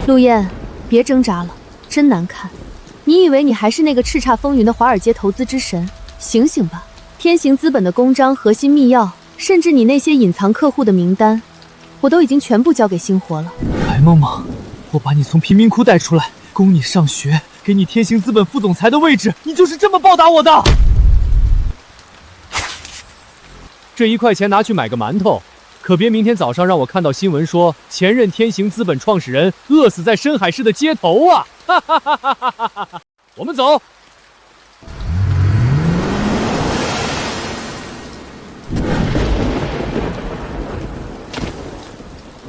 陆燕，别挣扎了，真难看。你以为你还是那个叱咤风云的华尔街投资之神？醒醒吧！天行资本的公章、核心密钥，甚至你那些隐藏客户的名单，我都已经全部交给星火了。白梦梦，我把你从贫民窟带出来，供你上学，给你天行资本副总裁的位置，你就是这么报答我的？这1块钱拿去买个馒头，可别明天早上让我看到新闻说前任天行资本创始人饿死在深海市的街头啊！哈哈哈哈哈哈！我们走。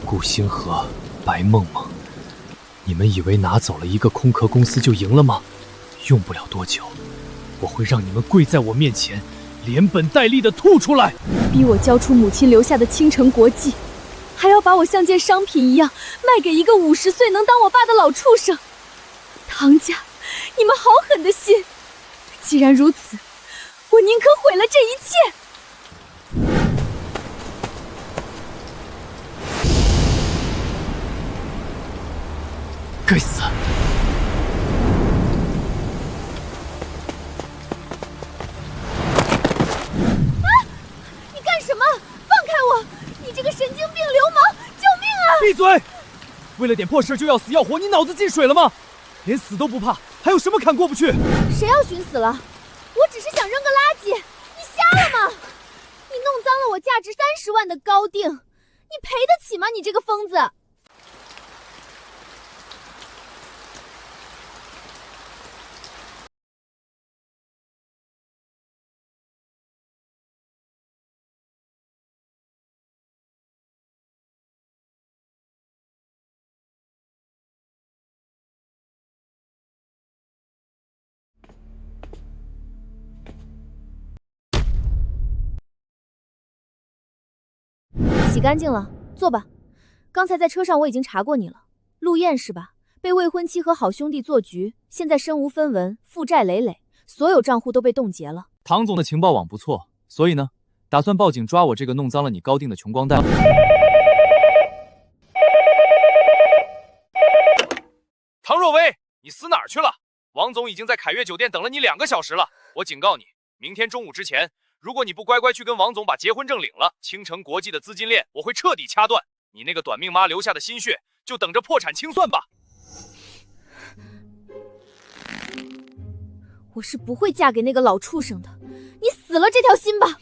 顾星河、白梦梦，你们以为拿走了一个空壳公司就赢了吗？用不了多久，我会让你们跪在我面前，连本带利的吐出来。逼我交出母亲留下的倾城国际，还要把我像件商品一样卖给一个50岁能当我爸的老畜生。唐家，你们好狠的心！既然如此，我宁可毁了这一切。该死！你干什么？放开我！你这个神经病流氓！救命啊！闭嘴！为了点破事就要死要活，你脑子进水了吗？连死都不怕，还有什么坎过不去？谁要寻死了？我只是想扔个垃圾，你瞎了吗？你弄脏了我价值30万的高定，你赔得起吗？你这个疯子！洗干净了，坐吧。刚才在车上我已经查过你了，陆燕是吧？被未婚妻和好兄弟做局，现在身无分文，负债累累，所有账户都被冻结了。唐总的情报网不错，所以呢，打算报警抓我这个弄脏了你高定的穷光蛋。唐若薇，你死哪儿去了？王总已经在凯悦酒店等了你2个小时了。我警告你，明天中午之前，如果你不乖乖去跟王总把结婚证领了，倾城国际的资金链我会彻底掐断。你那个短命妈留下的心血，就等着破产清算吧。我是不会嫁给那个老畜生的，你死了这条心吧。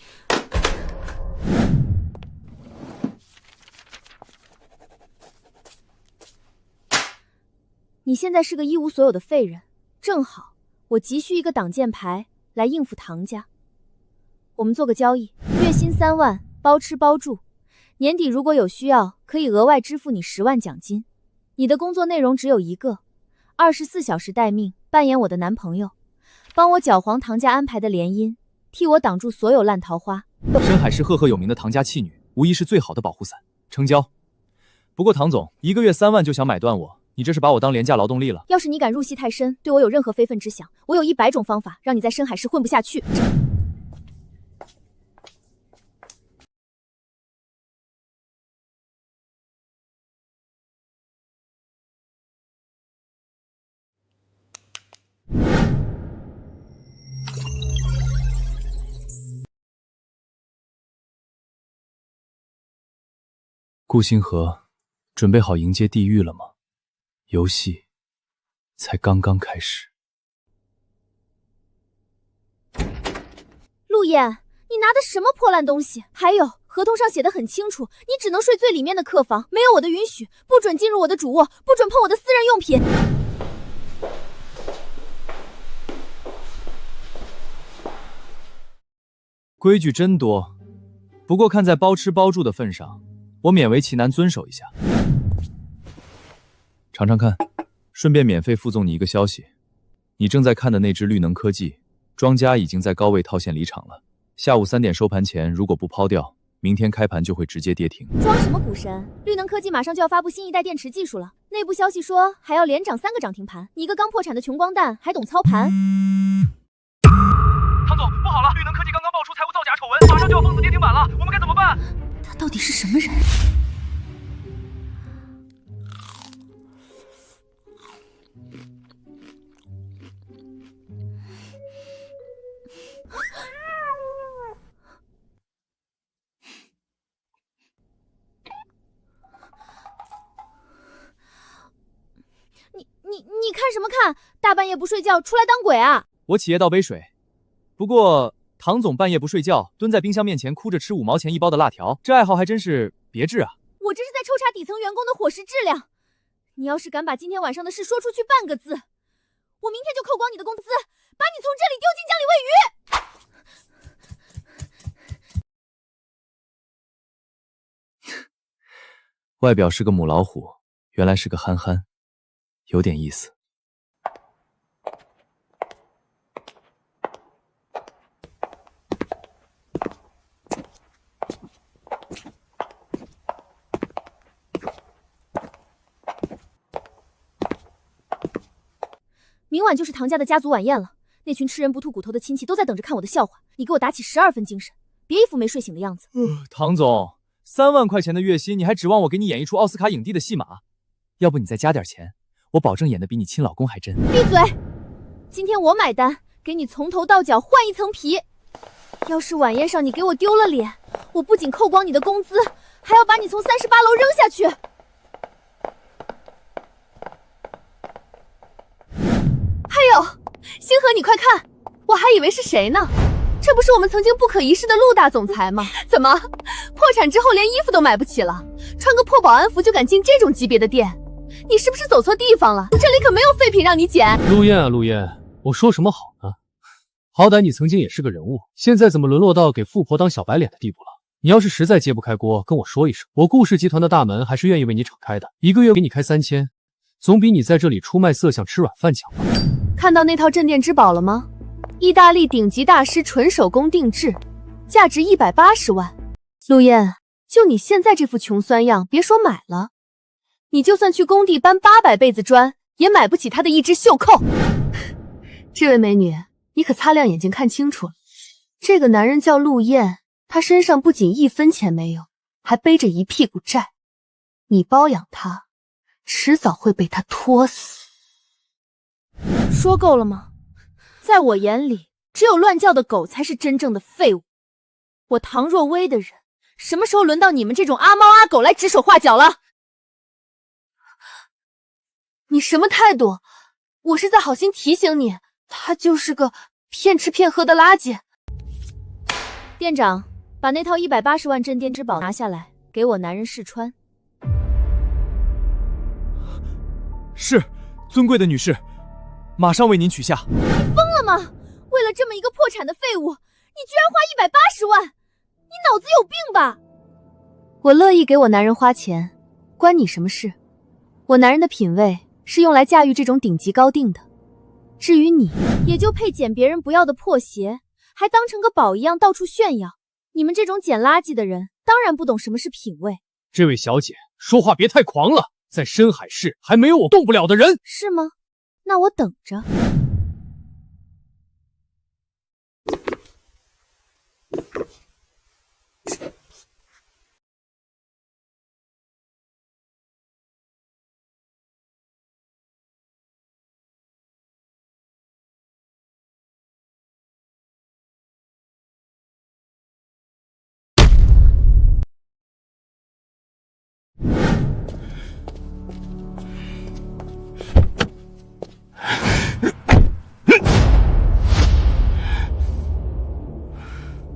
你现在是个一无所有的废人，正好我急需一个挡箭牌来应付唐家。我们做个交易，月薪3万，包吃包住，年底如果有需要，可以额外支付你10万奖金。你的工作内容只有一个，24小时待命，扮演我的男朋友，帮我搅黄唐家安排的联姻，替我挡住所有烂桃花。深海市赫赫有名的唐家弃女，无疑是最好的保护伞。成交。不过唐总，1个月3万就想买断我，你这是把我当廉价劳动力了？要是你敢入戏太深，对我有任何非分之想，我有100种方法让你在深海市混不下去。顾星河，准备好迎接地狱了吗？游戏才刚刚开始。陆燕，你拿的什么破烂东西？还有，合同上写的很清楚，你只能睡最里面的客房，没有我的允许，不准进入我的主卧，不准碰我的私人用品。规矩真多，不过看在包吃包住的份上，我勉为其难遵守一下。尝尝看，顺便免费附送你一个消息，你正在看的那只绿能科技庄家已经在高位套现离场了，下午3点收盘前如果不抛掉，明天开盘就会直接跌停。装什么股神？绿能科技马上就要发布新一代电池技术了，内部消息说还要连涨3个涨停盘，你一个刚破产的穷光蛋还懂操盘？唐总，不好了，绿能科技刚刚爆出财务造假丑闻，马上就要封死跌停板了，我们该怎么办？他到底是什么人？看什么看？大半夜不睡觉，出来当鬼啊？我起夜倒杯水。不过唐总半夜不睡觉，蹲在冰箱面前哭着吃5毛钱一包的辣条，这爱好还真是别致啊！我这是在抽查底层员工的伙食质量。你要是敢把今天晚上的事说出去半个字，我明天就扣光你的工资，把你从这里丢进江里喂鱼。外表是个母老虎，原来是个憨憨，有点意思。明晚就是唐家的家族晚宴了，那群吃人不吐骨头的亲戚都在等着看我的笑话。你给我打起12分精神，别一副没睡醒的样子。唐总，3万块钱的月薪，你还指望我给你演一出奥斯卡影帝的戏码？要不你再加点钱，我保证演得比你亲老公还真。闭嘴！今天我买单，给你从头到脚换一层皮。要是晚宴上你给我丢了脸，我不仅扣光你的工资，还要把你从38楼扔下去。哎呦，星河，你快看，我还以为是谁呢，这不是我们曾经不可一世的陆大总裁吗？怎么破产之后连衣服都买不起了，穿个破保安服就敢进这种级别的店？你是不是走错地方了？这里可没有废品让你捡。陆燕啊，陆燕，我说什么好呢？好歹你曾经也是个人物，现在怎么沦落到给富婆当小白脸的地步了？你要是实在揭不开锅，跟我说一声，我顾氏集团的大门还是愿意为你敞开的，一个月给你开3000，总比你在这里出卖色相吃软饭强吧。看到那套镇店之宝了吗？意大利顶级大师纯手工定制，价值180万。陆燕，就你现在这副穷酸样，别说买了，你就算去工地搬800被子砖，也买不起他的一只袖扣。这位美女，你可擦亮眼睛看清楚了，这个男人叫陆燕，他身上不仅1分钱没有，还背着一屁股债。你包养他，迟早会被他拖死。说够了吗？在我眼里，只有乱叫的狗才是真正的废物。我唐若薇的人，什么时候轮到你们这种阿猫阿狗来指手画脚了？你什么态度？我是在好心提醒你，他就是个骗吃骗喝的垃圾。店长，把那套180万镇店之宝拿下来，给我男人试穿。是，尊贵的女士，马上为您取下。你疯了吗？为了这么一个破产的废物，你居然花180万？你脑子有病吧？我乐意给我男人花钱，关你什么事？我男人的品味是用来驾驭这种顶级高定的。至于你，也就配捡别人不要的破鞋，还当成个宝一样到处炫耀。你们这种捡垃圾的人，当然不懂什么是品味。这位小姐，说话别太狂了，在深海市还没有我动不了的人。是吗？那我等着。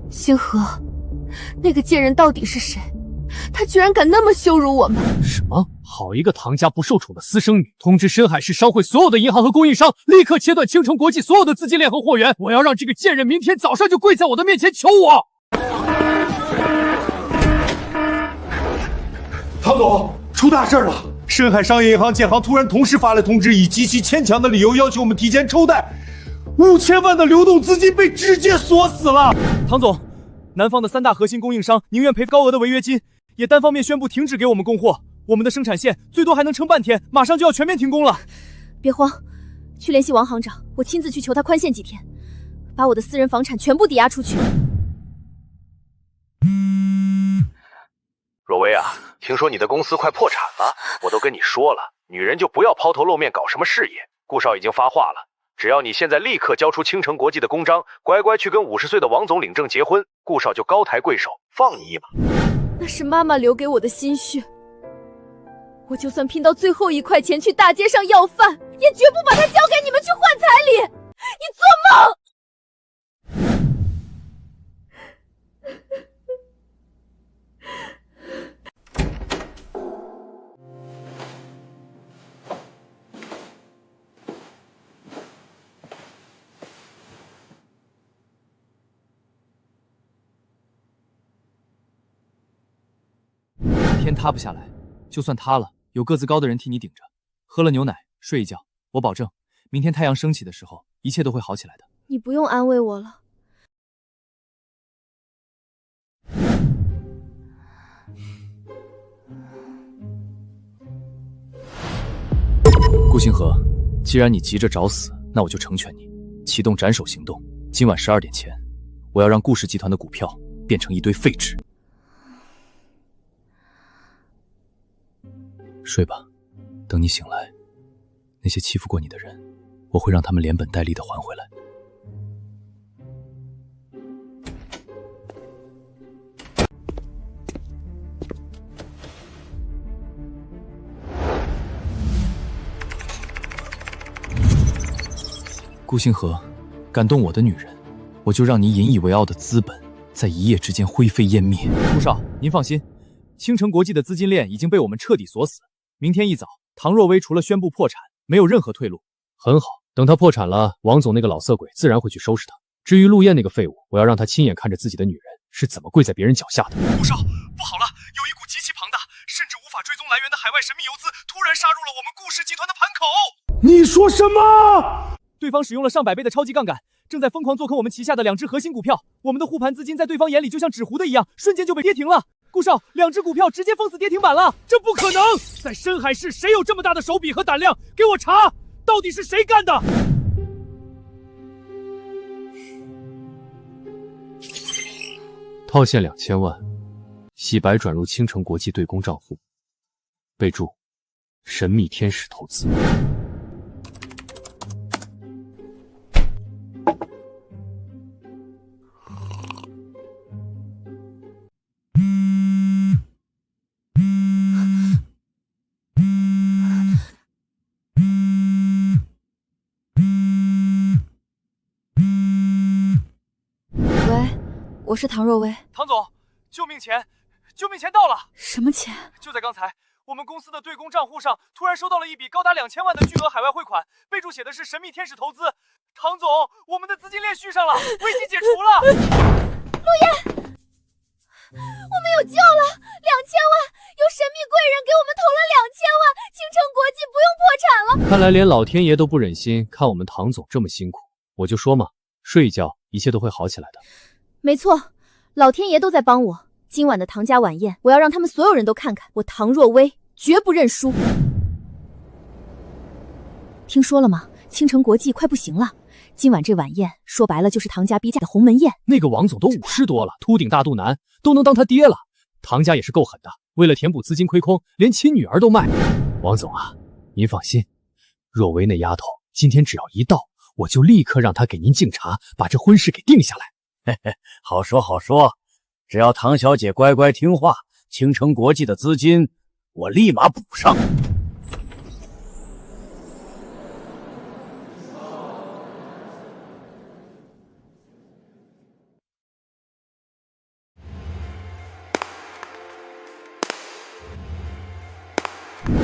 星河，那个贱人到底是谁？他居然敢那么羞辱我们！什么？好一个唐家不受宠的私生女！通知深海市商会所有的银行和供应商，立刻切断青城国际所有的资金链和货源！我要让这个贱人明天早上就跪在我的面前求我！唐总，出大事了！深海商业银行、建行突然同时发来通知，以极其牵强的理由要求我们提前抽贷，5000万的流动资金被直接锁死了。唐总，南方的3大核心供应商宁愿赔高额的违约金，也单方面宣布停止给我们供货。我们的生产线最多还能撑半天，马上就要全面停工了。别慌，去联系王行长，我亲自去求他宽限几天，把我的私人房产全部抵押出去。若薇啊，听说你的公司快破产了，我都跟你说了，女人就不要抛头露面搞什么事业。顾少已经发话了，只要你现在立刻交出青城国际的公章，乖乖去跟50岁的王总领证结婚，顾少就高抬贵手，放你一马。那是妈妈留给我的心血，我就算拼到最后1块钱去大街上要饭，也绝不把它交给你们去换彩礼！你做梦！天塌不下来，就算塌了，有个子高的人替你顶着。喝了牛奶，睡一觉，我保证，明天太阳升起的时候，一切都会好起来的。你不用安慰我了。顾星河，既然你急着找死，那我就成全你，启动斩首行动。今晚12点前，我要让顾氏集团的股票变成一堆废纸。睡吧，等你醒来，那些欺负过你的人，我会让他们连本带利的还回来。顾星河，感动我的女人，我就让你引以为傲的资本在一夜之间灰飞烟灭。顾少，您放心，青城国际的资金链已经被我们彻底锁死。明天一早，唐若薇除了宣布破产，没有任何退路。很好，等他破产了，王总那个老色鬼自然会去收拾他。至于陆燕那个废物，我要让他亲眼看着自己的女人是怎么跪在别人脚下的。顾少，不好了，有一股极其庞大，甚至无法追踪来源的海外神秘游资突然杀入了我们顾氏集团的盘口。你说什么？对方使用了上百倍的超级杠杆，正在疯狂做空我们旗下的2只核心股票。我们的护盘资金在对方眼里就像纸糊的一样，瞬间就被跌停了。顾少，2只股票直接封死跌停板了，这不可能！在深海市，谁有这么大的手笔和胆量？给我查，到底是谁干的？套现2000万，洗白转入青城国际对公账户。备注：神秘天使投资。我是唐若薇。唐总，救命钱！救命钱到了！什么钱？就在刚才，我们公司的对公账户上突然收到了一笔高达2000万的巨额海外汇款，备注写的是神秘天使投资。唐总，我们的资金链续上了，危机解除了。陆燕，我们有救了！2000万，有神秘贵人给我们投了2000万，青城国际不用破产了。看来连老天爷都不忍心看我们唐总这么辛苦，我就说嘛，睡一觉，一切都会好起来的。没错，老天爷都在帮我。今晚的唐家晚宴，我要让他们所有人都看看，我唐若薇绝不认输。听说了吗？青城国际快不行了。今晚这晚宴，说白了就是唐家逼价的鸿门宴。那个王总都50多了，秃顶大肚腩，都能当他爹了。唐家也是够狠的，为了填补资金亏空，连亲女儿都卖。王总啊，您放心，若薇那丫头今天只要一到，我就立刻让她给您敬茶，把这婚事给定下来。嘿嘿，好说好说，只要唐小姐乖乖听话，青城国际的资金我立马补上。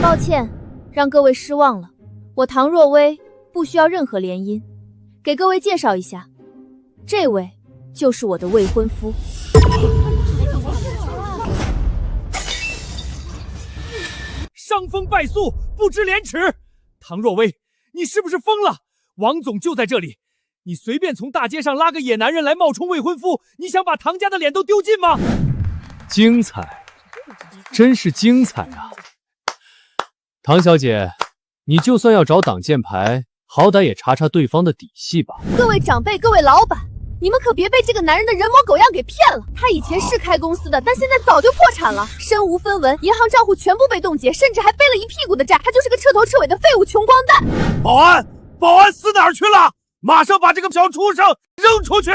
抱歉，让各位失望了。我唐若薇不需要任何联姻，给各位介绍一下，这位就是我的未婚夫。伤风败俗，不知廉耻！唐若薇，你是不是疯了？王总就在这里，你随便从大街上拉个野男人来冒充未婚夫，你想把唐家的脸都丢尽吗？精彩，真是精彩啊！唐小姐，你就算要找挡箭牌，好歹也查查对方的底细吧。各位长辈，各位老板，你们可别被这个男人的人模狗样给骗了。他以前是开公司的，但现在早就破产了，身无分文，银行账户全部被冻结，甚至还背了一屁股的债。他就是个彻头彻尾的废物穷光蛋。保安，保安死哪儿去了？马上把这个小畜生扔出去！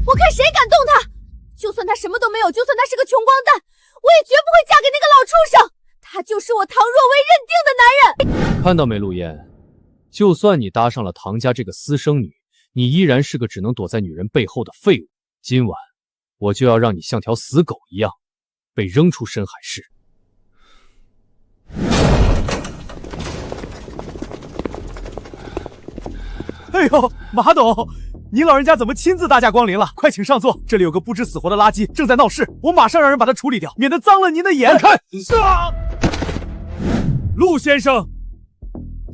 我看谁敢动他！就算他什么都没有，就算他是个穷光蛋，我也绝不会嫁给那个老畜生。他就是我唐若薇认定的男人。看到没，陆燕？就算你搭上了唐家这个私生女，你依然是个只能躲在女人背后的废物。今晚，我就要让你像条死狗一样，被扔出深海市。哎呦，马董，您老人家怎么亲自大驾光临了？快请上座，这里有个不知死活的垃圾正在闹事，我马上让人把它处理掉，免得脏了您的眼。看，陆先生，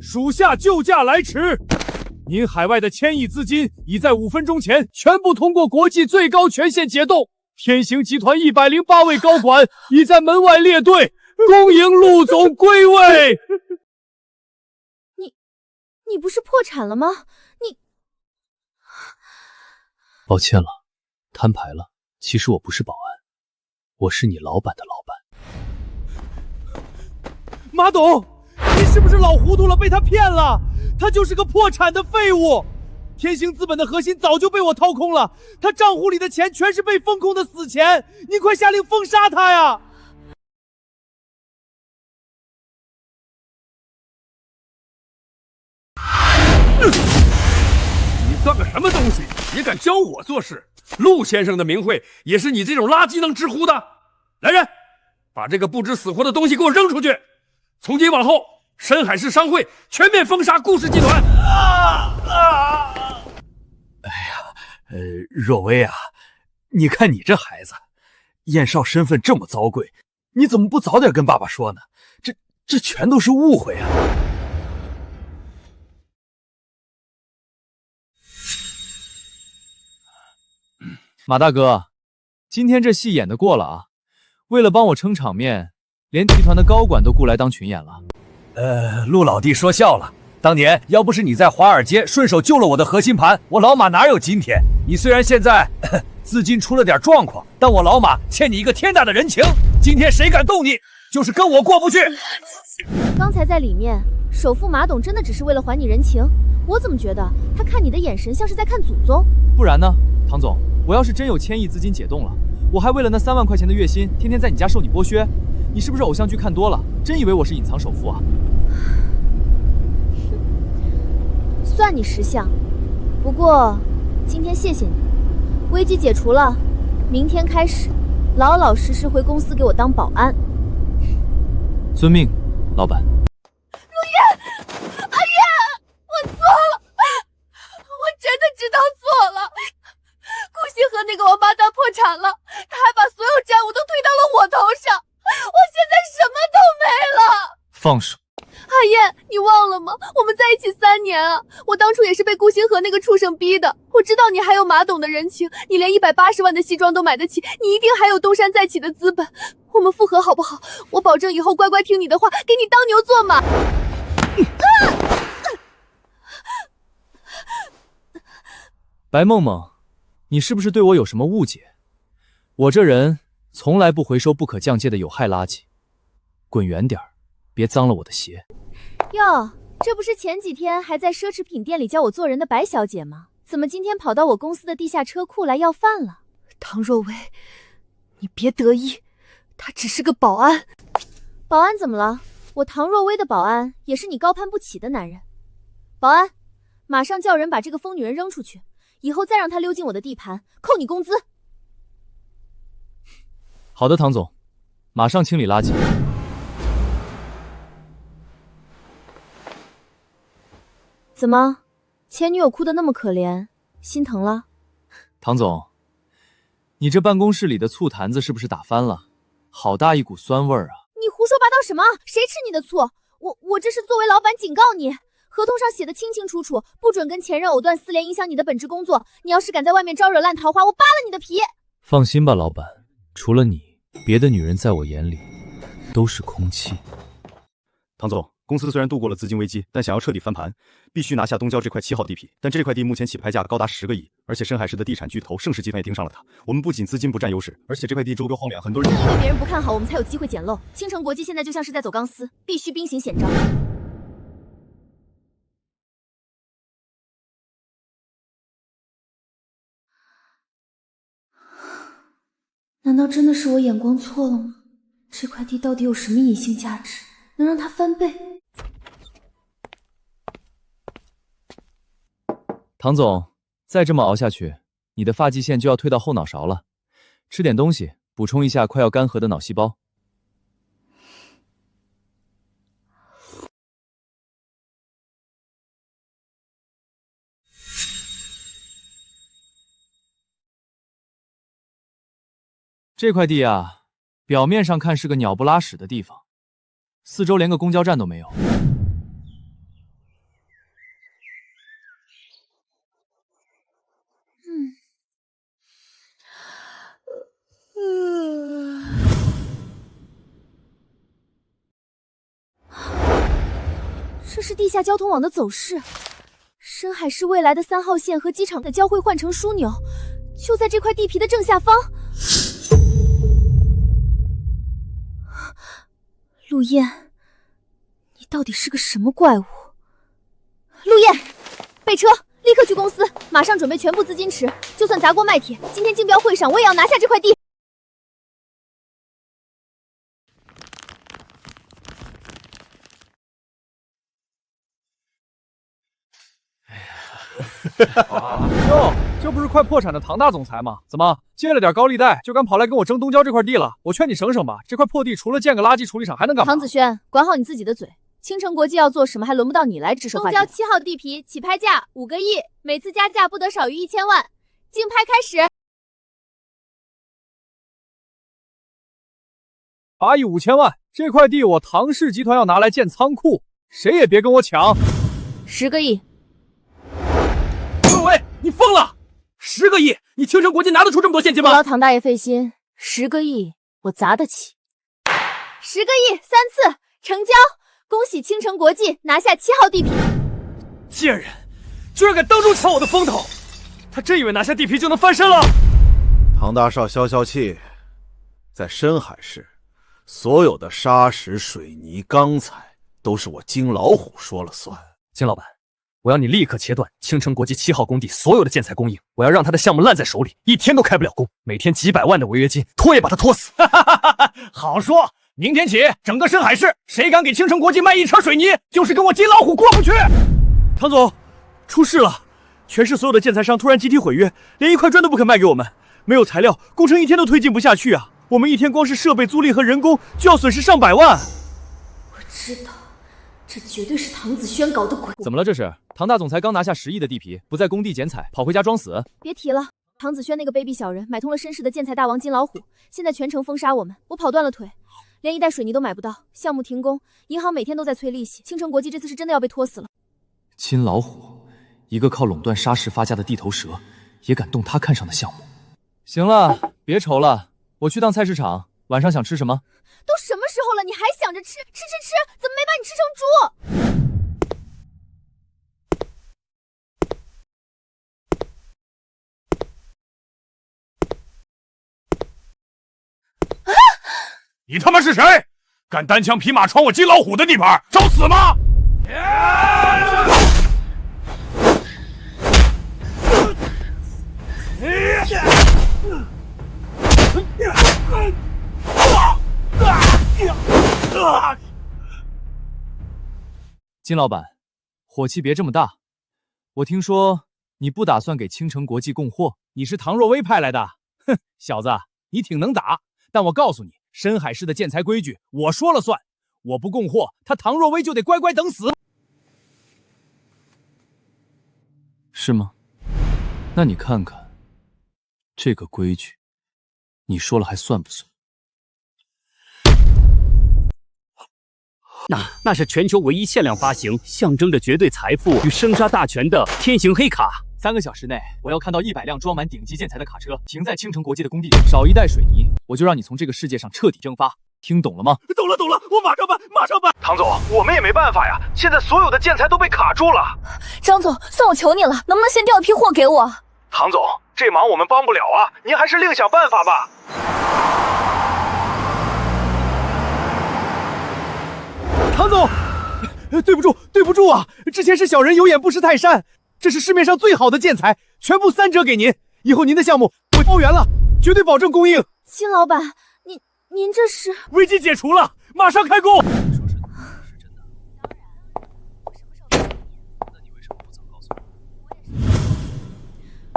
属下救驾来迟。您海外的千亿资金已在5分钟前全部通过国际最高权限解冻，天行集团108位高管已在门外列队，恭迎陆总归位。你不是破产了吗？抱歉了，摊牌了。其实我不是保安，我是你老板的老板。马董，你是不是老糊涂了？被他骗了，他就是个破产的废物。天行资本的核心早就被我掏空了，他账户里的钱全是被封控的死钱，你快下令封杀他呀！你算个什么东西？也敢教我做事？陆先生的名讳也是你这种垃圾能直呼的？来人，把这个不知死活的东西给我扔出去！从今往后，深海市商会全面封杀顾氏集团！若薇啊，你看你这孩子，燕少身份这么糟贵，你怎么不早点跟爸爸说呢？这全都是误会啊！马大哥，今天这戏演得过了啊！为了帮我撑场面，连集团的高管都雇来当群演了。陆老弟说笑了，当年要不是你在华尔街顺手救了我的核心盘，我老马哪有今天？你虽然现在资金出了点状况，但我老马欠你一个天大的人情。今天谁敢动你，就是跟我过不去。刚才在里面，首富马董真的只是为了还你人情？我怎么觉得他看你的眼神像是在看祖宗？不然呢，唐总，我要是真有千亿资金解冻了，我还为了那3万块钱的月薪，天天在你家受你剥削？你是不是偶像剧看多了，真以为我是隐藏首富啊？算你识相，不过今天谢谢你，危机解除了，明天开始老老实实回公司给我当保安。遵命，老板。阿月，我错了，我真的知道错了。顾星河那个王八蛋破产了，他还把所有债务都推到了我头上，我现在什么都没了。放手！阿燕，你忘了吗？我们在一起3年啊！我当初也是被顾星河那个畜生逼的。我知道你还有马董的人情，你连180万的西装都买得起，你一定还有东山再起的资本。我们复合好不好？我保证以后乖乖听你的话，给你当牛做马。白梦梦，你是不是对我有什么误解？我这人从来不回收不可降解的有害垃圾，滚远点儿，别脏了我的鞋。哟，这不是前几天还在奢侈品店里教我做人的白小姐吗？怎么今天跑到我公司的地下车库来要饭了？唐若薇，你别得意，他只是个保安。保安怎么了？我唐若薇的保安也是你高攀不起的男人。保安，马上叫人把这个疯女人扔出去，以后再让她溜进我的地盘，扣你工资。好的，唐总，马上清理垃圾。怎么，前女友哭得那么可怜，心疼了？唐总，你这办公室里的醋坛子是不是打翻了？好大一股酸味儿啊！你胡说八道什么？谁吃你的醋？我这是作为老板警告你，合同上写的清清楚楚，不准跟前任藕断丝连，影响你的本职工作。你要是敢在外面招惹烂桃花，我扒了你的皮！放心吧，老板，除了你，别的女人在我眼里都是空气。唐总，公司虽然度过了资金危机，但想要彻底翻盘，必须拿下东郊这块7号地皮。但这块地目前起拍价高达10个亿，而且深海市的地产巨头盛世集团也盯上了它。我们不仅资金不占优势，而且这块地周边荒凉，很多人因为别人不看好，我们才有机会捡漏。青城国际现在就像是在走钢丝，必须兵行险招。难道真的是我眼光错了吗？这块地到底有什么隐性价值，能让它翻倍？唐总，再这么熬下去，你的发际线就要退到后脑勺了。吃点东西，补充一下快要干涸的脑细胞。这块地啊，表面上看是个鸟不拉屎的地方，四周连个公交站都没有。这是地下交通网的走势，深海市未来的3号线和机场的交汇换乘枢纽，就在这块地皮的正下方。陆燕，你到底是个什么怪物？陆燕，备车，立刻去公司，马上准备全部资金池，就算砸锅卖铁，今天竞标会上我也要拿下这块地。哟，这不是快破产的唐大总裁吗？怎么借了点高利贷就敢跑来跟我争东郊这块地了？我劝你省省吧，这块破地除了建个垃圾处理厂还能干嘛？唐子轩，管好你自己的嘴。青城国际要做什么，还轮不到你来指手画脚。东郊7号地皮起拍价5个亿，每次加价不得少于1000万。竞拍开始。8亿5千万，这块地我唐氏集团要拿来建仓库，谁也别跟我抢。10个亿。各位，你疯了！10个亿，你青城国际拿得出这么多现金吗？不劳唐大爷费心，10个亿我砸得起。10个亿3次成交，恭喜青城国际拿下7号地皮。贱人，居然敢当众抢我的风头！他真以为拿下地皮就能翻身了？唐大少消消气，在深海市，所有的砂石、水泥、钢材都是我金老虎说了算。金老板，我要你立刻切断青城国际7号工地所有的建材供应，我要让他的项目烂在手里，一天都开不了工，每天几百万的违约金，拖也把他拖死。好说，明天起整个深海市，谁敢给青城国际卖一车水泥，就是跟我金老虎过不去。唐总，出事了！全市所有的建材商突然集体毁约，连一块砖都不肯卖给我们，没有材料，工程一天都推进不下去啊！我们一天光是设备租赁和人工就要损失上百万。我知道，这绝对是唐子轩搞的鬼。怎么了这是？唐大总裁刚拿下10亿的地皮，不在工地剪彩，跑回家装死？别提了，唐子轩那个卑鄙小人买通了绅士的建材大王金老虎，现在全城封杀我们，我跑断了腿，连一袋水泥都买不到，项目停工，银行每天都在催利息，青城国际这次是真的要被拖死了。金老虎，一个靠垄断砂石发家的地头蛇，也敢动他看上的项目？行了，别愁了，我去趟菜市场，晚上想吃什么？都什么时候了，你还想着吃，怎么没把你吃成猪？你他妈是谁？敢单枪匹马闯我金老虎的地盘，找死吗？金老板，火气别这么大。我听说你不打算给青城国际供货，你是唐若薇派来的？哼，小子，你挺能打，但我告诉你，深海市的建材规矩我说了算，我不供货，他唐若薇就得乖乖等死。是吗？那你看看，这个规矩，你说了还算不算？那是全球唯一限量发行，象征着绝对财富与生杀大权的天行黑卡。3个小时内，我要看到100辆装满顶级建材的卡车停在青城国际的工地，少一袋水泥，我就让你从这个世界上彻底蒸发。听懂了吗？懂了，我马上办。唐总，我们也没办法呀，现在所有的建材都被卡住了。张总，算我求你了，能不能先调一批货给我？唐总，这忙我们帮不了啊，您还是另想办法吧。唐总，对不住啊！之前是小人有眼不识泰山，这是市面上最好的建材，全部3折给您。以后您的项目我包圆了，绝对保证供应。金老板，你您这是？危机解除了，马上开工。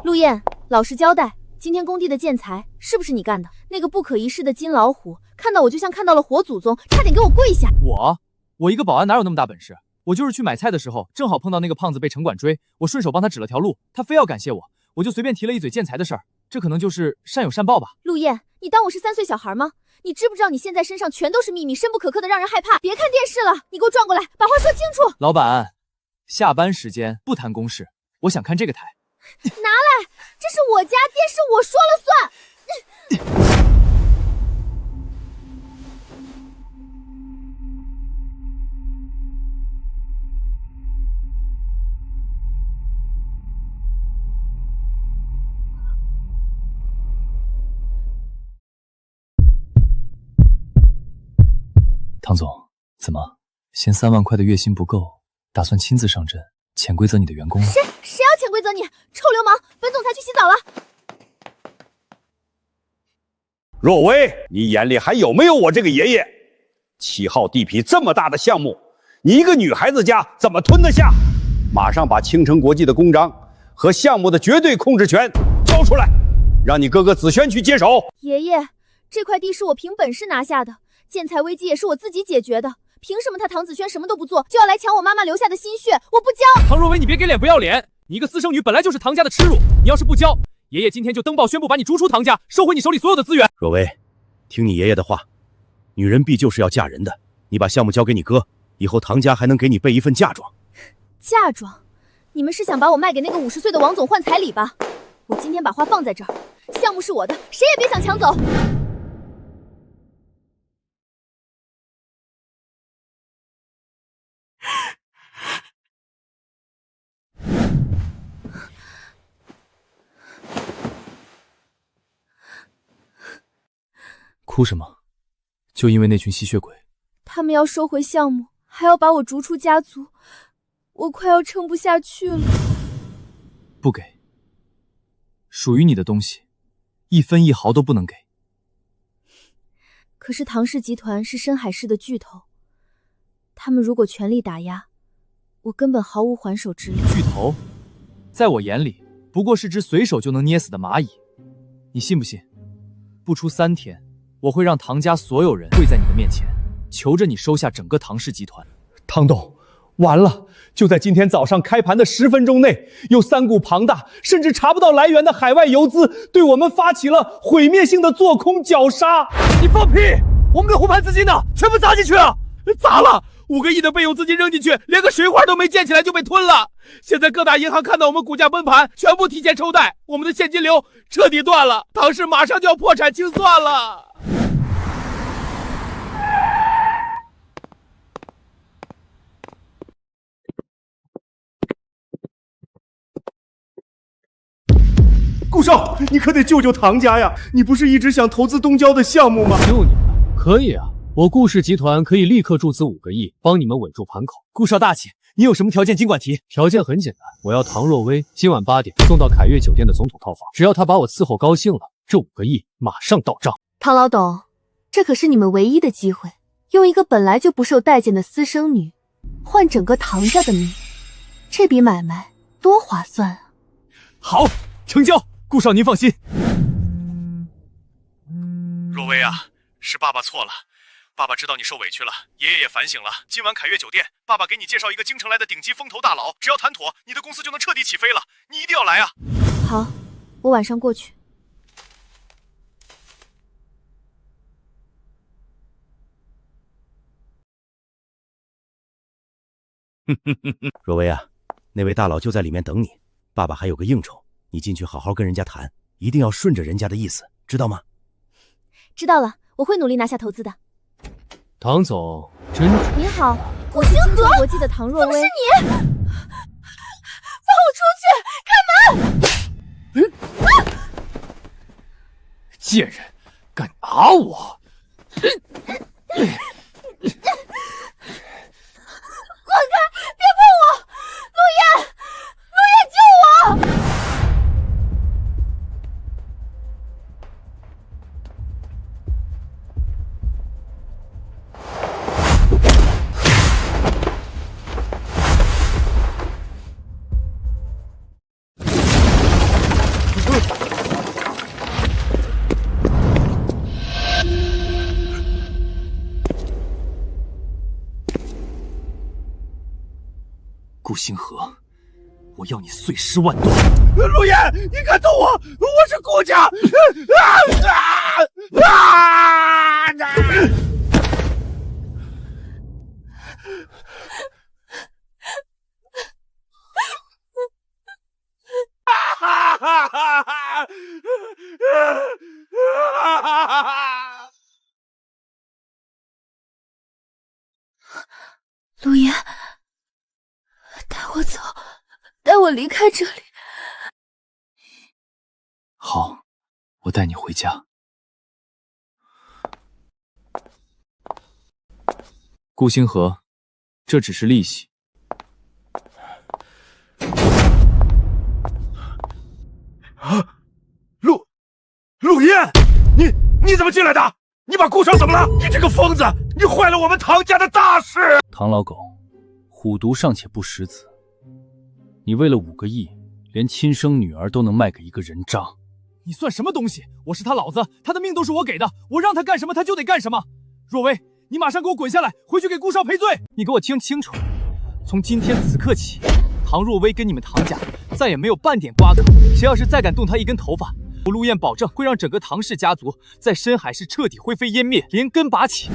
陆燕，老实交代，今天工地的建材是不是你干的？那个不可一世的金老虎，看到我就像看到了活祖宗，差点给我跪下。我一个保安哪有那么大本事？我就是去买菜的时候，正好碰到那个胖子被城管追，我顺手帮他指了条路，他非要感谢我，我就随便提了一嘴建材的事儿，这可能就是善有善报吧。陆燕，你当我是3岁小孩吗？你知不知道你现在身上全都是秘密，深不可测的让人害怕。别看电视了，你给我转过来，把话说清楚。老板，下班时间不谈公事，我想看这个台。拿来，这是我家电视，我说了算。唐总，怎么嫌3万块的月薪不够，打算亲自上阵潜规则你的员工了？谁要潜规则你？臭流氓！本总裁去洗澡了。若薇，你眼里还有没有我这个爷爷？7号地皮这么大的项目，你一个女孩子家怎么吞得下？马上把青城国际的公章和项目的绝对控制权交出来，让你哥哥子轩去接手。爷爷，这块地是我凭本事拿下的，建材危机也是我自己解决的。凭什么他唐子轩什么都不做，就要来抢我妈妈留下的心血？我不交！唐若薇，你别给脸不要脸！你一个私生女本来就是唐家的耻辱，你要是不交，爷爷今天就登报宣布把你逐出唐家，收回你手里所有的资源。若薇，听你爷爷的话，女人必就是要嫁人的。你把项目交给你哥，以后唐家还能给你备一份嫁妆。嫁妆？你们是想把我卖给那个50岁的王总换彩礼吧？我今天把话放在这儿，项目是我的，谁也别想抢走。哭什么？就因为那群吸血鬼？他们要收回项目，还要把我逐出家族，我快要撑不下去了。不给，属于你的东西，1分1毫都不能给。可是唐氏集团是深海市的巨头，他们如果全力打压，我根本毫无还手之力。巨头，在我眼里不过是只随手就能捏死的蚂蚁，你信不信？不出3天，我会让唐家所有人跪在你的面前，求着你收下整个唐氏集团。唐董，完了！就在今天早上开盘的10分钟内，有3股庞大甚至查不到来源的海外游资对我们发起了毁灭性的做空绞杀。你放屁！我们的护盘资金呢？全部砸进去了！砸了！5个亿的备用资金扔进去，连个水花都没溅起来就被吞了。现在各大银行看到我们股价崩盘，全部提前抽贷，我们的现金流彻底断了，唐氏马上就要破产清算了。顾少，你可得救救唐家呀！你不是一直想投资东郊的项目吗？救你们？可以啊，我顾氏集团可以立刻注资5个亿，帮你们稳住盘口。顾少大气，你有什么条件尽管提。条件很简单，我要唐若薇今晚8点送到凯悦酒店的总统套房，只要她把我伺候高兴了，这5个亿马上到账。唐老董，这可是你们唯一的机会，用一个本来就不受待见的私生女，换整个唐家的命，这笔买卖多划算啊！好，成交。顾少您放心。若薇啊，是爸爸错了，爸爸知道你受委屈了，爷爷也反省了。今晚凯悦酒店，爸爸给你介绍一个京城来的顶级风投大佬，只要谈妥，你的公司就能彻底起飞了。你一定要来啊！好，我晚上过去。若薇啊，那位大佬就在里面等你，爸爸还有个应酬，你进去好好跟人家谈，一定要顺着人家的意思，知道吗？知道了，我会努力拿下投资的。唐总，真您好，我是京城国际的唐若薇。怎么是你？放我出去！开门！贱人，敢打我！滚开！别碰我！陆燕，陆燕，救我！顾星河，我要你碎尸万段！陆岩，你敢动我？我是顾家！陆岩，带我走，带我离开这里。好，我带你回家。顾星河，这只是利息。陆燕，你怎么进来的？你把顾少怎么了？你这个疯子，你坏了我们唐家的大事！唐老狗，虎毒尚且不食子，你为了5个亿，连亲生女儿都能卖给一个人渣。你算什么东西？我是他老子，他的命都是我给的，我让他干什么他就得干什么。若薇，你马上给我滚下来，回去给顾少赔罪！你给我听清楚，从今天此刻起，唐若薇跟你们唐家再也没有半点瓜葛，谁要是再敢动他一根头发，我陆燕保证会让整个唐氏家族在深海市彻底灰飞烟灭，连根拔起。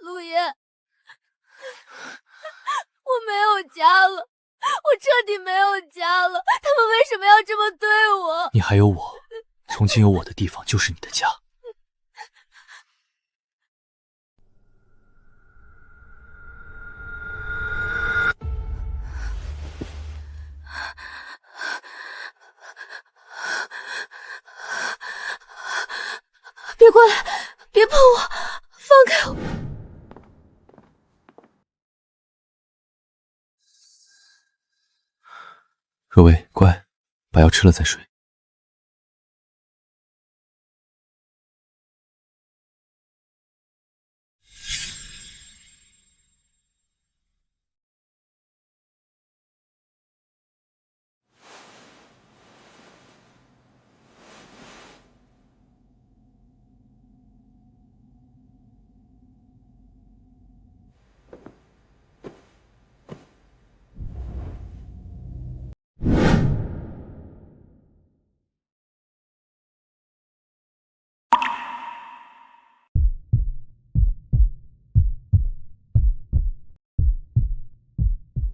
陆燕，我没有家了，我彻底没有家了，他们为什么要这么对我？你还有我，从今有我的地方就是你的家。别过来，别碰我，放开我！若薇，乖，把药吃了再睡。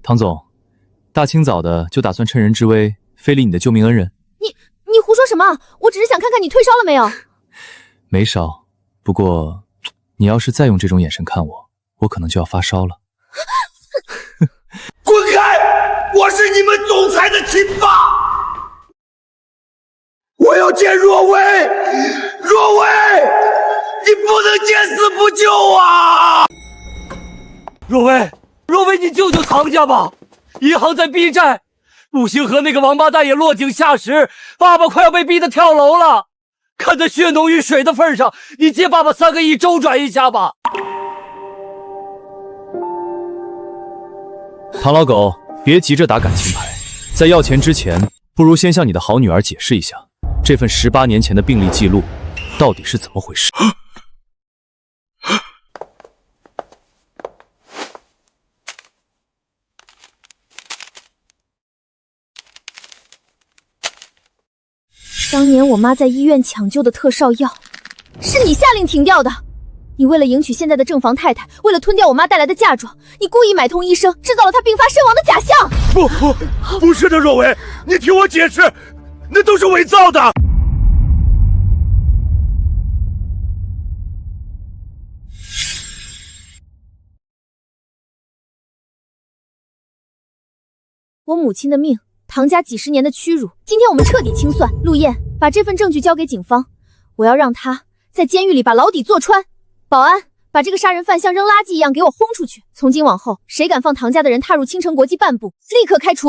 唐总，大清早的就打算趁人之危非礼你的救命恩人？你胡说什么？我只是想看看你退烧了没有。没烧，不过你要是再用这种眼神看我，我可能就要发烧了。滚开！我是你们总裁的亲爸，我要见若薇。若薇，你不能见死不救啊！若薇，你救救唐家吧！银行在逼债，陆星河那个王八蛋也落井下石，爸爸快要被逼得跳楼了。看在血浓于水的份上，你借爸爸3个亿周转一下吧。唐老狗，别急着打感情牌，在要钱之前，不如先向你的好女儿解释一下，这份18年前的病历记录到底是怎么回事。当年我妈在医院抢救的特效药，是你下令停掉的。你为了迎娶现在的正房太太，为了吞掉我妈带来的嫁妆，你故意买通医生，制造了她病发身亡的假象。不是的，若薇，你听我解释，那都是伪造的。我母亲的命，唐家几10年的屈辱，今天我们彻底清算。陆燕，把这份证据交给警方，我要让他在监狱里把牢底坐穿。保安，把这个杀人犯像扔垃圾一样给我轰出去。从今往后，谁敢放唐家的人踏入倾城国际半步，立刻开除。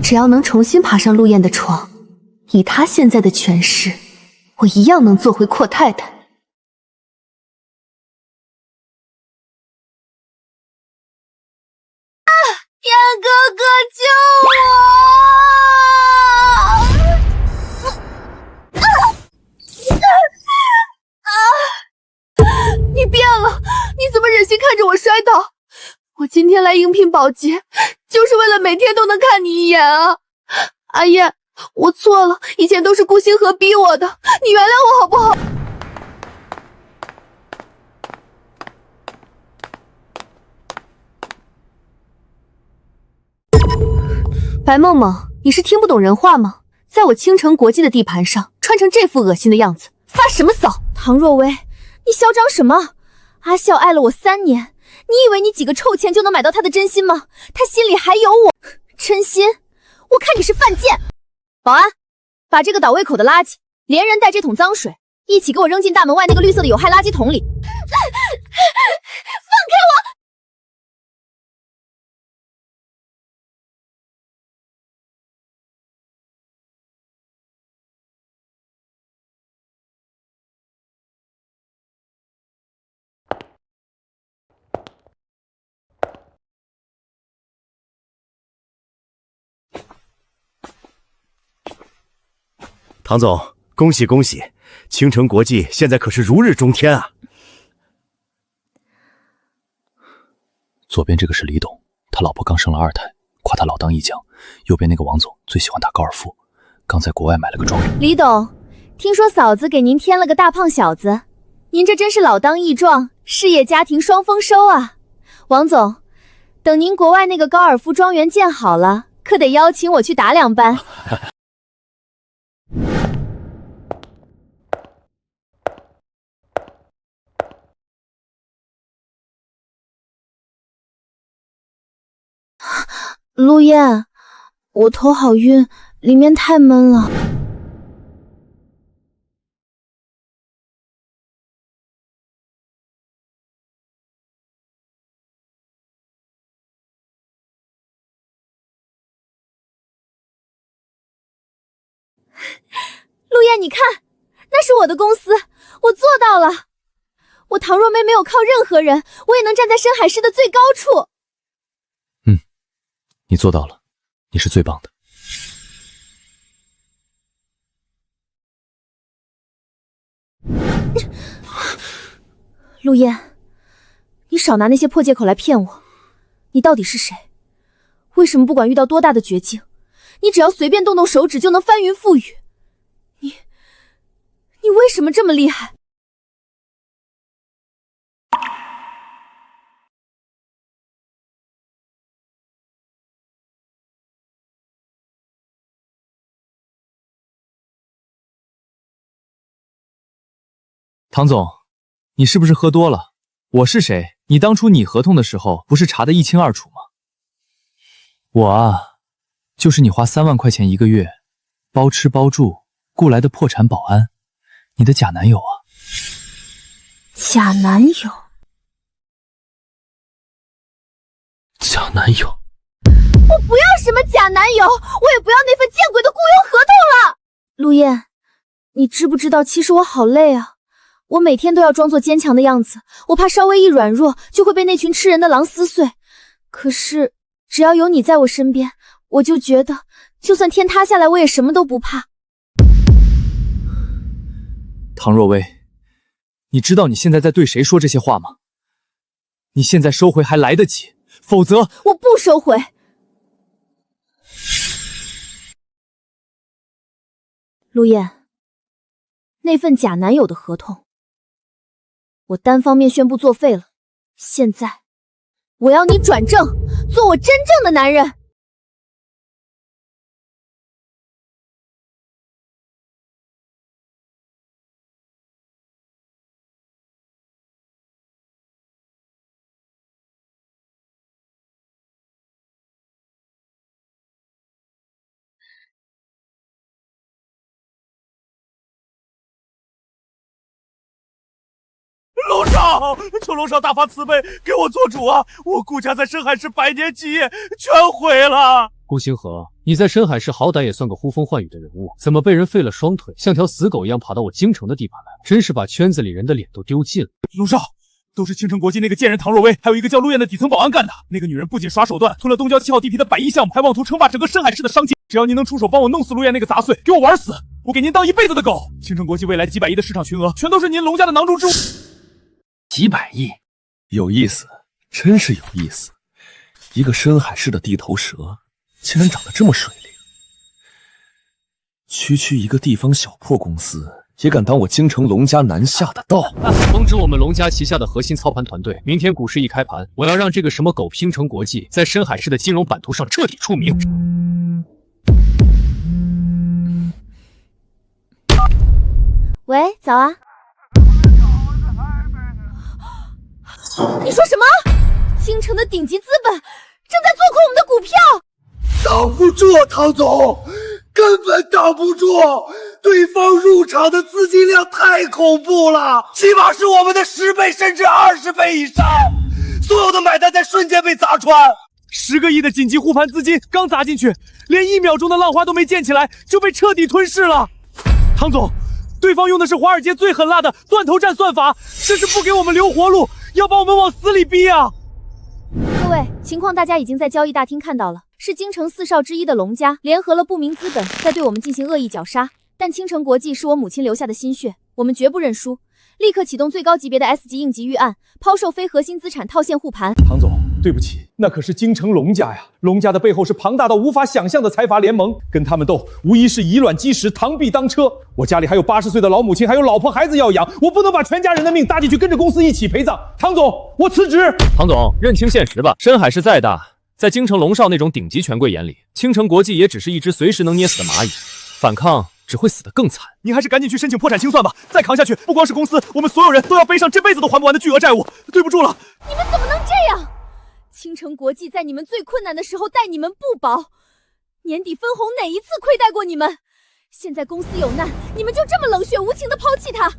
只要能重新爬上陆燕的床，以她现在的权势，我一样能做回阔太太。燕哥哥救我！你变了，你怎么忍心看着我摔倒？我今天来应聘保洁，就是为了每天都能看你一眼啊！阿燕，我错了，以前都是顾星河逼我的，你原谅我好不好？白梦梦，你是听不懂人话吗？在我倾城国际的地盘上，穿成这副恶心的样子，发什么骚？唐若薇，你嚣张什么？阿笑爱了我3年，你以为你几个臭钱就能买到他的真心吗？他心里还有我。真心？我看你是犯贱！保安，把这个倒胃口的垃圾，连人带这桶脏水，一起给我扔进大门外那个绿色的有害垃圾桶里。放开我！唐总，恭喜恭喜！倾城国际现在可是如日中天啊！左边这个是李董，他老婆刚生了2胎，夸他老当益壮。右边那个王总最喜欢打高尔夫，刚在国外买了个庄园。李董，听说嫂子给您添了个大胖小子，您这真是老当益壮，事业家庭双丰收啊！王总，等您国外那个高尔夫庄园建好了，可得邀请我去打2班。陆燕，我头好晕，里面太闷了。陆燕，你看，那是我的公司，我做到了。我唐若梅没有靠任何人，我也能站在深海市的最高处。你做到了，你是最棒的。陆燕，你少拿那些破借口来骗我。你到底是谁？为什么不管遇到多大的绝境，你只要随便动动手指就能翻云覆雨？你为什么这么厉害？唐总，你是不是喝多了？我是谁？你当初拟合同的时候不是查得一清二楚吗？我啊，就是你花3万块钱1个月，包吃包住雇来的破产保安，你的假男友啊！假男友？假男友？我不要什么假男友，我也不要那份见鬼的雇佣合同了。陆燕，你知不知道，其实我好累啊。我每天都要装作坚强的样子，我怕稍微一软弱就会被那群吃人的狼撕碎。可是只要有你在我身边，我就觉得就算天塌下来我也什么都不怕。唐若薇，你知道你现在在对谁说这些话吗？你现在收回还来得及，否则……我不收回。陆燕，那份假男友的合同我单方面宣布作废了。现在我要你转正，做我真正的男人。龙少，求龙少大发慈悲，给我做主啊！我顾家在深海市100年基业全毁了。顾星河，你在深海市好歹也算个呼风唤雨的人物，怎么被人废了双腿，像条死狗一样跑到我京城的地盘来了？真是把圈子里人的脸都丢尽了。龙少，都是青城国际那个贱人唐若薇，还有一个叫陆燕的底层保安干的。那个女人不仅耍手段，吞了东郊7号地皮的100亿项目，还妄图称霸整个深海市的商机。只要您能出手帮我弄死陆燕那个杂碎，给我玩死，我给您当一辈子的狗。青城国际未来几百亿的市场群额，全都是您龙家的囊中之物。几百亿，有意思，真是有意思。一个深海市的地头蛇，竟然长得这么水灵。区一个地方小破公司，也敢当我京城龙家南下的道？通知我们龙家旗下的核心操盘团队，明天股市一开盘，我要让这个什么狗拼成国际在深海市的金融版图上彻底出名。喂，早啊。你说什么？京城的顶级资本正在做空我们的股票？挡不住，唐总，根本挡不住！对方入场的资金量太恐怖了，起码是我们的10倍甚至20倍以上，所有的买单在瞬间被砸穿。10个亿的紧急护盘资金刚砸进去，连1秒钟的浪花都没溅起来，就被彻底吞噬了。唐总，对方用的是华尔街最狠辣的断头战算法，这是不给我们留活路，要把我们往死里逼啊！各位，情况大家已经在交易大厅看到了，是京城4少之一的龙家联合了不明资本，在对我们进行恶意绞杀。但青城国际是我母亲留下的心血，我们绝不认输，立刻启动最高级别的 S 级应急预案，抛售非核心资产套现护盘。唐总，对不起，那可是京城龙家呀！龙家的背后是庞大到无法想象的财阀联盟，跟他们斗，无疑是以卵击石，螳臂当车。我家里还有80岁的老母亲，还有老婆孩子要养，我不能把全家人的命搭进去，跟着公司一起陪葬。唐总，我辞职。唐总，认清现实吧，深海市再大，在京城龙少那种顶级权贵眼里，青城国际也只是一只随时能捏死的蚂蚁，反抗只会死得更惨。您还是赶紧去申请破产清算吧，再扛下去，不光是公司，我们所有人都要背上这辈子都还不完的巨额债务。对不住了。你们怎么能这样？青城国际在你们最困难的时候待你们不薄，年底分红哪一次亏待过你们？现在公司有难，你们就这么冷血无情地抛弃他？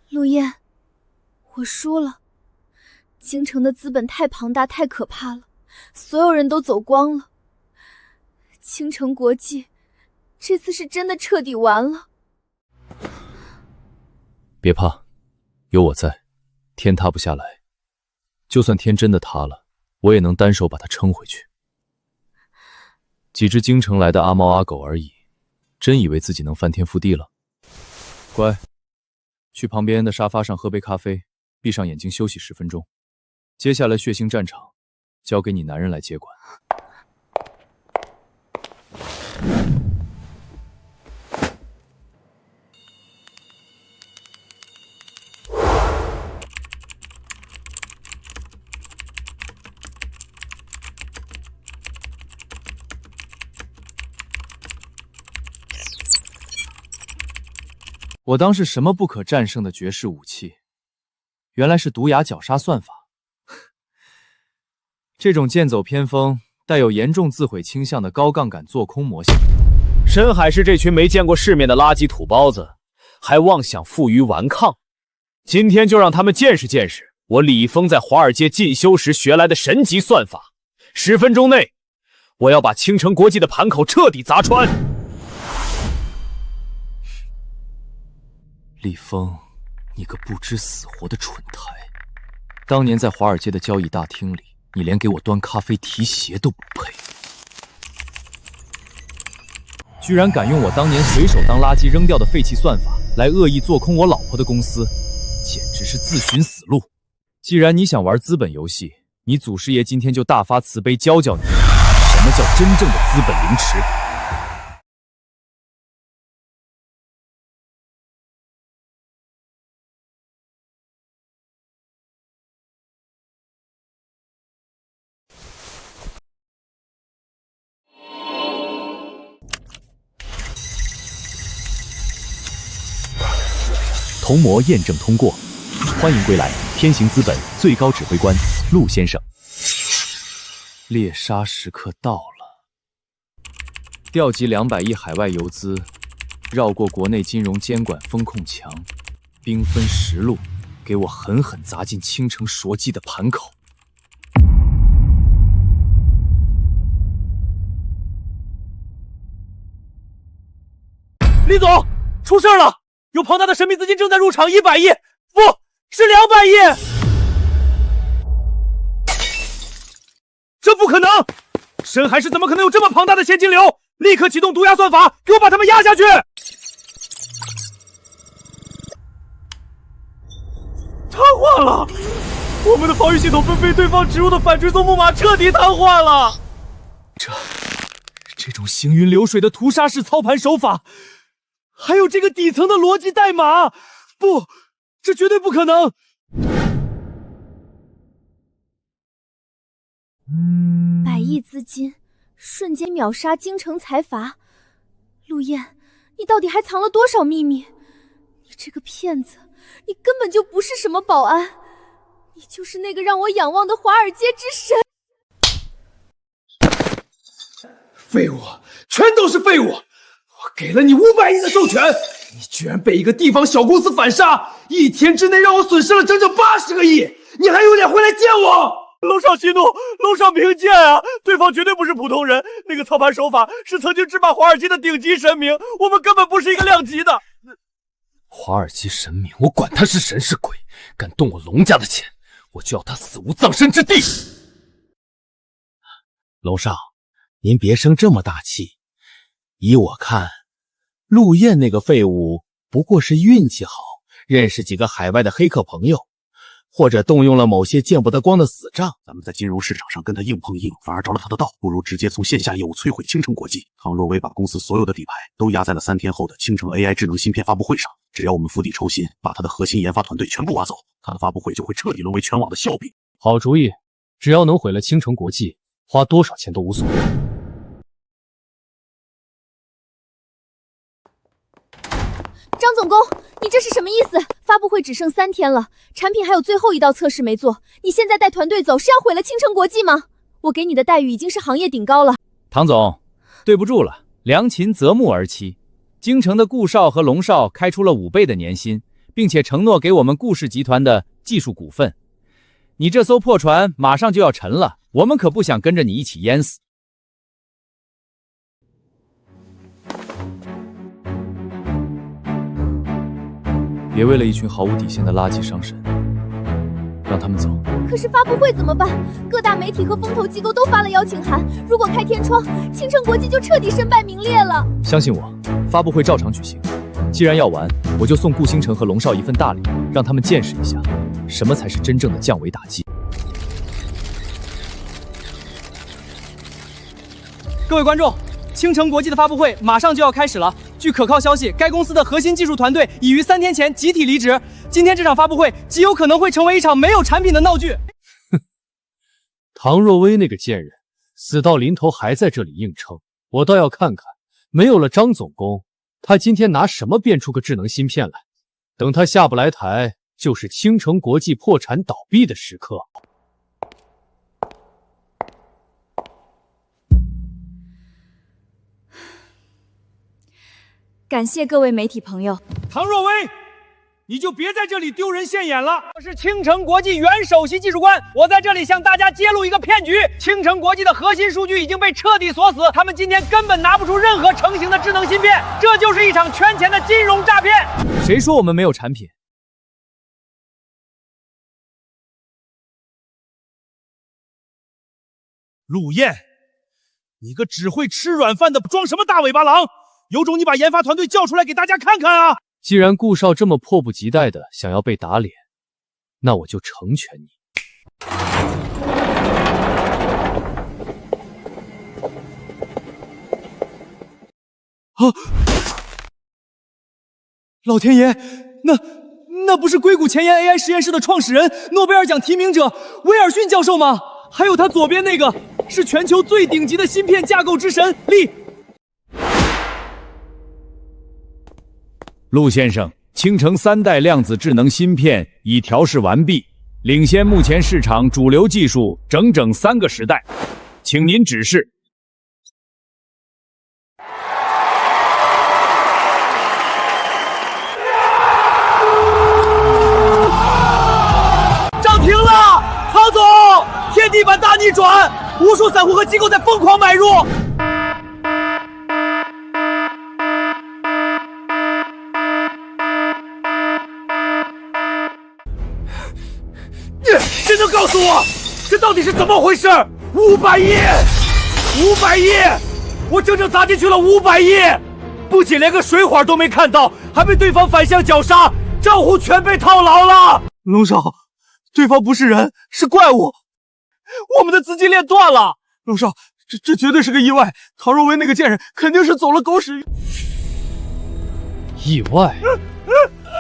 陆燕，我输了。京城的资本太庞大，太可怕了，所有人都走光了。青城国际这次是真的彻底完了。别怕，有我在，天塌不下来。就算天真的塌了，我也能单手把它撑回去。几只京城来的阿猫阿狗而已，真以为自己能翻天覆地了？乖，去旁边的沙发上喝杯咖啡，闭上眼睛休息10分钟。接下来血腥战场交给你男人来接管。我当是什么不可战胜的绝世武器，原来是毒牙绞杀算法。这种剑走偏锋、带有严重自毁倾向的高杠杆做空模型，深海市这群没见过世面的垃圾土包子，还妄想负隅顽抗。今天就让他们见识见识我李峰在华尔街进修时学来的神级算法。10分钟内，我要把青城国际的盘口彻底砸穿。李峰，你个不知死活的蠢胎！当年在华尔街的交易大厅里，你连给我端咖啡提鞋都不配，居然敢用我当年随手当垃圾扔掉的废弃算法来恶意做空我老婆的公司，简直是自寻死路！既然你想玩资本游戏，你祖师爷今天就大发慈悲教教你，什么叫真正的资本凌迟。同模验证通过，欢迎归来，天行资本最高指挥官陆先生。猎杀时刻到了，调集200亿海外游资，绕过国内金融监管风控墙，兵分10路，给我狠狠砸进青城熟记的盘口。李总，出事了！有庞大的神秘资金正在入场，100亿，不是200亿！这不可能！深海市怎么可能有这么庞大的现金流？立刻启动毒压算法，给我把他们压下去！瘫痪了！我们的防御系统被对方植入的反追踪木马彻底瘫痪了！这种行云流水的屠杀式操盘手法，还有这个底层的逻辑代码，不，这绝对不可能！100亿资金瞬间秒杀京城财阀，陆燕，你到底还藏了多少秘密？你这个骗子，你根本就不是什么保安，你就是那个让我仰望的华尔街之神！废物，全都是废物！我给了你500亿的授权，你居然被一个地方小公司反杀，1天之内让我损失了整整80个亿，你还有脸回来见我？龙少息怒，龙少明鉴啊！对方绝对不是普通人，那个操盘手法是曾经制霸华尔街的顶级神明，我们根本不是一个量级的。华尔街神明，我管他是神是鬼，敢动我龙家的钱，我就要他死无葬身之地。龙少，您别生这么大气。依我看，陆燕那个废物不过是运气好，认识几个海外的黑客朋友，或者动用了某些见不得光的死账。咱们在金融市场上跟他硬碰硬，反而着了他的道，不如直接从线下业务摧毁青城国际。唐若薇把公司所有的底牌都压在了3天后的青城 AI 智能芯片发布会上，只要我们釜底抽薪，把他的核心研发团队全部挖走，他的发布会就会彻底沦为全网的笑柄。好主意，只要能毁了青城国际，花多少钱都无所谓。张总工，你这是什么意思？发布会只剩3天了，产品还有最后一道测试没做，你现在带团队走是要毁了青城国际吗？我给你的待遇已经是行业顶高了。唐总，对不住了，良禽择木而栖。京城的顾少和龙少开出了5倍的年薪，并且承诺给我们顾氏集团的技术股份。你这艘破船马上就要沉了，我们可不想跟着你一起淹死。别为了一群毫无底线的垃圾伤神，让他们走。可是发布会怎么办？各大媒体和风投机构都发了邀请函，如果开天窗，青城国际就彻底身败名裂了。相信我，发布会照常举行。既然要玩，我就送顾星辰和龙少一份大礼，让他们见识一下什么才是真正的降维打击。各位观众，青城国际的发布会马上就要开始了。据可靠消息，该公司的核心技术团队已于3天前集体离职。今天这场发布会极有可能会成为一场没有产品的闹剧。唐若薇那个贱人，死到临头还在这里硬撑，我倒要看看，没有了张总工，他今天拿什么变出个智能芯片来？等他下不来台，就是青城国际破产倒闭的时刻。感谢各位媒体朋友。唐若薇，你就别在这里丢人现眼了。我是青城国际原首席技术官，我在这里向大家揭露一个骗局。青城国际的核心数据已经被彻底锁死，他们今天根本拿不出任何成型的智能芯片，这就是一场圈钱的金融诈骗。谁说我们没有产品？陆燕，你个只会吃软饭的，装什么大尾巴狼？有种你把研发团队叫出来给大家看看啊！既然顾少这么迫不及待的想要被打脸，那我就成全你。啊！老天爷，那不是硅谷前沿 AI 实验室的创始人、诺贝尔奖提名者威尔逊教授吗？还有他左边那个是全球最顶级的芯片架构之神陆先生，青城3代量子智能芯片已调试完毕，领先目前市场主流技术整整3个时代。请您指示。涨停了，曹总，天地板大逆转，无数散户和机构在疯狂买入。谁能告诉我，这到底是怎么回事？500亿，500亿，我整整砸进去了500亿，不仅连个水火都没看到，还被对方反向绞杀，账户全被套牢了。龙少，对方不是人，是怪物，我们的资金链断了。龙少，这绝对是个意外，唐若薇那个贱人肯定是走了狗屎。意外？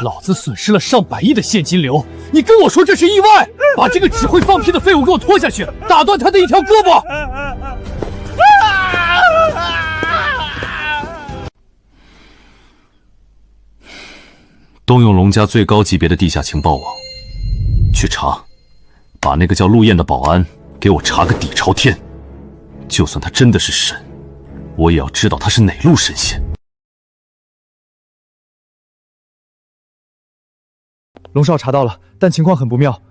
老子损失了上百亿的现金流，你跟我说这是意外？把这个只会放屁的废物给我拖下去，打断他的一条胳膊！动用龙家最高级别的地下情报网去查，把那个叫陆燕的保安给我查个底朝天。就算他真的是神，我也要知道他是哪路神仙。龙少查到了，但情况很不妙。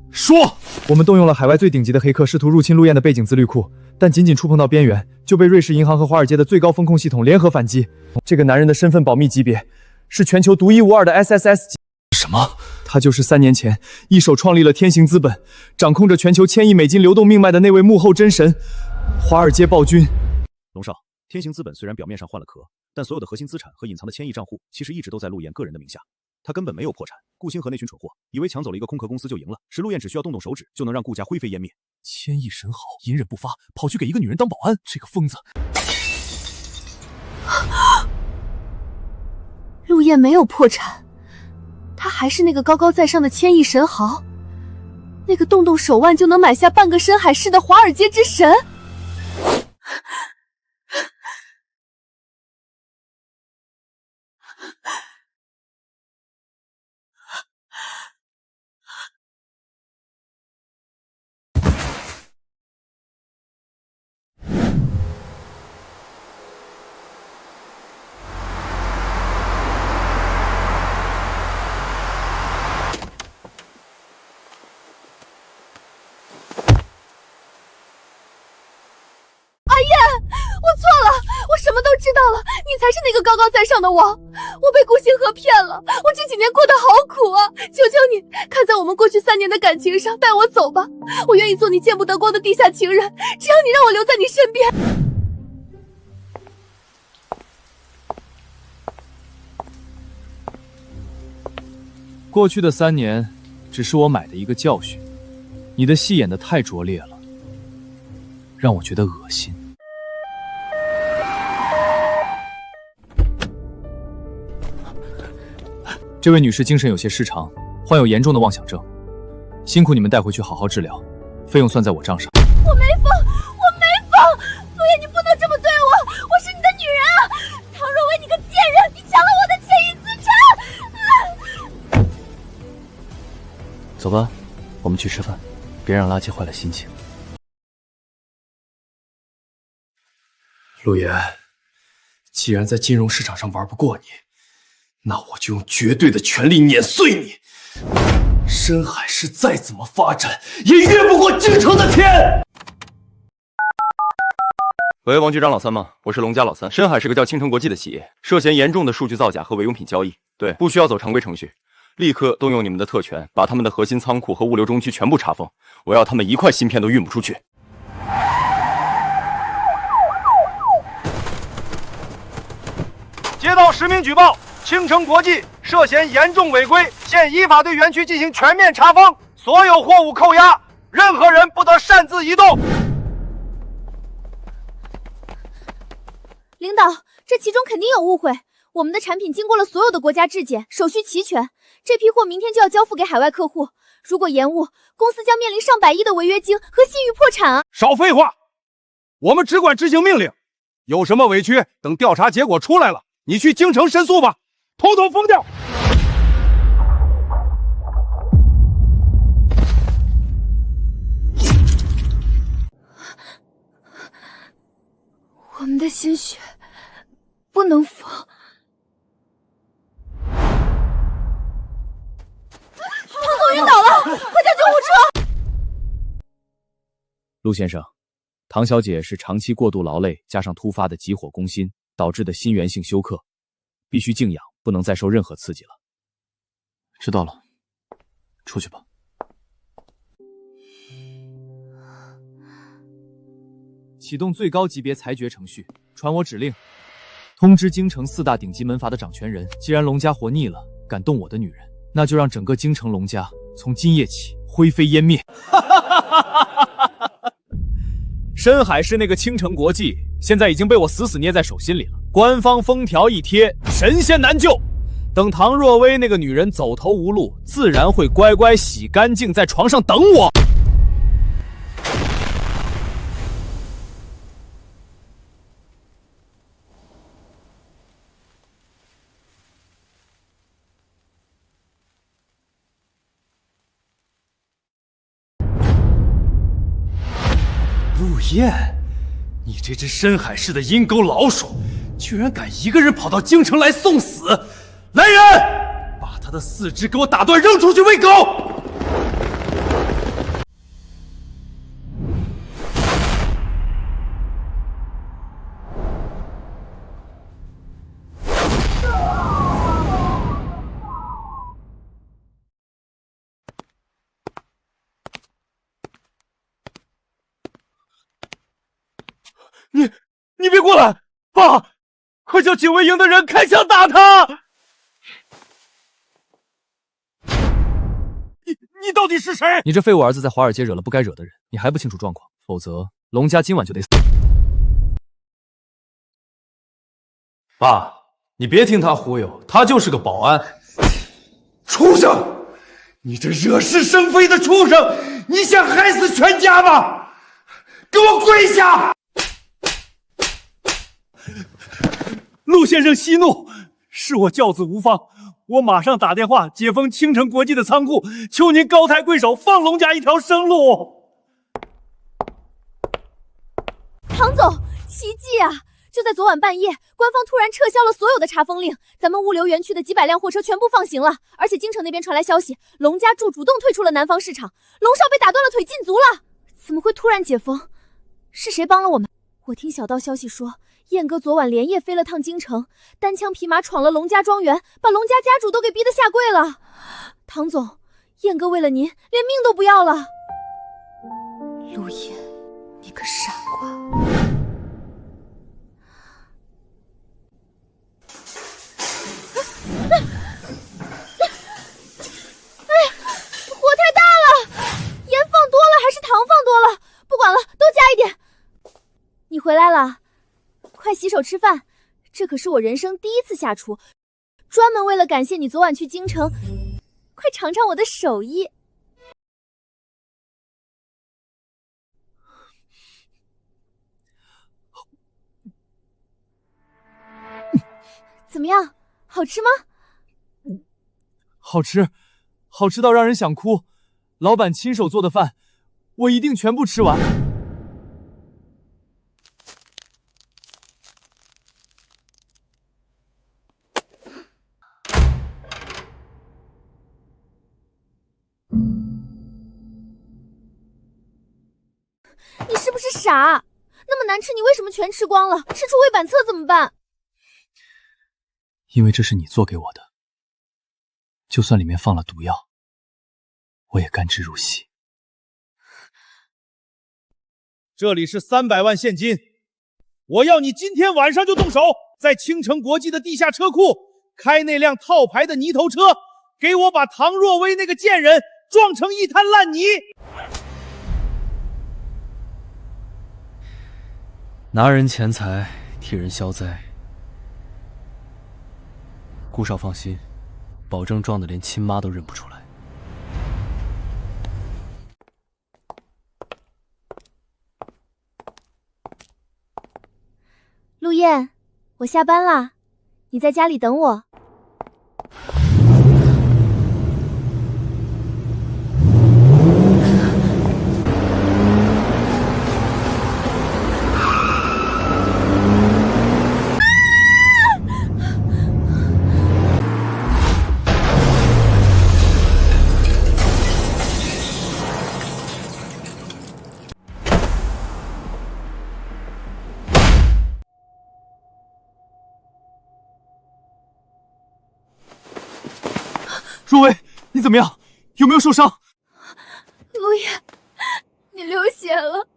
说，我们动用了海外最顶级的黑客，试图入侵陆燕的背景资虑库，但仅仅触碰到边缘，就被瑞士银行和华尔街的最高风控系统联合反击。这个男人的身份保密级别是全球独一无二的 SSS 级。什么？他就是3年前一手创立了天行资本，掌控着全球1000亿美金流动命脉的那位幕后真神——华尔街暴君。龙少，天行资本虽然表面上换了壳，但所有的核心资产和隐藏的1000亿账户，其实一直都在陆燕个人的名下。他根本没有破产，顾星河那群蠢货以为抢走了一个空壳公司就赢了，是陆燕只需要动动手指就能让顾家灰飞烟灭。1000亿神豪，隐忍不发，跑去给一个女人当保安，这个疯子！陆燕没有破产，他还是那个高高在上的1000亿神豪，那个动动手腕就能买下半个深海市的华尔街之神。知道了，你才是那个高高在上的王，我被顾星河骗了，我这几年过得好苦啊！求求你，看在我们过去3年的感情上，带我走吧，我愿意做你见不得光的地下情人，只要你让我留在你身边。过去的3年，只是我买的一个教训，你的戏演得太拙劣了，让我觉得恶心。这位女士精神有些失常，患有严重的妄想症，辛苦你们带回去好好治疗，费用算在我账上。我没疯，我没疯，陆叶，你不能这么对我，我是你的女人啊！唐若薇，你个贱人，你抢了我的1000亿资产！走吧，我们去吃饭，别让垃圾坏了心情。陆言，既然在金融市场上玩不过你，那我就用绝对的权力碾碎你！深海市再怎么发展，也越不过京城的天！喂，王局长老三吗？我是龙家老三。深海是个叫青城国际的企业，涉嫌严重的数据造假和伪用品交易。对，不需要走常规程序，立刻动用你们的特权，把他们的核心仓库和物流中区全部查封。我要他们一块芯片都运不出去。接到实名举报，青城国际涉嫌严重违规，现依法对园区进行全面查封，所有货物扣押，任何人不得擅自移动。领导，这其中肯定有误会。我们的产品经过了所有的国家质检，手续齐全，这批货明天就要交付给海外客户。如果延误，公司将面临上百亿的违约金和信誉破产啊！少废话，我们只管执行命令，有什么委屈，等调查结果出来了，你去京城申诉吧，统统封掉！鲜血不能放。唐总晕倒了，快叫救护车！陆先生，唐小姐是长期过度劳累加上突发的急火攻心导致的心源性休克，必须静养，不能再受任何刺激了。知道了，出去吧。启动最高级别裁决程序，传我指令，通知京城4大顶级门阀的掌权人，既然龙家活腻了，敢动我的女人，那就让整个京城龙家从今夜起灰飞烟灭。深海市那个青城国际现在已经被我死死捏在手心里了，官方封条一贴，神仙难救。等唐若薇那个女人走投无路，自然会乖乖洗干净在床上等我。陆燕，你这只深海市的阴沟老鼠，居然敢一个人跑到京城来送死！来人，把他的4肢给我打断，扔出去喂狗！你别过来！爸，快叫警卫营的人开枪打他！你到底是谁？你这废物儿子在华尔街惹了不该惹的人，你还不清楚状况，否则龙家今晚就得死。爸，你别听他忽悠，他就是个保安。畜生！你这惹是生非的畜生！你想害死全家吗？给我跪下！陆先生息怒，是我教子无方，我马上打电话解封青城国际的仓库，求您高抬贵手，放龙家一条生路。唐总，奇迹啊！就在昨晚半夜，官方突然撤销了所有的查封令，咱们物流园区的几百辆货车全部放行了，而且京城那边传来消息，龙家柱主动退出了南方市场，龙少被打断了腿，禁足了。怎么会突然解封？是谁帮了我们？我听小道消息说，燕哥昨晚连夜飞了趟京城，单枪匹马闯了龙家庄园，把龙家家主都给逼得下跪了。唐总，燕哥为了您连命都不要了。陆燕，你个傻瓜！火太大了，盐放多了还是糖放多了？不管了，都加一点。你回来了，快洗手吃饭，这可是我人生第一次下厨，专门为了感谢你昨晚去京城，快尝尝我的手艺。怎么样，好吃吗？好吃，好吃到让人想哭。老板亲手做的饭，我一定全部吃完。你是不是傻？那么难吃，你为什么全吃光了？吃出胃板侧怎么办？因为这是你做给我的，就算里面放了毒药，我也甘之如饴。这里是300万现金，我要你今天晚上就动手，在青城国际的地下车库开那辆套牌的泥头车，给我把唐若薇那个贱人撞成一滩烂泥。拿人钱财，替人消灾。顾少放心，保证撞得连亲妈都认不出来。陆燕，我下班啦，你在家里等我。怎么样？有没有受伤？陆夜，你流血了，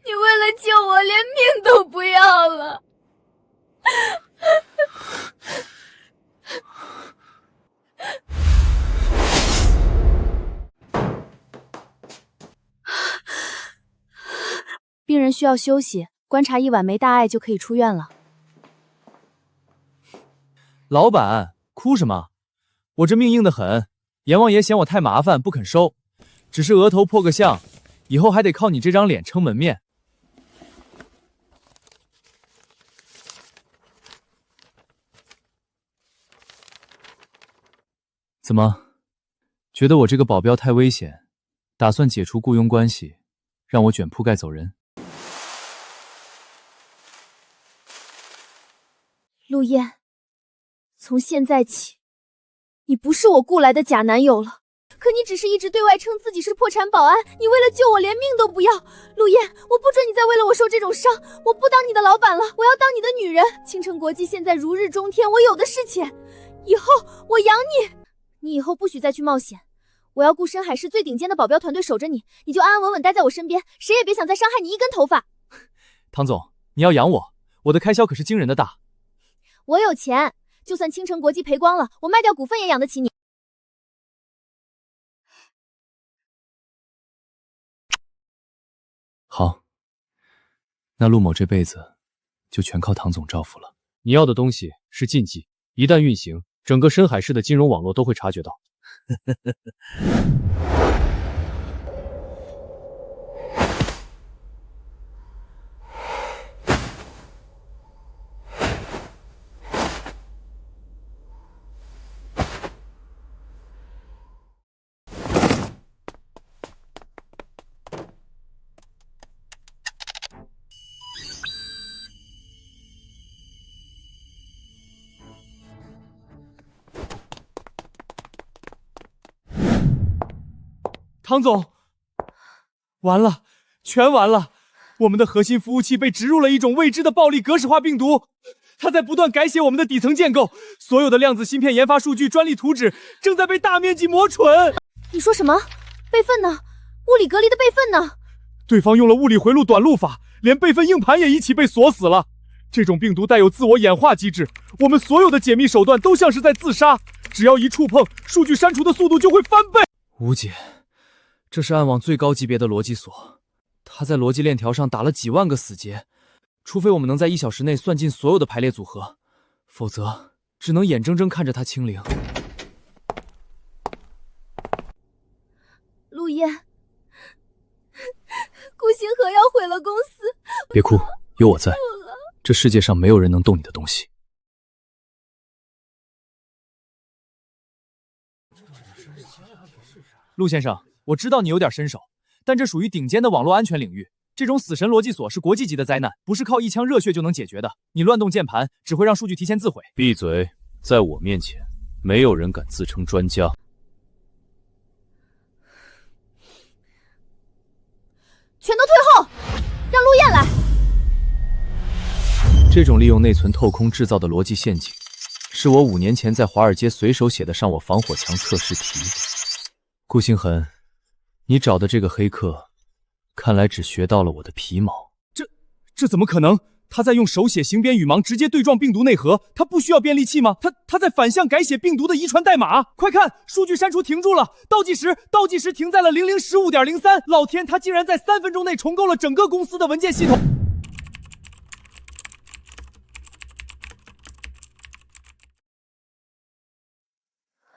你为了救我连命都不要了。病人需要休息，观察1晚没大碍就可以出院了。老板，哭什么？我这命硬得很，阎王爷嫌我太麻烦不肯收，只是额头破个相，以后还得靠你这张脸撑门面。怎么，觉得我这个保镖太危险，打算解除雇佣关系，让我卷铺盖走人？陆燕，从现在起，你不是我雇来的假男友了。可你只是一直对外称自己是破产保安，你为了救我连命都不要。陆燕，我不准你再为了我受这种伤，我不当你的老板了，我要当你的女人。青城国际现在如日中天，我有的是钱，以后我养你。你以后不许再去冒险，我要雇深海市最顶尖的保镖团队守着你，你就安安稳稳待在我身边，谁也别想再伤害你一根头发。唐总，你要养我，我的开销可是惊人的大。我有钱，就算青城国际赔光了，我卖掉股份也养得起你。好，那陆某这辈子就全靠唐总照拂了。你要的东西是禁忌，一旦运行，整个深海市的金融网络都会察觉到。唐总，完了，全完了！我们的核心服务器被植入了一种未知的暴力格式化病毒，它在不断改写我们的底层建构，所有的量子芯片研发数据、专利图纸正在被大面积磨蠢。你说什么？备份呢？物理隔离的备份呢？对方用了物理回路短路法，连备份硬盘也一起被锁死了。这种病毒带有自我演化机制，我们所有的解密手段都像是在自杀，只要一触碰，数据删除的速度就会翻倍。吴姐，这是暗网最高级别的逻辑锁，它在逻辑链条上打了几万个死结，除非我们能在1小时内算尽所有的排列组合，否则只能眼睁睁看着它清零。陆燕，顾星河要毁了公司。别哭，有我在，这世界上没有人能动你的东西。陆先生，我知道你有点身手，但这属于顶尖的网络安全领域。这种死神逻辑锁是国际级的灾难，不是靠一腔热血就能解决的。你乱动键盘，只会让数据提前自毁。闭嘴！在我面前，没有人敢自称专家。全都退后，让陆燕来。这种利用内存透空制造的逻辑陷阱，是我5年前在华尔街随手写的上我防火墙测试题。顾星痕，你找的这个黑客，看来只学到了我的皮毛。这怎么可能？他在用手写形边羽芒直接对撞病毒内核，他不需要便利器吗？他在反向改写病毒的遗传代码。快看，数据删除停住了，倒计时停在了0015.03。老天，他竟然在3分钟内重构了整个公司的文件系统。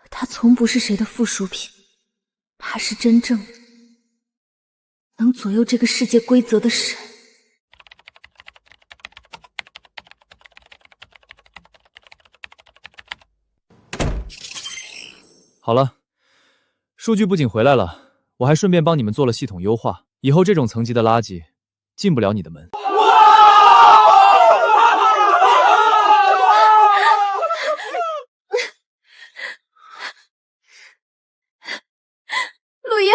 他从不是谁的附属品，他是真正的能左右这个世界规则的神。好了，数据不仅回来了，我还顺便帮你们做了系统优化，以后这种层级的垃圾进不了你的门。陆燕，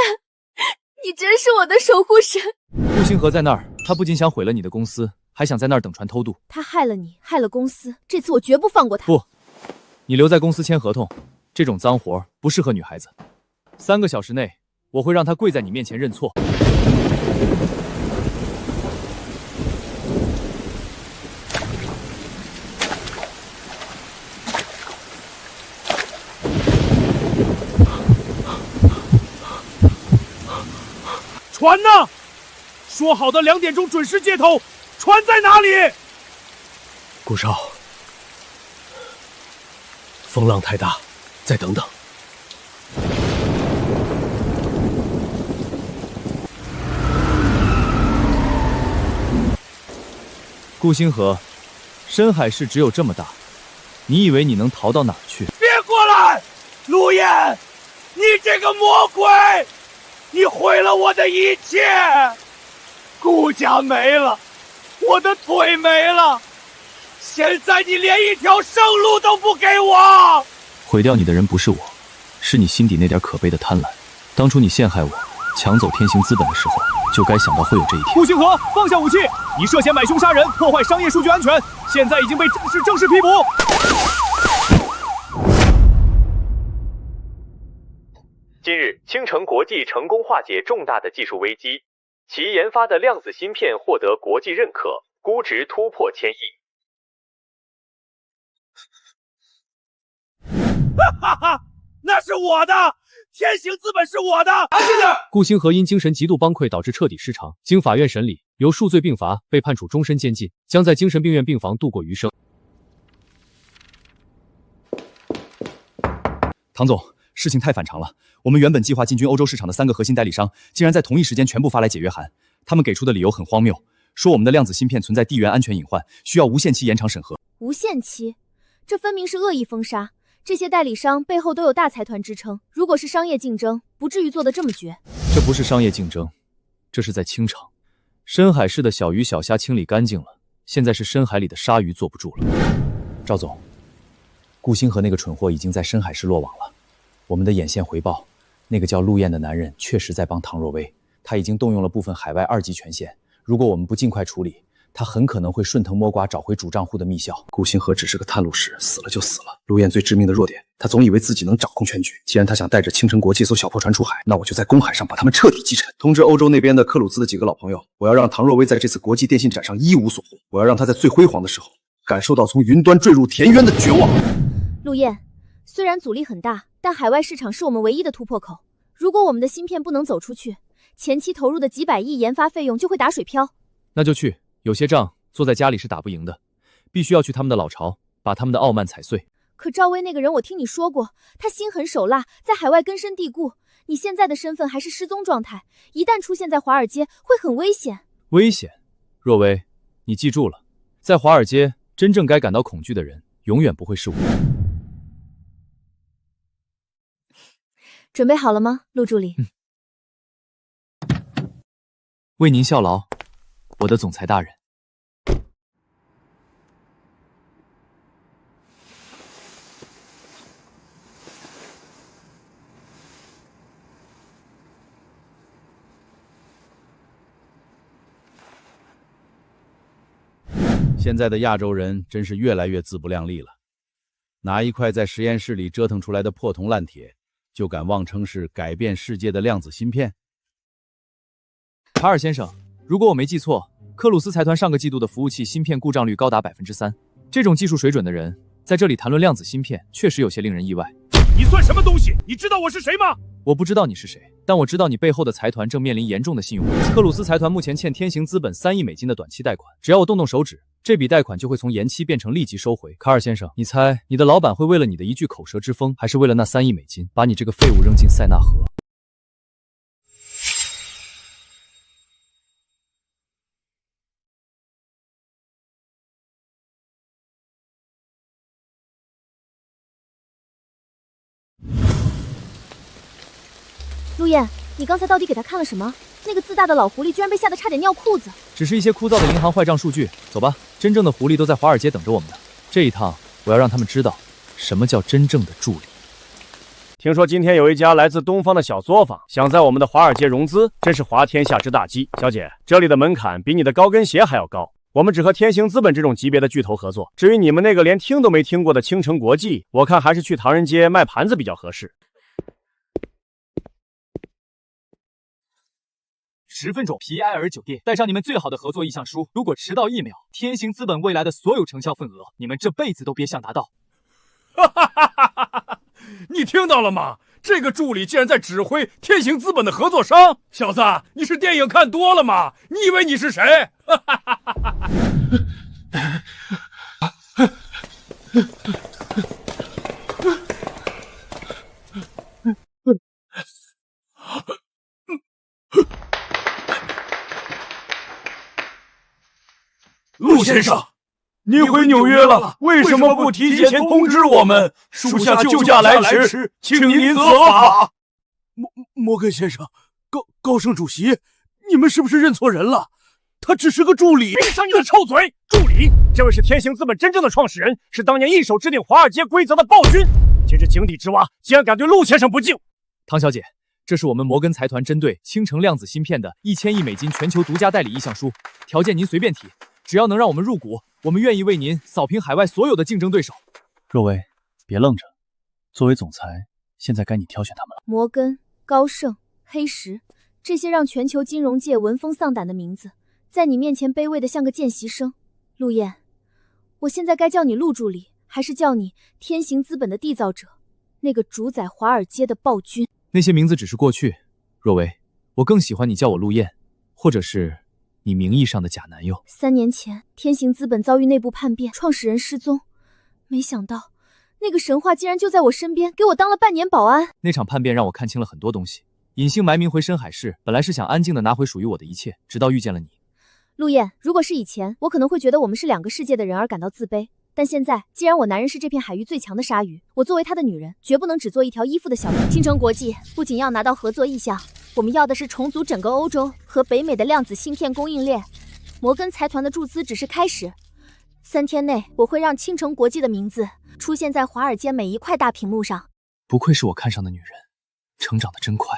你真是我的守护神。顾星河在那儿，他不仅想毁了你的公司，还想在那儿等船偷渡。他害了你，害了公司，这次我绝不放过他。不，你留在公司签合同。这种脏活不适合女孩子。3个小时内，我会让她跪在你面前认错。船呢？说好的2点钟准时接头，船在哪里？顾少，风浪太大，再等等。顾星河，深海市只有这么大，你以为你能逃到哪儿去？别过来，陆燕，你这个魔鬼！你毁了我的一切，顾家没了，我的腿没了，现在你连一条生路都不给我。毁掉你的人不是我，是你心底那点可悲的贪婪。当初你陷害我，抢走天行资本的时候，就该想到会有这一天。顾星河，放下武器！你涉嫌买凶杀人，破坏商业数据安全，现在已经被正式批捕。近日，青城国际成功化解重大的技术危机，其研发的量子芯片获得国际认可，估值突破1000亿。哈哈，那是我的，天行资本是我的。安静点！顾星河因精神极度崩溃导致彻底失常，经法院审理，由数罪并罚，被判处终身监禁，将在精神病院病房度过余生。唐总，事情太反常了。我们原本计划进军欧洲市场的3个核心代理商，竟然在同一时间全部发来解约函。他们给出的理由很荒谬，说我们的量子芯片存在地缘安全隐患，需要无限期延长审核。无限期？这分明是恶意封杀。这些代理商背后都有大财团支撑，如果是商业竞争，不至于做得这么绝。这不是商业竞争，这是在清场。深海市的小鱼小虾清理干净了，现在是深海里的鲨鱼坐不住了。赵总，顾星河那个蠢货已经在深海市落网了。我们的眼线回报，那个叫陆燕的男人确实在帮唐若薇，他已经动用了部分海外2级权限。如果我们不尽快处理，他很可能会顺藤摸瓜找回主账户的密效。顾星河只是个探路使，死了就死了。陆燕最致命的弱点，他总以为自己能掌控全局。既然他想带着青城国际艘小破船出海，那我就在公海上把他们彻底击沉。通知欧洲那边的克鲁兹的几个老朋友，我要让唐若薇在这次国际电信展上一无所获。我要让他在最辉煌的时候，感受到从云端坠入田园的绝望。陆燕，虽然阻力很大，但海外市场是我们唯一的突破口。如果我们的芯片不能走出去，前期投入的几百亿研发费用就会打水漂。那就去，有些仗坐在家里是打不赢的，必须要去他们的老巢，把他们的傲慢踩碎。可赵薇那个人我听你说过，他心狠手辣，在海外根深蒂固。你现在的身份还是失踪状态，一旦出现在华尔街会很危险。危险？若薇，你记住了，在华尔街真正该感到恐惧的人永远不会是我。准备好了吗，陆助理？为您效劳，我的总裁大人。现在的亚洲人真是越来越自不量力了，拿一块在实验室里折腾出来的破铜烂铁，就敢妄称是改变世界的量子芯片。卡尔先生，如果我没记错，克鲁斯财团上个季度的服务器芯片故障率高达3%。这种技术水准的人在这里谈论量子芯片，确实有些令人意外。你算什么东西？你知道我是谁吗？我不知道你是谁，但我知道你背后的财团正面临严重的信用危机。克鲁斯财团目前欠天行资本3亿美金的短期贷款，只要我动手指，这笔贷款就会从延期变成立即收回。卡尔先生，你猜你的老板会为了你的一句口舌之风，还是为了那3亿美金，把你这个废物扔进塞纳河？陆燕，你刚才到底给他看了什么？那个自大的老狐狸居然被吓得差点尿裤子。只是一些枯燥的银行坏账数据。走吧，真正的狐狸都在华尔街等着我们呢。这一趟，我要让他们知道什么叫真正的助理。听说今天有一家来自东方的小作坊想在我们的华尔街融资，真是滑天下之大稽。小姐，这里的门槛比你的高跟鞋还要高。我们只和天行资本这种级别的巨头合作。至于你们那个连听都没听过的青城国际，我看还是去唐人街卖盘子比较合适。10分钟 ，PIR 酒店带上你们最好的合作意向书。如果迟到1秒，天行资本未来的所有成交份额，你们这辈子都别想达到。你听到了吗？这个助理竟然在指挥天行资本的合作商！小子，你是电影看多了吗？你以为你是谁？陆先生，您回纽约了，为什么不提前通知我们？属下救驾来迟，请您责罚。摩根先生，高盛主席，你们是不是认错人了？他只是个助理。闭上你的臭嘴！助理，这位是天行资本真正的创始人，是当年一手制定华尔街规则的暴君。今日井底之蛙，竟然敢对陆先生不敬！唐小姐，这是我们摩根财团针对青城量子芯片的1000亿美金全球独家代理意向书，条件您随便提。只要能让我们入股，我们愿意为您扫平海外所有的竞争对手。若薇，别愣着，作为总裁，现在该你挑选他们了。摩根、高盛、黑石，这些让全球金融界闻风丧胆的名字，在你面前卑微的像个见习生。陆燕，我现在该叫你陆助理，还是叫你天行资本的缔造者，那个主宰华尔街的暴君？那些名字只是过去，若薇，我更喜欢你叫我陆燕，或者是你名义上的假男友。3年前，天行资本遭遇内部叛变，创始人失踪。没想到，那个神话竟然就在我身边，给我当了半年保安。那场叛变让我看清了很多东西。隐姓埋名回深海市，本来是想安静的拿回属于我的一切，直到遇见了你。陆燕，如果是以前，我可能会觉得我们是2个世界的人而感到自卑。但现在，既然我男人是这片海域最强的鲨鱼，我作为他的女人，绝不能只做一条依附的小鱼。青城国际不仅要拿到合作意向，我们要的是重组整个欧洲和北美的量子芯片供应链。摩根财团的注资只是开始，3天内我会让青城国际的名字出现在华尔街每一块大屏幕上。不愧是我看上的女人，成长得真快。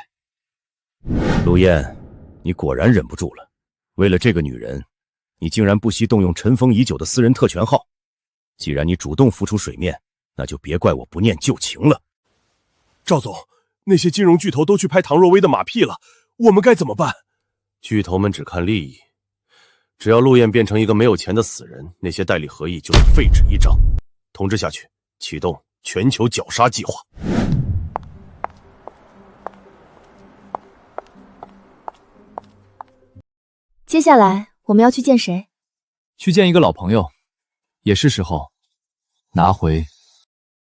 陆燕，你果然忍不住了。为了这个女人，你竟然不惜动用尘封已久的私人特权号。既然你主动浮出水面，那就别怪我不念旧情了。赵总，那些金融巨头都去拍唐若薇的马屁了，我们该怎么办？巨头们只看利益，只要陆燕变成一个没有钱的死人，那些代理合议就是废纸一张。通知下去，启动全球绞杀计划。接下来我们要去见谁？去见一个老朋友，也是时候拿回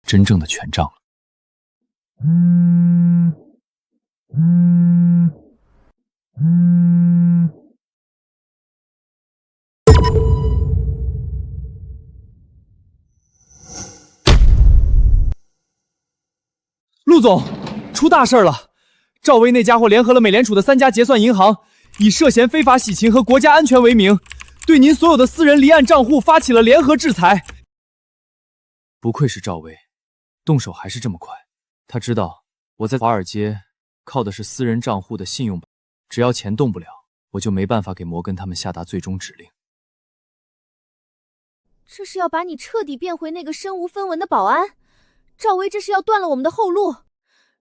真正的权杖了。陆总，出大事了！赵薇那家伙联合了美联储的3家结算银行，以涉嫌非法洗钱和国家安全为名，对您所有的私人离岸账户发起了联合制裁。不愧是赵薇，动手还是这么快。他知道我在华尔街靠的是私人账户的信用，只要钱动不了，我就没办法给摩根他们下达最终指令。这是要把你彻底变回那个身无分文的保安？赵薇这是要断了我们的后路。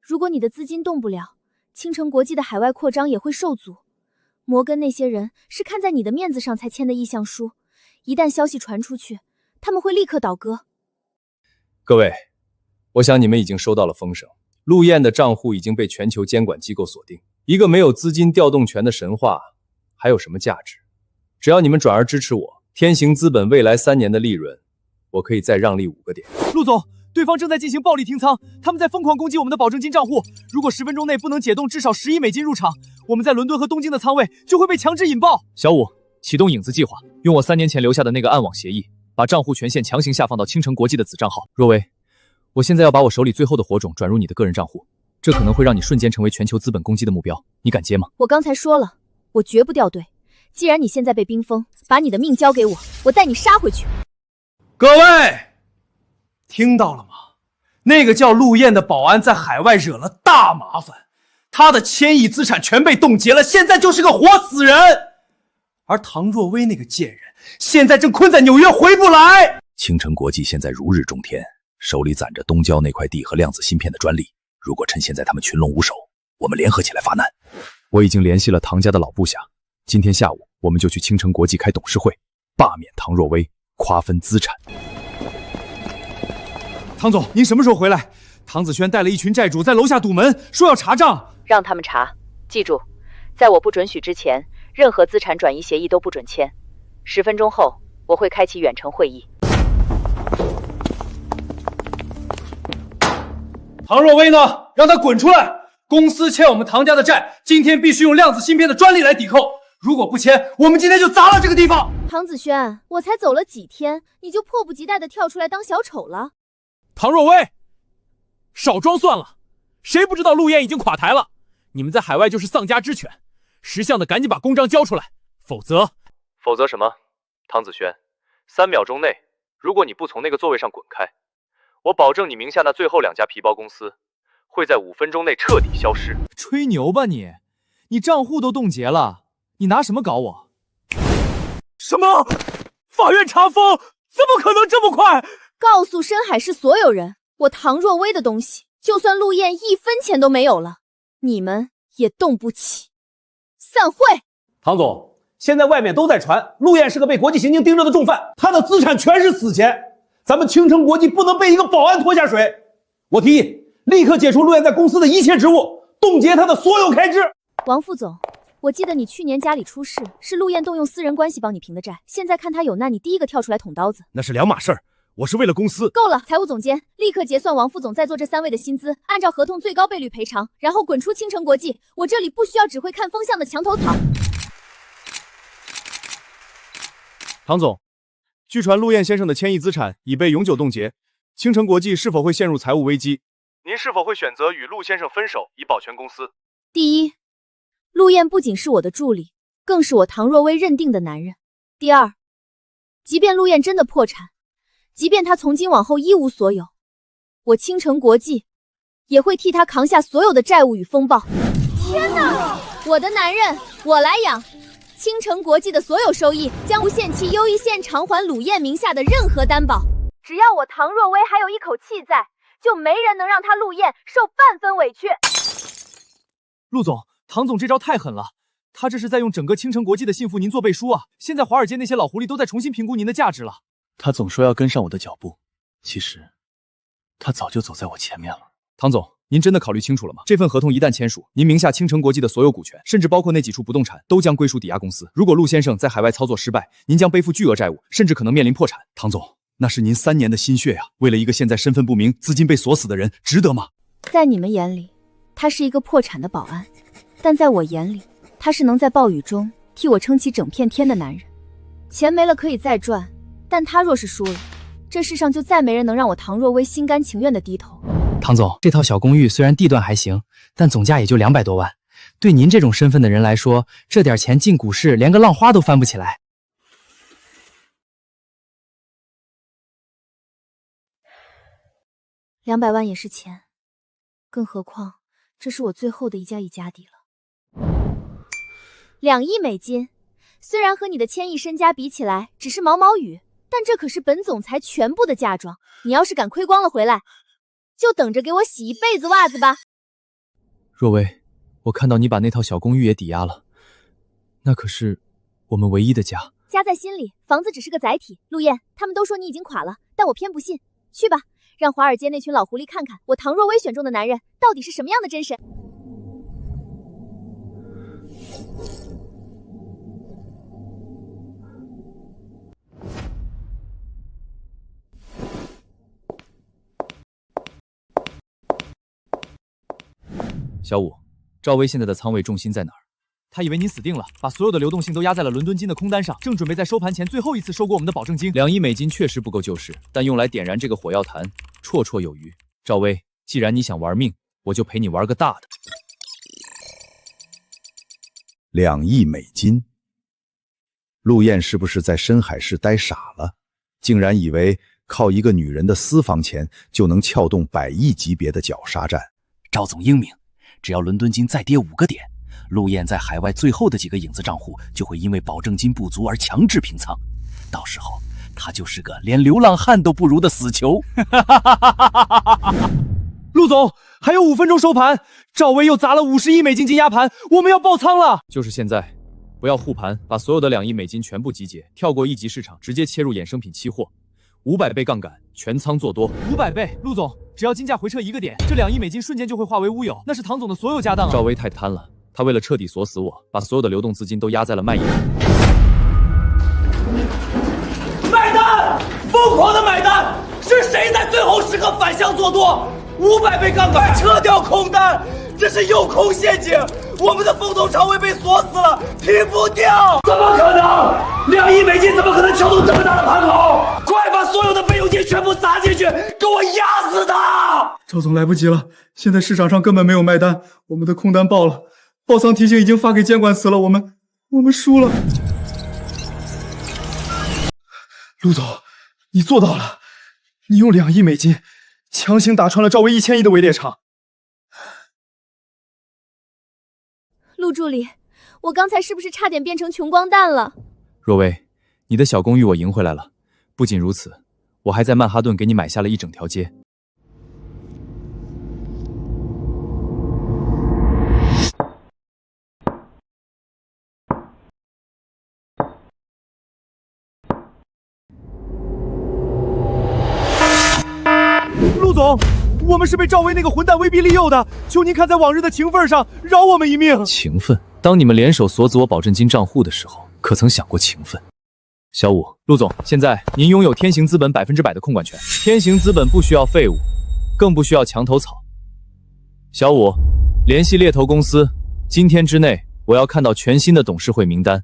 如果你的资金动不了，青城国际的海外扩张也会受阻。摩根那些人是看在你的面子上才签的意向书，一旦消息传出去，他们会立刻倒戈。各位，我想你们已经收到了风声，陆燕的账户已经被全球监管机构锁定。一个没有资金调动权的神话还有什么价值？只要你们转而支持我，天行资本未来3年的利润，我可以再让利5个点。陆总，对方正在进行暴力停仓，他们在疯狂攻击我们的保证金账户。如果10分钟内不能解冻至少10亿美金入场，我们在伦敦和东京的仓位就会被强制引爆。小五，启动影子计划，用我3年前留下的那个暗网协议，把账户权限强行下放到青城国际的子账号。若薇，我现在要把我手里最后的火种转入你的个人账户，这可能会让你瞬间成为全球资本攻击的目标，你敢接吗？我刚才说了，我绝不掉队。既然你现在被冰封，把你的命交给我，我带你杀回去。各位，听到了吗？那个叫陆燕的保安在海外惹了大麻烦，他的1000亿资产全被冻结了，现在就是个活死人。而唐若薇那个贱人现在正困在纽约回不来。青城国际现在如日中天，手里攒着东郊那块地和量子芯片的专利。如果趁现在他们群龙无首，我们联合起来发难。我已经联系了唐家的老部下，今天下午我们就去青城国际开董事会，罢免唐若薇，瓜分资产。唐总，您什么时候回来？唐子轩带了一群债主在楼下堵门，说要查账。让他们查，记住，在我不准许之前，任何资产转移协议都不准签。10分钟后，我会开启远程会议。唐若薇呢？让他滚出来！公司欠我们唐家的债，今天必须用量子芯片的专利来抵扣。如果不签，我们今天就砸了这个地方。唐子轩，我才走了几天，你就迫不及待地跳出来当小丑了？唐若薇，少装算了，谁不知道陆燕已经垮台了？你们在海外就是丧家之犬，识相的赶紧把公章交出来，否则什么？唐子轩，3秒钟内，如果你不从那个座位上滚开，我保证你名下那最后2家皮包公司会在5分钟内彻底消失。吹牛吧你！你账户都冻结了，你拿什么搞我？什么？法院查封？怎么可能这么快？告诉深海市所有人，我唐若薇的东西，就算陆燕1分钱都没有了，你们也动不起。散会。唐总，现在外面都在传陆燕是个被国际刑警盯着的重犯，他的资产全是死钱，咱们青城国际不能被一个保安拖下水。我提议立刻解除陆燕在公司的一切职务，冻结他的所有开支。王副总，我记得你去年家里出事，是陆燕动用私人关系帮你平的债，现在看他有难，你第一个跳出来捅刀子，那是两码事儿。我是为了公司。够了，财务总监，立刻结算王副总在座这3位的薪资，按照合同最高倍率赔偿，然后滚出青城国际。我这里不需要只会看风向的墙头草。唐总，据传陆燕先生的千亿资产已被永久冻结，青城国际是否会陷入财务危机？您是否会选择与陆先生分手，以保全公司？第一，陆燕不仅是我的助理，更是我唐若薇认定的男人。第二，即便陆燕真的破产，即便他从今往后一无所有，我青城国际也会替他扛下所有的债务与风暴。天哪，我的男人我来养，青城国际的所有收益将无限期优一线偿还陆燕名下的任何担保。只要我唐若薇还有一口气在，就没人能让他陆燕受半分委屈。陆总，唐总这招太狠了，他这是在用整个青城国际的信服您做背书啊！现在华尔街那些老狐狸都在重新评估您的价值了。他总说要跟上我的脚步，其实他早就走在我前面了。唐总，您真的考虑清楚了吗？这份合同一旦签署，您名下青城国际的所有股权，甚至包括那几处不动产，都将归属抵押公司。如果陆先生在海外操作失败，您将背负巨额债务，甚至可能面临破产。唐总，那是您3年的心血呀！为了一个现在身份不明、资金被锁死的人，值得吗？在你们眼里，他是一个破产的保安，但在我眼里，他是能在暴雨中替我撑起整片天的男人。钱没了可以再赚，但他若是输了，这世上就再没人能让我唐若薇心甘情愿地低头。唐总，这套小公寓虽然地段还行，但总价也就200多万。对您这种身份的人来说，这点钱进股市连个浪花都翻不起来。200万也是钱，更何况这是我最后的一家底了。2亿美金，虽然和你的千亿身家比起来只是毛毛雨，但这可是本总裁全部的嫁妆。你要是敢亏光了回来，就等着给我洗一辈子袜子吧。若薇，我看到你把那套小公寓也抵押了，那可是我们唯一的家。家在心里，房子只是个载体。陆燕，他们都说你已经垮了，但我偏不信。去吧，让华尔街那群老狐狸看看我唐若薇选中的男人到底是什么样的真神。小五，赵薇现在的仓位重心在哪儿？他以为您死定了，把所有的流动性都压在了伦敦金的空单上，正准备在收盘前最后一次收过我们的保证金。2亿美金确实不够救市，但用来点燃这个火药坛，绰绰有余。赵薇，既然你想玩命，我就陪你玩个大的。2亿美金，陆燕是不是在深海市待傻了？竟然以为靠一个女人的私房钱就能撬动100亿级别的绞杀战。赵总英明，只要伦敦金再跌5个点，陆燕在海外最后的几个影子账户就会因为保证金不足而强制平仓，到时候他就是个连流浪汉都不如的死囚。陆总，还有5分钟收盘，赵薇又砸了50亿美金进压盘，我们要爆仓了。就是现在，不要护盘，把所有的2亿美金全部集结，跳过一级市场，直接切入衍生品期货，500倍杠杆，全仓做多。500倍，陆总，只要金价回撤1个点，这2亿美金瞬间就会化为乌有，那是唐总的所有家当啊！赵薇太贪了，他为了彻底锁死我，把所有的流动资金都压在了卖淫。买单！疯狂的买单！是谁在最后时刻反向做多？500倍杠杆，撤掉空单，这是诱空陷阱！我们的风头长尾被锁死了，平不掉！怎么可能？2亿美金怎么可能撬动这么大的盘口？快把所有的备用金全部砸进去，给我压死他！赵总来不及了，现在市场上根本没有卖单，我们的空单爆了，爆仓提醒已经发给监管词了，我们输了。陆总，你做到了，你用2亿美金强行打穿了赵薇1000亿的围猎场。陆助理，我刚才是不是差点变成穷光蛋了？若薇，你的小公寓我赢回来了，不仅如此，我还在曼哈顿给你买下了一整条街。陆总，我们是被赵薇那个混蛋威逼利诱的，求您看在往日的情分上，饶我们一命。情分？当你们联手锁死我保证金账户的时候，可曾想过情分？小武，陆总，现在您拥有天行资本100%的控管权。天行资本不需要废物，更不需要墙头草。小武，联系猎头公司，今天之内我要看到全新的董事会名单。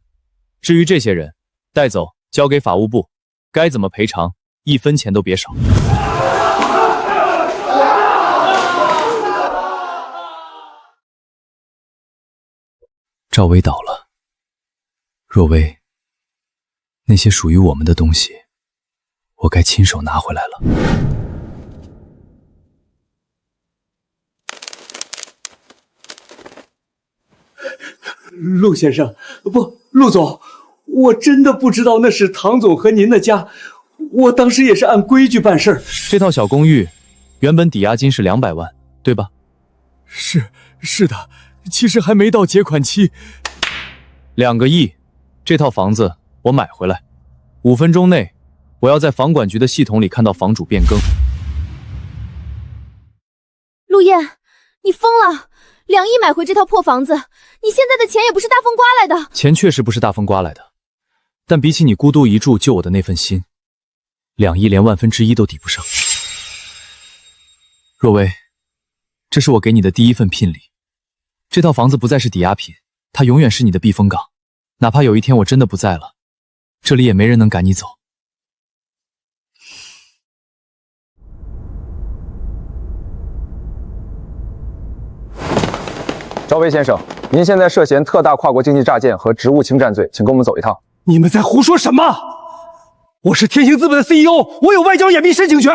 至于这些人，带走交给法务部，该怎么赔偿，1分钱都别少。赵薇倒了，若薇，那些属于我们的东西，我该亲手拿回来了。陆先生，不，陆总，我真的不知道那是唐总和您的家，我当时也是按规矩办事儿。这套小公寓原本抵押金是200万，对吧？是的，其实还没到结款期。2个亿，这套房子我买回来，5分钟内我要在房管局的系统里看到房主变更。陆燕，你疯了！2亿买回这套破房子，你现在的钱也不是大风刮来的。钱确实不是大风刮来的，但比起你孤独一注救我的那份心，2亿连1/1000都抵不上。若薇，这是我给你的第1份聘礼，这套房子不再是抵押品，它永远是你的避风港，哪怕有一天我真的不在了，这里也没人能赶你走。赵薇先生，您现在涉嫌特大跨国经济诈骗和职务侵占罪，请跟我们走一趟。你们在胡说什么？我是天行资本的 CEO， 我有外交掩蔽申请权。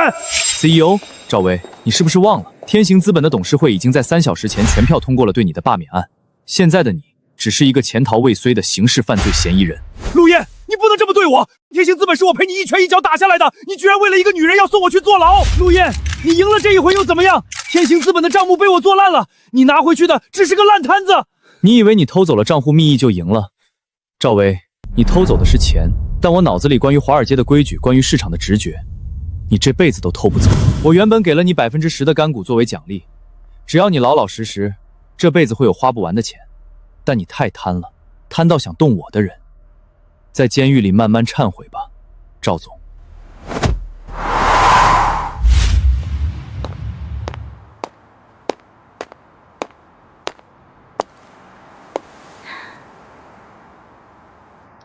CEO， 赵薇，你是不是忘了，天行资本的董事会已经在3小时前全票通过了对你的罢免案，现在的你只是一个潜逃未遂的刑事犯罪嫌疑人。陆燕，你不能这么对我！天行资本是我陪你一拳一脚打下来的，你居然为了一个女人要送我去坐牢！陆燕，你赢了这一回又怎么样？天行资本的账目被我做烂了，你拿回去的只是个烂摊子。你以为你偷走了账户密意就赢了？赵薇，你偷走的是钱，但我脑子里关于华尔街的规矩，关于市场的直觉，你这辈子都偷不走。我原本给了你10%的干股作为奖励，只要你老老实实，这辈子会有花不完的钱。但你太贪了，贪到想动我的人，在监狱里慢慢忏悔吧，赵总。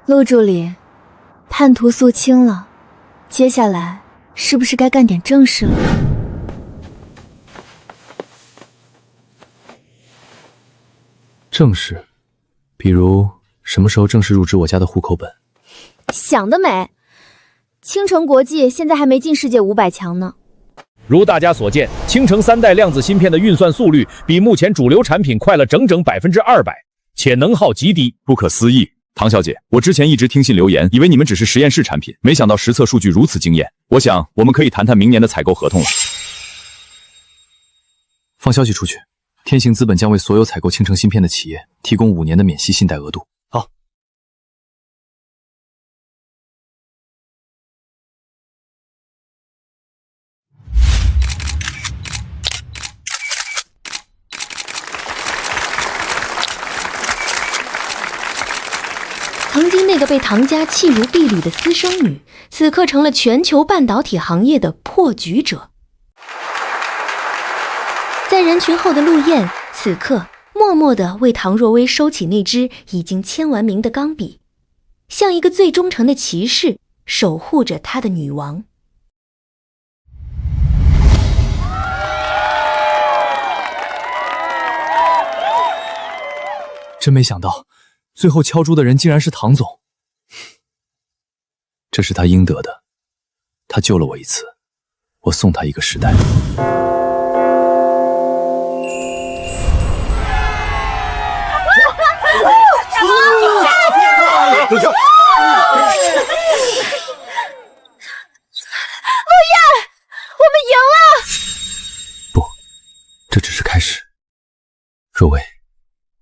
陆助理，叛徒肃清了，接下来是不是该干点正事了？正事，比如什么时候正式入职我家的户口本？想得美！青城国际现在还没进世界500强呢。如大家所见，青城3代量子芯片的运算速率比目前主流产品快了整整200%。且能耗极低。不可思议，唐小姐，我之前一直听信流言，以为你们只是实验室产品，没想到实测数据如此惊艳。我想我们可以谈谈明年的采购合同了。放消息出去，天行资本将为所有采购青城芯片的企业提供5年的免息信贷额度。好。曾经那个被唐家弃如敝履的私生女，此刻成了全球半导体行业的破局者。在人群后的陆燕，此刻默默地为唐若薇收起那支已经签完名的钢笔，像一个最忠诚的骑士，守护着她的女王。真没想到，最后敲猪的人竟然是唐总。这是他应得的，他救了我一次，我送他一个时代。陆燕，我们赢了！这只是开始。若薇，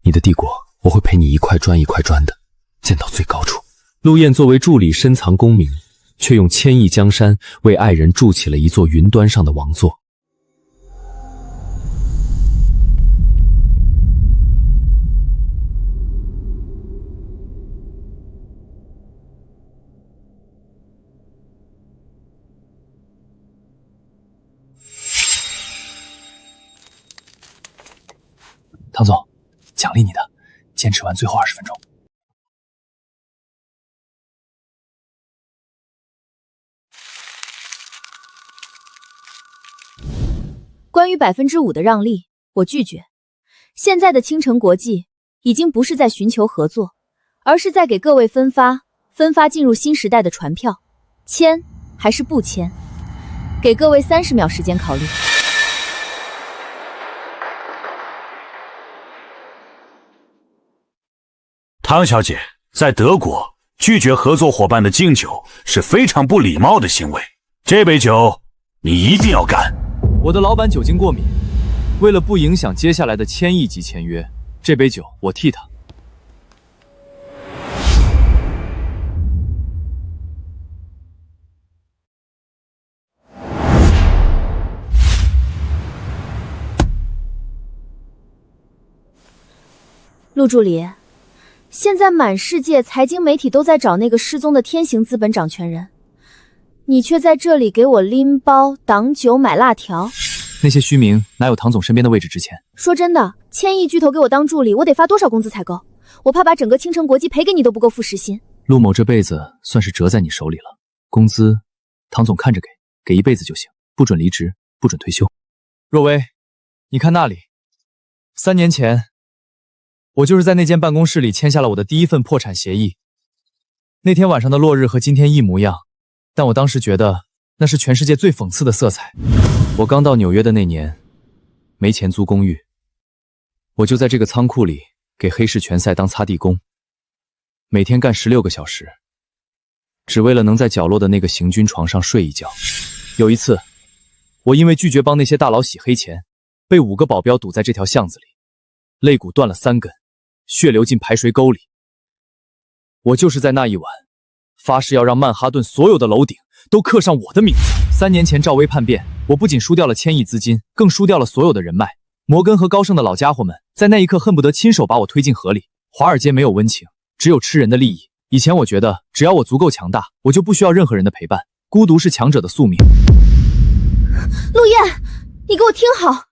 你的帝国，我会陪你一块砖一块砖的建到最高处。陆燕作为助理深藏功名，却用千亿江山为爱人筑起了一座云端上的王座。唐总，奖励你的，坚持完最后20分钟。关于5%的让利，我拒绝。现在的青城国际已经不是在寻求合作，而是在给各位分发进入新时代的传票，签还是不签？给各位30秒时间考虑。唐小姐，在德国拒绝合作伙伴的敬酒是非常不礼貌的行为，这杯酒你一定要干。我的老板酒精过敏，为了不影响接下来的1000亿级签约，这杯酒我替他。陆助理，现在满世界财经媒体都在找那个失踪的天行资本掌权人，你却在这里给我拎包、挡酒、买辣条。那些虚名哪有唐总身边的位置值钱？说真的，1000亿巨头给我当助理，我得发多少工资才够？我怕把整个青城国际赔给你都不够付时薪。陆某这辈子算是折在你手里了，工资唐总看着给一辈子就行，不准离职，不准退休。若薇，你看那里，3年前我就是在那间办公室里签下了我的第一份破产协议。那天晚上的落日和今天一模样，但我当时觉得那是全世界最讽刺的色彩。我刚到纽约的那年，没钱租公寓，我就在这个仓库里给黑市拳赛当擦地工，每天干16个小时，只为了能在角落的那个行军床上睡一觉。有一次，我因为拒绝帮那些大佬洗黑钱，被5个保镖堵在这条巷子里，肋骨断了3根，血流进排水沟里。我就是在那一晚发誓要让曼哈顿所有的楼顶都刻上我的名字。3年前赵薇叛变，我不仅输掉了1000亿资金，更输掉了所有的人脉。摩根和高盛的老家伙们在那一刻恨不得亲手把我推进河里。华尔街没有温情，只有吃人的利益。以前我觉得只要我足够强大，我就不需要任何人的陪伴，孤独是强者的宿命。陆燕，你给我听好，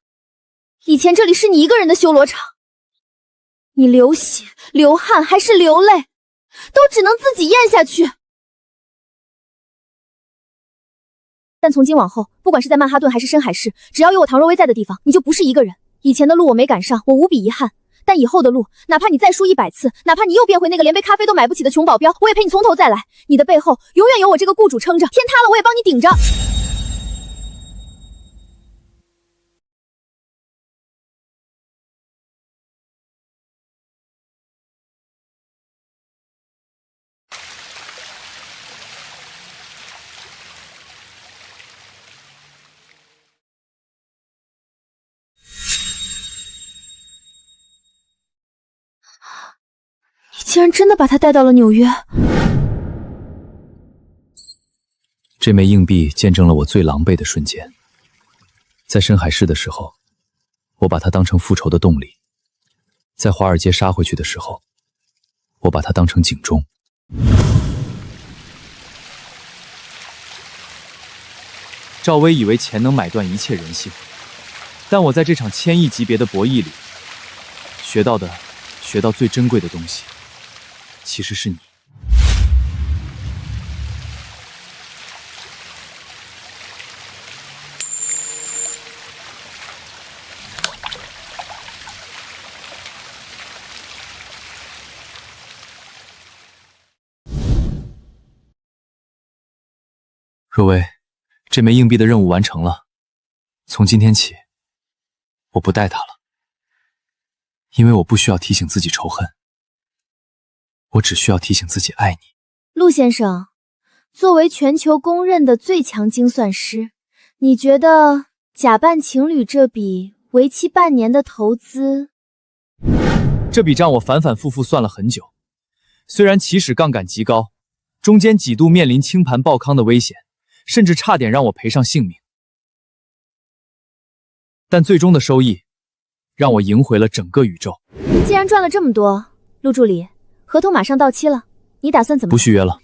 以前这里是你一个人的修罗场，你流血、流汗还是流泪，都只能自己咽下去。但从今往后，不管是在曼哈顿还是深海市，只要有我唐若薇在的地方，你就不是一个人。以前的路我没赶上，我无比遗憾。但以后的路，哪怕你再输100次，哪怕你又变回那个连杯咖啡都买不起的穷保镖，我也陪你从头再来。你的背后永远有我这个雇主撑着，天塌了我也帮你顶着。竟然真的把他带到了纽约。这枚硬币见证了我最狼狈的瞬间。在深海市的时候，我把它当成复仇的动力；在华尔街杀回去的时候，我把它当成警钟。赵薇以为钱能买断一切人性，但我在这场1000亿级别的博弈里，学到最珍贵的东西，其实是你。若薇，这枚硬币的任务完成了。从今天起，我不带它了，因为我不需要提醒自己仇恨，我只需要提醒自己爱你。陆先生，作为全球公认的最强精算师，你觉得假扮情侣这笔为期半年的投资？这笔账我反反复复算了很久，虽然起始杠杆极高，中间几度面临清盘爆康的危险，甚至差点让我赔上性命，但最终的收益让我赢回了整个宇宙。既然赚了这么多，陆助理，合同马上到期了，你打算怎么？不续约了。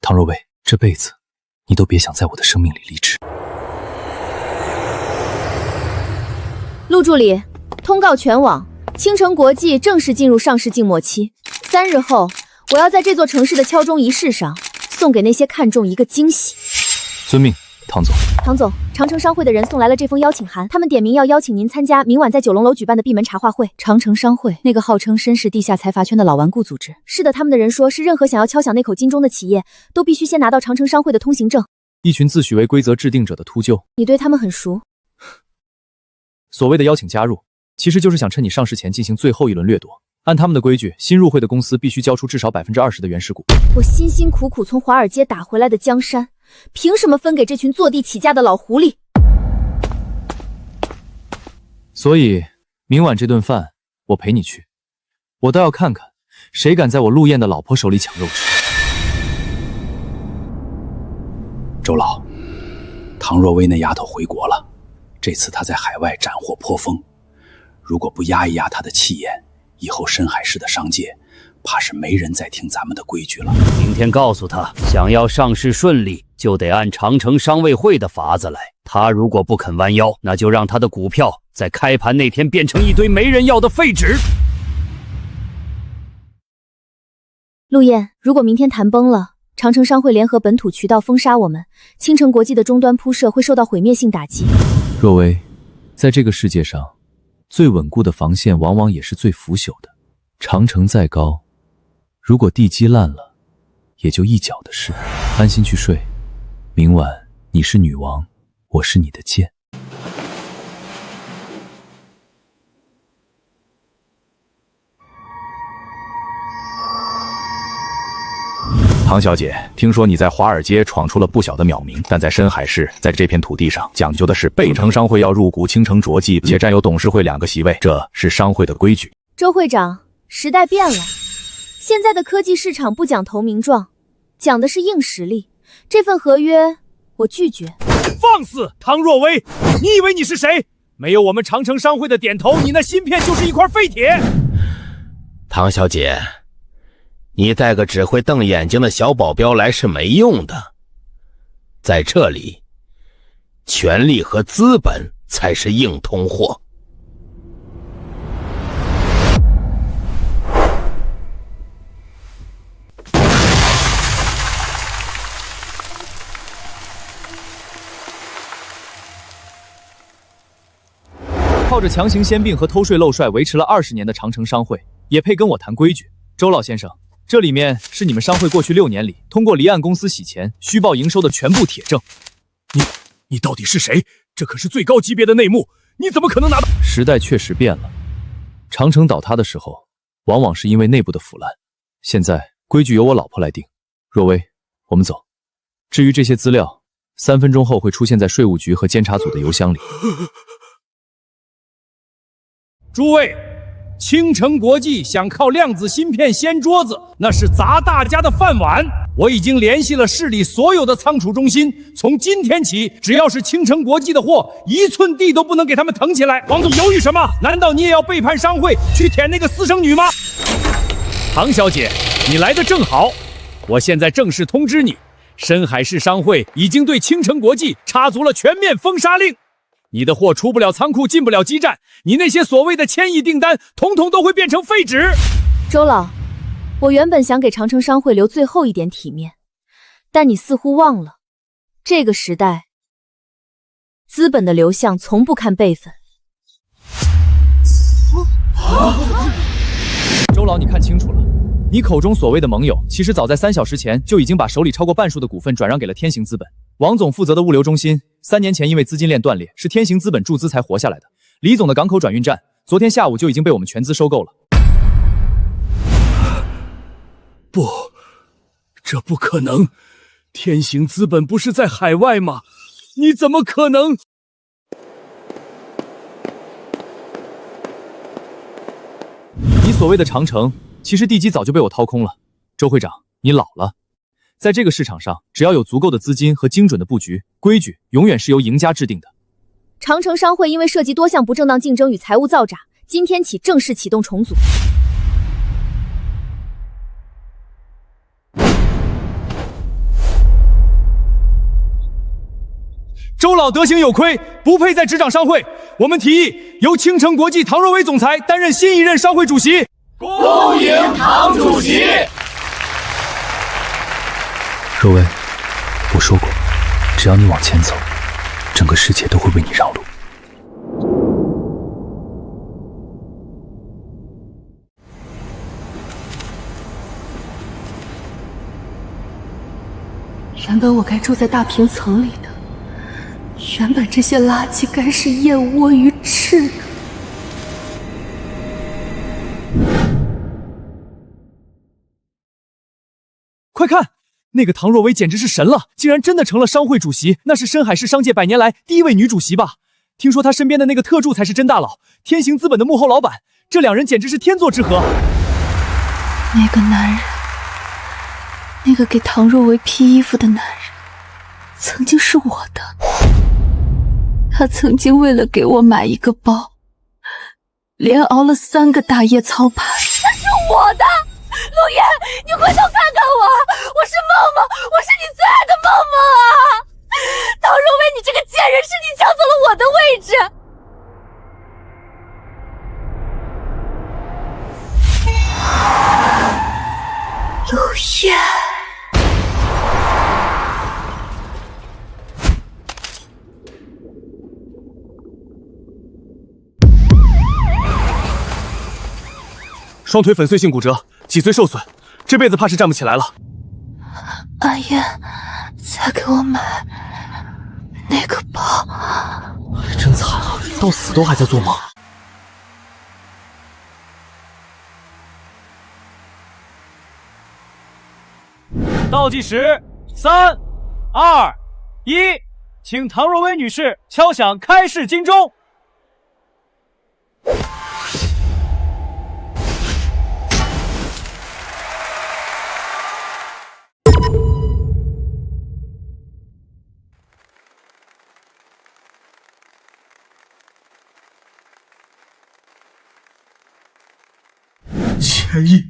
唐若薇，这辈子你都别想在我的生命里离职。陆助理，通告全网，倾城国际正式进入上市静默期。3日后，我要在这座城市的敲钟仪式上，送给那些看中一个惊喜。遵命，唐总。唐总，长城商会的人送来了这封邀请函，他们点名要邀请您参加明晚在九龙楼举办的闭门茶话会。长城商会，那个号称绅士地下财阀圈的老顽固组织。是的，他们的人说是任何想要敲响那口金钟的企业，都必须先拿到长城商会的通行证。一群自诩为规则制定者的秃鹫。你对他们很熟。所谓的邀请加入，其实就是想趁你上市前进行最后一轮掠夺。按他们的规矩，新入会的公司必须交出至少20%的原始股。我辛辛苦苦从华尔街打回来的江山，凭什么分给这群坐地起价的老狐狸？所以明晚这顿饭我陪你去，我倒要看看谁敢在我陆燕的老婆手里抢肉吃。周老，唐若薇那丫头回国了，这次她在海外斩获颇丰，如果不压一压她的气焰，以后深海市的商界怕是没人再听咱们的规矩了。明天告诉他，想要上市顺利，就得按长城商委会的法子来。他如果不肯弯腰，那就让他的股票在开盘那天变成一堆没人要的废纸。陆燕，如果明天谈崩了，长城商会联合本土渠道封杀我们，倾城国际的终端铺设会受到毁灭性打击。若薇，在这个世界上，最稳固的防线往往也是最腐朽的。长城再高，如果地基烂了，也就一脚的事。安心去睡，明晚你是女王，我是你的剑。唐小姐，听说你在华尔街闯出了不小的渺名，但在深海市，在这片土地上，讲究的是北城商会要入股倾城国际，且占有董事会2个席位，这是商会的规矩。周会长，时代变了，现在的科技市场不讲投名状，讲的是硬实力。这份合约我拒绝。放肆！唐若薇，你以为你是谁？没有我们长城商会的点头，你那芯片就是一块废铁。唐小姐，你带个只会瞪眼睛的小保镖来是没用的，在这里，权力和资本才是硬通货。靠着强行兼并和偷税漏税维持了20年的长城商会，也配跟我谈规矩？周老先生，这里面是你们商会过去6年里通过离岸公司洗钱、虚报营收的全部铁证。你到底是谁？这可是最高级别的内幕，你怎么可能拿到？时代确实变了，长城倒塌的时候，往往是因为内部的腐烂。现在规矩由我老婆来定。若薇，我们走。至于这些资料， 3分钟后会出现在税务局和监察组的邮箱里。诸位，青城国际想靠量子芯片掀桌子，那是砸大家的饭碗。我已经联系了市里所有的仓储中心，从今天起，只要是青城国际的货，1寸地都不能给他们腾起来。王总犹豫什么？难道你也要背叛商会，去舔那个私生女吗？唐小姐，你来的正好，我现在正式通知你，深海市商会已经对青城国际插足了全面封杀令。你的货出不了仓库，进不了基站，你那些所谓的1000亿订单，统统都会变成废纸。周老，我原本想给长城商会留最后一点体面，但你似乎忘了，这个时代，资本的流向从不看辈分。周老，你看清楚了，你口中所谓的盟友，其实早在3小时前就已经把手里超过半数的股份转让给了天行资本。王总负责的物流中心，3年前因为资金链断裂，是天行资本注资才活下来的。李总的港口转运站，昨天下午就已经被我们全资收购了。不，这不可能！天行资本不是在海外吗？你怎么可能？你所谓的长城，其实地基早就被我掏空了。周会长，你老了。在这个市场上，只要有足够的资金和精准的布局，规矩永远是由赢家制定的。长城商会因为涉及多项不正当竞争与财务造诈，今天起正式启动重组。周老德行有亏，不配再执掌商会。我们提议由青城国际唐若薇总裁担任新一任商会主席。恭迎唐主席。若薇，我说过，只要你往前走，整个世界都会为你让路。原本我该住在大平层里的，原本这些垃圾该是燕窝鱼翅的。快看，那个唐若薇简直是神了，竟然真的成了商会主席，那是深海市商界100年来第1位女主席吧？听说她身边的那个特助才是真大佬，天行资本的幕后老板，这2人简直是天作之合。那个男人，那个给唐若薇披衣服的男人，曾经是我的。他曾经为了给我买一个包，连熬了3个大夜操盘。那是我的，陆言，你回头看看我，我是梦梦，我是你最爱的梦梦啊！唐若薇，你这个贱人，是你抢走了我的位置。陆言。双腿粉碎性骨折，脊髓受损，这辈子怕是站不起来了。阿燕，再给我买那个包。真惨啊，到死都还在做梦。倒计时，3、2、1，请唐若薇女士敲响开市金钟。千亿，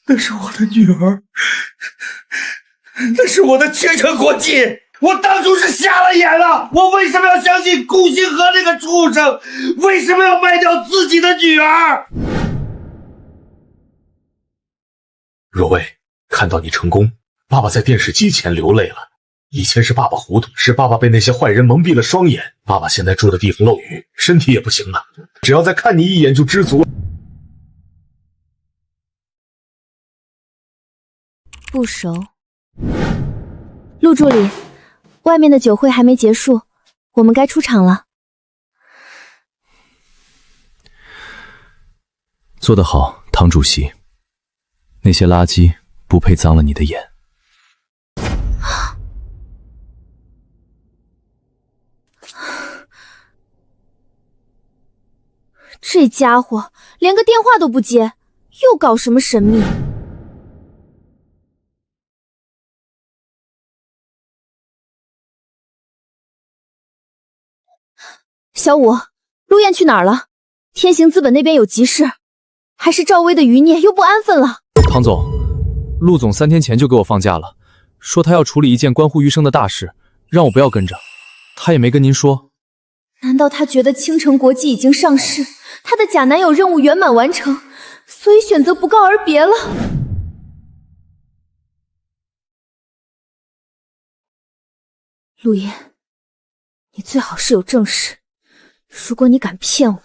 那是我的女儿，那是我的青城国际。我当初是瞎了眼了，我为什么要相信顾星河那个畜生？为什么要卖掉自己的女儿？若薇，看到你成功，爸爸在电视机前流泪了。以前是爸爸糊涂，是爸爸被那些坏人蒙蔽了双眼。爸爸现在住的地方漏雨，身体也不行了，只要再看你一眼就知足。不熟。陆助理，外面的酒会还没结束，我们该出场了。做得好，唐主席。那些垃圾不配脏了你的眼。这家伙连个电话都不接，又搞什么神秘？小五，陆燕去哪儿了？天行资本那边有急事，还是赵薇的余孽又不安分了？唐总，陆总3天前就给我放假了，说他要处理一件关乎余生的大事，让我不要跟着。他也没跟您说。难道他觉得倾城国际已经上市，他的假男友任务圆满完成，所以选择不告而别了？陆燕，你最好是有正事。如果你敢骗我，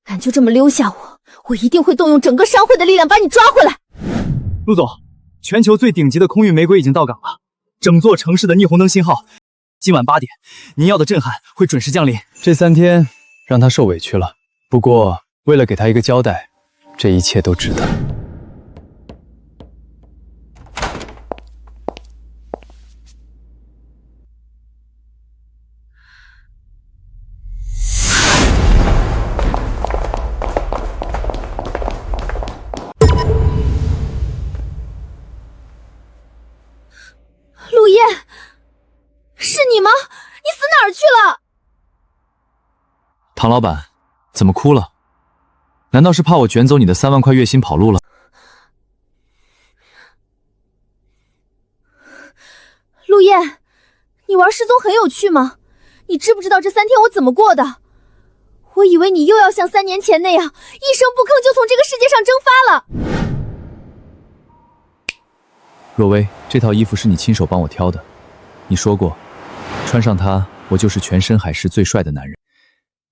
敢就这么溜下我，我一定会动用整个商会的力量把你抓回来。陆总，全球最顶级的空运玫瑰已经到港了，整座城市的霓虹灯信号。今晚8点，您要的震撼会准时降临。这3天让他受委屈了，不过为了给他一个交代，这一切都值得。陆燕，是你吗？你死哪儿去了？唐老板，怎么哭了？难道是怕我卷走你的3万块月薪跑路了？陆燕，你玩失踪很有趣吗？你知不知道这3天我怎么过的？我以为你又要像3年前那样，一声不吭就从这个世界上蒸发了。若薇，这套衣服是你亲手帮我挑的，你说过，穿上它，我就是全深海市最帅的男人。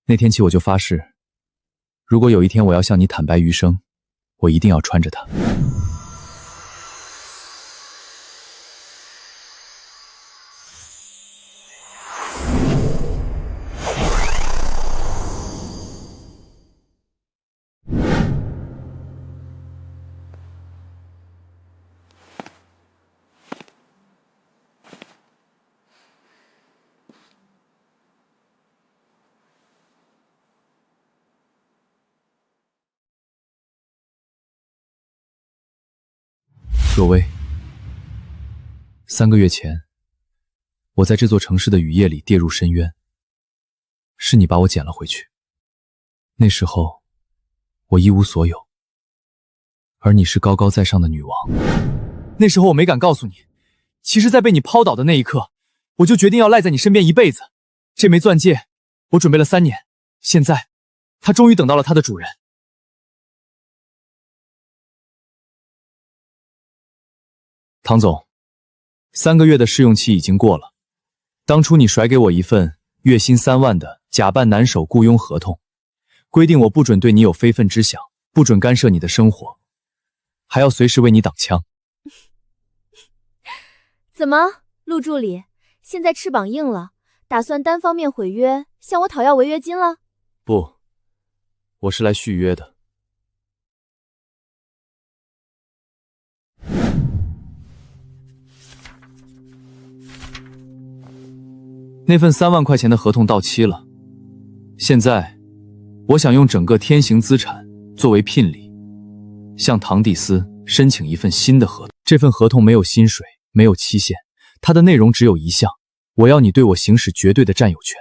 那天起我就发誓，如果有一天我要向你坦白余生，我一定要穿着它。若薇，3个月前，我在这座城市的雨夜里跌入深渊，是你把我捡了回去。那时候，我一无所有，而你是高高在上的女王。那时候我没敢告诉你，其实在被你抛倒的那一刻，我就决定要赖在你身边一辈子。这枚钻戒，我准备了3年，现在，它终于等到了它的主人。唐总，3个月的试用期已经过了。当初你甩给我一份月薪3万的假扮男手雇佣合同，规定我不准对你有非分之想，不准干涉你的生活，还要随时为你挡枪。怎么，陆助理，现在翅膀硬了，打算单方面毁约，向我讨要违约金了？不，我是来续约的。那份3万块钱的合同到期了，现在我想用整个天行资产作为聘礼，向唐蒂斯申请一份新的合同。这份合同没有薪水，没有期限，它的内容只有一项：我要你对我行使绝对的占有权。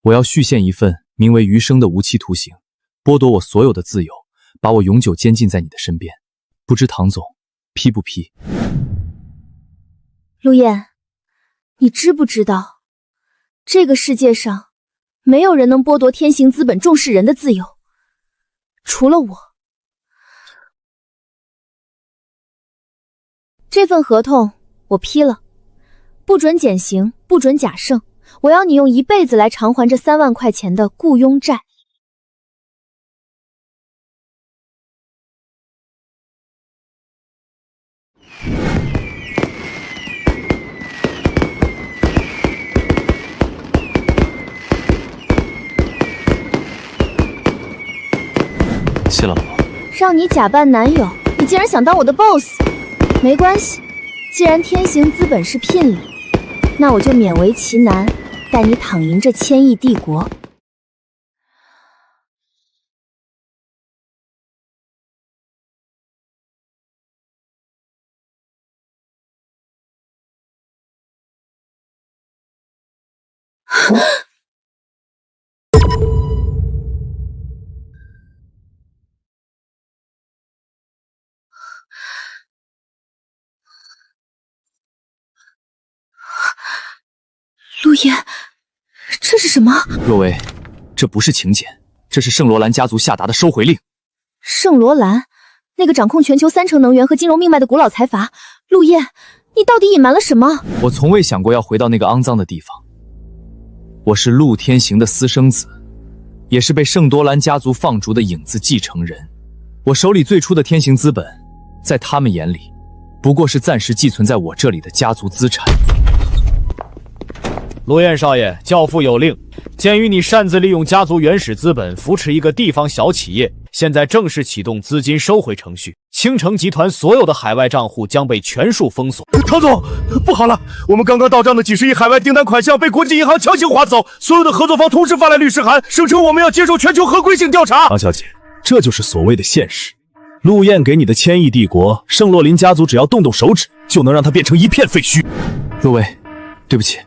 我要续宪一份名为余生的无期徒刑，剥夺我所有的自由，把我永久监禁在你的身边。不知唐总批不批？陆燕，你知不知道？这个世界上，没有人能剥夺天行资本重视人的自由，除了我。这份合同我批了，不准减刑，不准假胜，我要你用一辈子来偿还这3万块钱的雇佣债。谢了，老婆。让你假扮男友，你竟然想当我的 boss？ 没关系，既然天行资本是聘礼，那我就勉为其难，带你躺赢这1000亿帝国。陆言，这是什么？若薇，这不是请柬，这是圣罗兰家族下达的收回令。圣罗兰，那个掌控全球30%能源和金融命脉的古老财阀。陆燕，你到底隐瞒了什么？我从未想过要回到那个肮脏的地方。我是陆天行的私生子，也是被圣多兰家族放逐的影子继承人。我手里最初的天行资本，在他们眼里，不过是暂时寄存在我这里的家族资产。陆燕少爷，教父有令，鉴于你擅自利用家族原始资本扶持一个地方小企业，现在正式启动资金收回程序。倾城集团所有的海外账户将被全数封锁。唐总，不好了，我们刚刚到账的几十亿海外订单款项被国际银行强行划走，所有的合作方同时发来律师函，声称我们要接受全球合规性调查。唐小姐，这就是所谓的现实。陆燕给你的千亿帝国，圣洛林家族只要动动手指，就能让它变成一片废墟。若薇，对不起。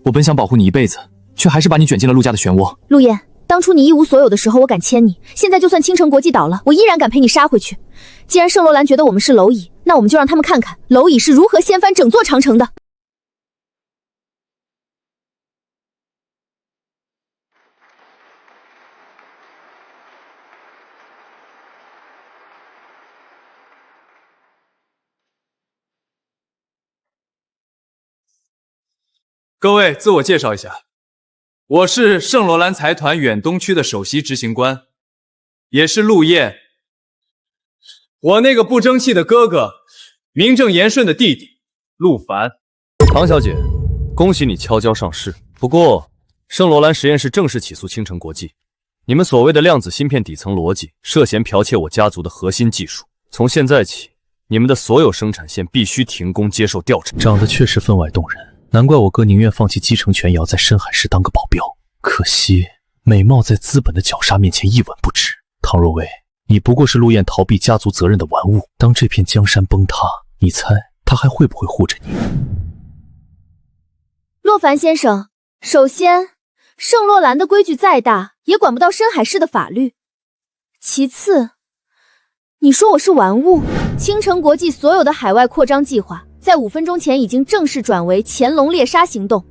我本想保护你一辈子，却还是把你卷进了陆家的漩涡。陆燕，当初你一无所有的时候，我敢牵你；现在就算倾城国际倒了，我依然敢陪你杀回去。既然圣罗兰觉得我们是蝼蚁，那我们就让他们看看蝼蚁是如何掀翻整座长城的。各位，自我介绍一下，我是圣罗兰财团远东区的首席执行官，也是陆燕，我那个不争气的哥哥，名正言顺的弟弟陆凡。唐小姐，恭喜你悄悄上市。不过，圣罗兰实验室正式起诉倾城国际，你们所谓的量子芯片底层逻辑涉嫌剽窃我家族的核心技术。从现在起，你们的所有生产线必须停工接受调查。长得确实分外动人。难怪我哥宁愿放弃继承权，也要在深海市当个保镖。可惜美貌在资本的绞杀面前一文不值。唐若薇，你不过是陆燕逃避家族责任的玩物。当这片江山崩塌，你猜他还会不会护着你？洛凡先生，首先，圣洛兰的规矩再大，也管不到深海市的法律。其次，你说我是玩物？倾城国际所有的海外扩张计划，在5分钟前已经正式转为潜龙猎杀行动。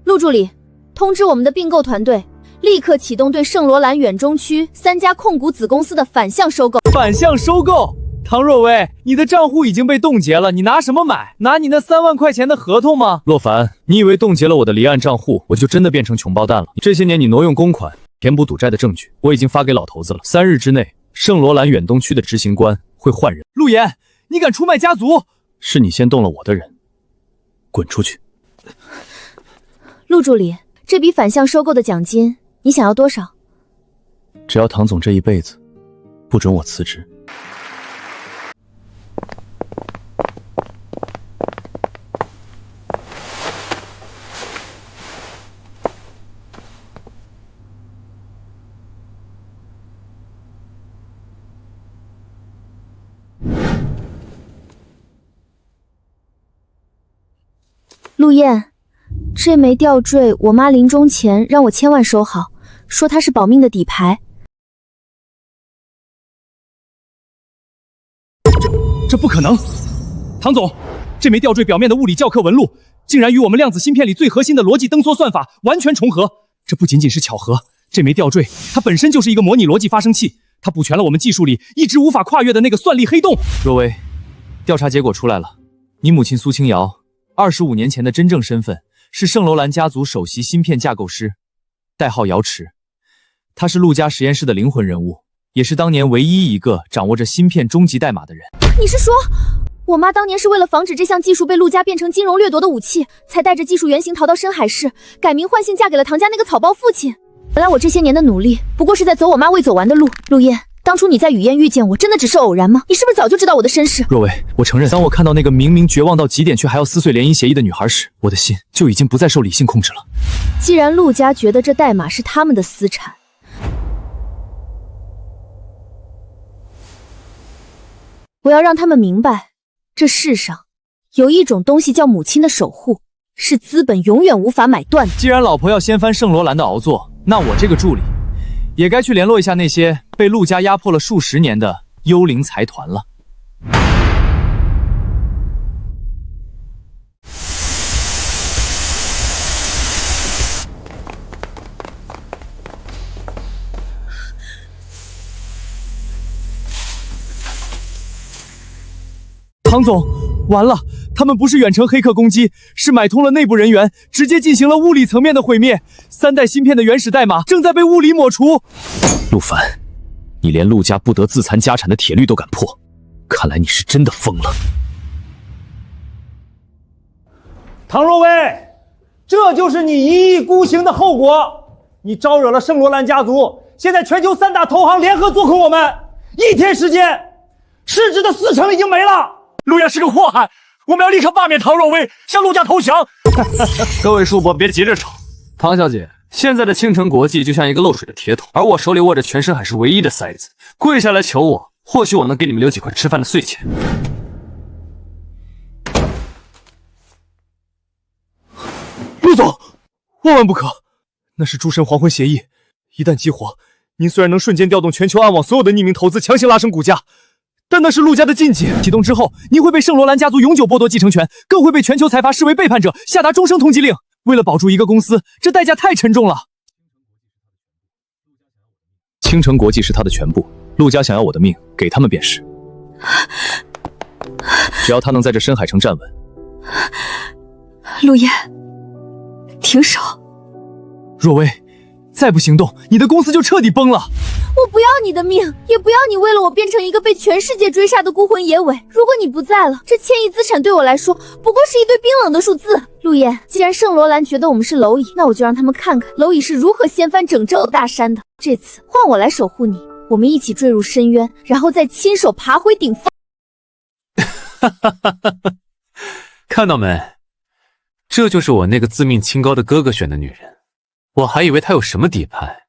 陆助理，通知我们的并购团队，立刻启动对圣罗兰远中区3家控股子公司的反向收购。反向收购？唐若薇，你的账户已经被冻结了，你拿什么买？拿你那3万块钱的合同吗？洛凡，你以为冻结了我的离岸账户，我就真的变成穷包蛋了？这些年你挪用公款、填补赌债的证据，我已经发给老头子了。3日之内，圣罗兰远东区的执行官会换人。陆言，你敢出卖家族？是你先动了我的人，滚出去！陆助理，这笔反向收购的奖金，你想要多少？只要唐总这一辈子不准我辞职。陆燕，这枚吊坠，我妈临终前让我千万收好，说它是保命的底牌。这不可能！唐总，这枚吊坠表面的物理教课纹路，竟然与我们量子芯片里最核心的逻辑灯缩算法完全重合。这不仅仅是巧合，这枚吊坠它本身就是一个模拟逻辑发生器，它补全了我们技术里一直无法跨越的那个算力黑洞。若薇，调查结果出来了，你母亲苏清瑶25年前的真正身份是圣楼兰家族首席芯片架构师，代号瑶池。他是陆家实验室的灵魂人物，也是当年唯一一个掌握着芯片终极代码的人。你是说，我妈当年是为了防止这项技术被陆家变成金融掠夺的武器，才带着技术原型逃到深海市，改名换姓嫁给了唐家那个草包父亲？原来我这些年的努力，不过是在走我妈未走完的路。陆燕，当初你在雨燕遇见我，真的只是偶然吗？你是不是早就知道我的身世？若薇，我承认，当我看到那个明明绝望到极点却还要撕碎联姻协议的女孩时，我的心就已经不再受理性控制了。既然陆家觉得这代码是他们的私产，我要让他们明白，这世上有一种东西叫母亲的守护。是资本永远无法买断的。既然老婆要掀翻圣罗兰的熬作，那我这个助理也该去联络一下那些被陆家压迫了数十年的幽灵财团了。唐总，完了！他们不是远程黑客攻击，是买通了内部人员，直接进行了物理层面的毁灭。3代芯片的原始代码正在被物理抹除。陆凡，你连陆家不得自残家产的铁律都敢破，看来你是真的疯了。唐若薇，这就是你一意孤行的后果。你招惹了圣罗兰家族，现在全球3大投行联合做空我们，1天时间，市值的40%已经没了。陆家是个祸害，我们要立刻罢免唐若薇，向陆家投降。各位叔伯别急着吵，唐小姐，现在的青城国际就像一个漏水的铁桶，而我手里握着全深海市唯一的塞子，跪下来求我，或许我能给你们留几块吃饭的碎钱。陆总，万万不可！那是诸神黄昏协议，一旦激活，您虽然能瞬间调动全球暗网所有的匿名投资，强行拉升股价，但那是陆家的禁忌。启动之后，您会被圣罗兰家族永久剥夺继承权，更会被全球财阀视为背叛者，下达终生通缉令。为了保住一个公司，这代价太沉重了。青城国际是他的全部，陆家想要我的命，给他们便是。只要他能在这深海城站稳。陆燕，停手！若薇，再不行动，你的公司就彻底崩了。我不要你的命，也不要你为了我变成一个被全世界追杀的孤魂野尾。如果你不在了，这1000亿资产对我来说不过是一堆冰冷的数字。陆燕，既然圣罗兰觉得我们是蝼蚁，那我就让他们看看蝼蚁是如何掀翻整座大山的。这次换我来守护你，我们一起坠入深渊，然后再亲手爬回顶峰。看到没？这就是我那个自命清高的哥哥选的女人。我还以为她有什么底牌，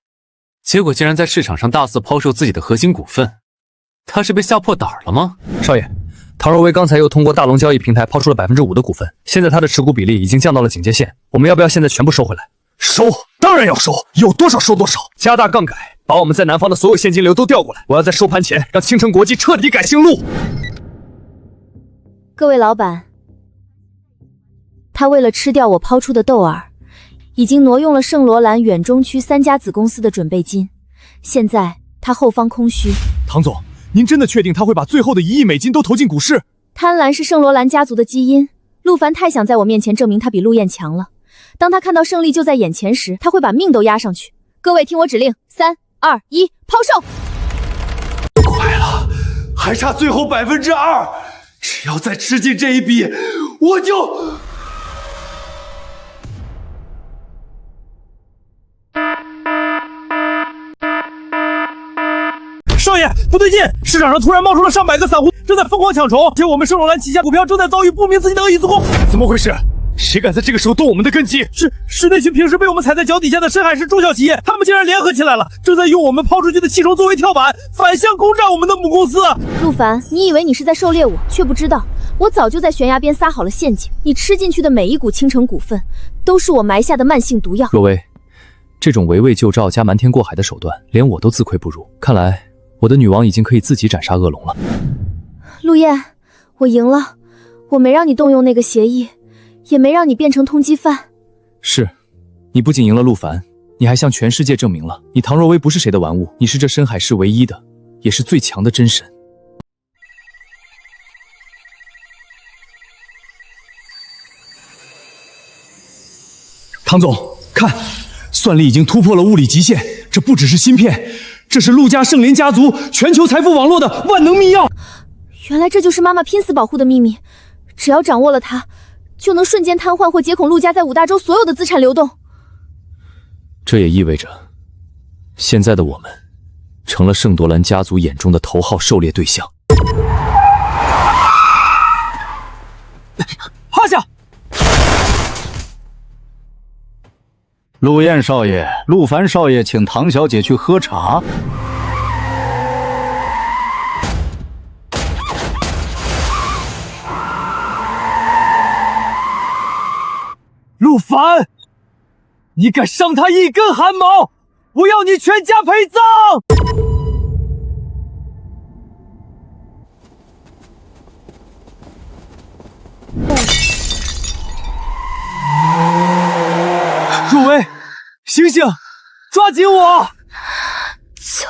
结果竟然在市场上大肆抛售自己的核心股份。她是被吓破胆了吗？少爷，唐若薇刚才又通过大龙交易平台抛出了5%的股份，现在她的持股比例已经降到了警戒线，我们要不要现在全部收回来？收，当然要收，有多少收多少，加大杠杆，把我们在南方的所有现金流都调过来。我要在收盘前让青城国际彻底改姓陆。各位老板，他为了吃掉我抛出的豆饵，已经挪用了圣罗兰远中区3家子公司的准备金，现在他后方空虚。唐总，您真的确定他会把最后的1亿美金都投进股市？贪婪是圣罗兰家族的基因，陆凡太想在我面前证明他比陆燕强了。当他看到胜利就在眼前时，他会把命都押上去。各位听我指令，3、2、1，抛售！快了，还差最后2%，只要再吃进这一笔，我就……少爷，不对劲！市场上突然冒出了上百个散户，正在疯狂抢筹，且我们圣罗兰旗下股票正在遭遇不明资金的恶意自控。怎么回事？谁敢在这个时候动我们的根基？是那群平时被我们踩在脚底下的深海市中小企业，他们竟然联合起来了，正在用我们抛出去的气筹作为跳板，反向攻占我们的母公司。陆凡，你以为你是在狩猎我，却不知道我早就在悬崖边撒好了陷阱。你吃进去的每一股青城股份，都是我埋下的慢性毒药。若薇，这种围魏救赵加瞒天过海的手段，连我都自愧不如。看来我的女王已经可以自己斩杀恶龙了。陆燕，我赢了，我没让你动用那个协议，也没让你变成通缉犯。是，你不仅赢了陆凡，你还向全世界证明了你唐若薇不是谁的玩物，你是这深海市唯一的，也是最强的真神。唐总，看，算力已经突破了物理极限，这不只是芯片，这是陆家圣林家族全球财富网络的万能密钥。原来这就是妈妈拼死保护的秘密，只要掌握了它，就能瞬间瘫痪或解孔陆家在5大洲所有的资产流动。这也意味着，现在的我们成了圣夺兰家族眼中的头号狩猎对象。趴下！陆燕少爷、陆凡少爷，请唐小姐去喝茶。凡，你敢伤他一根汗毛，我要你全家陪葬！若薇，醒醒，抓紧我！走。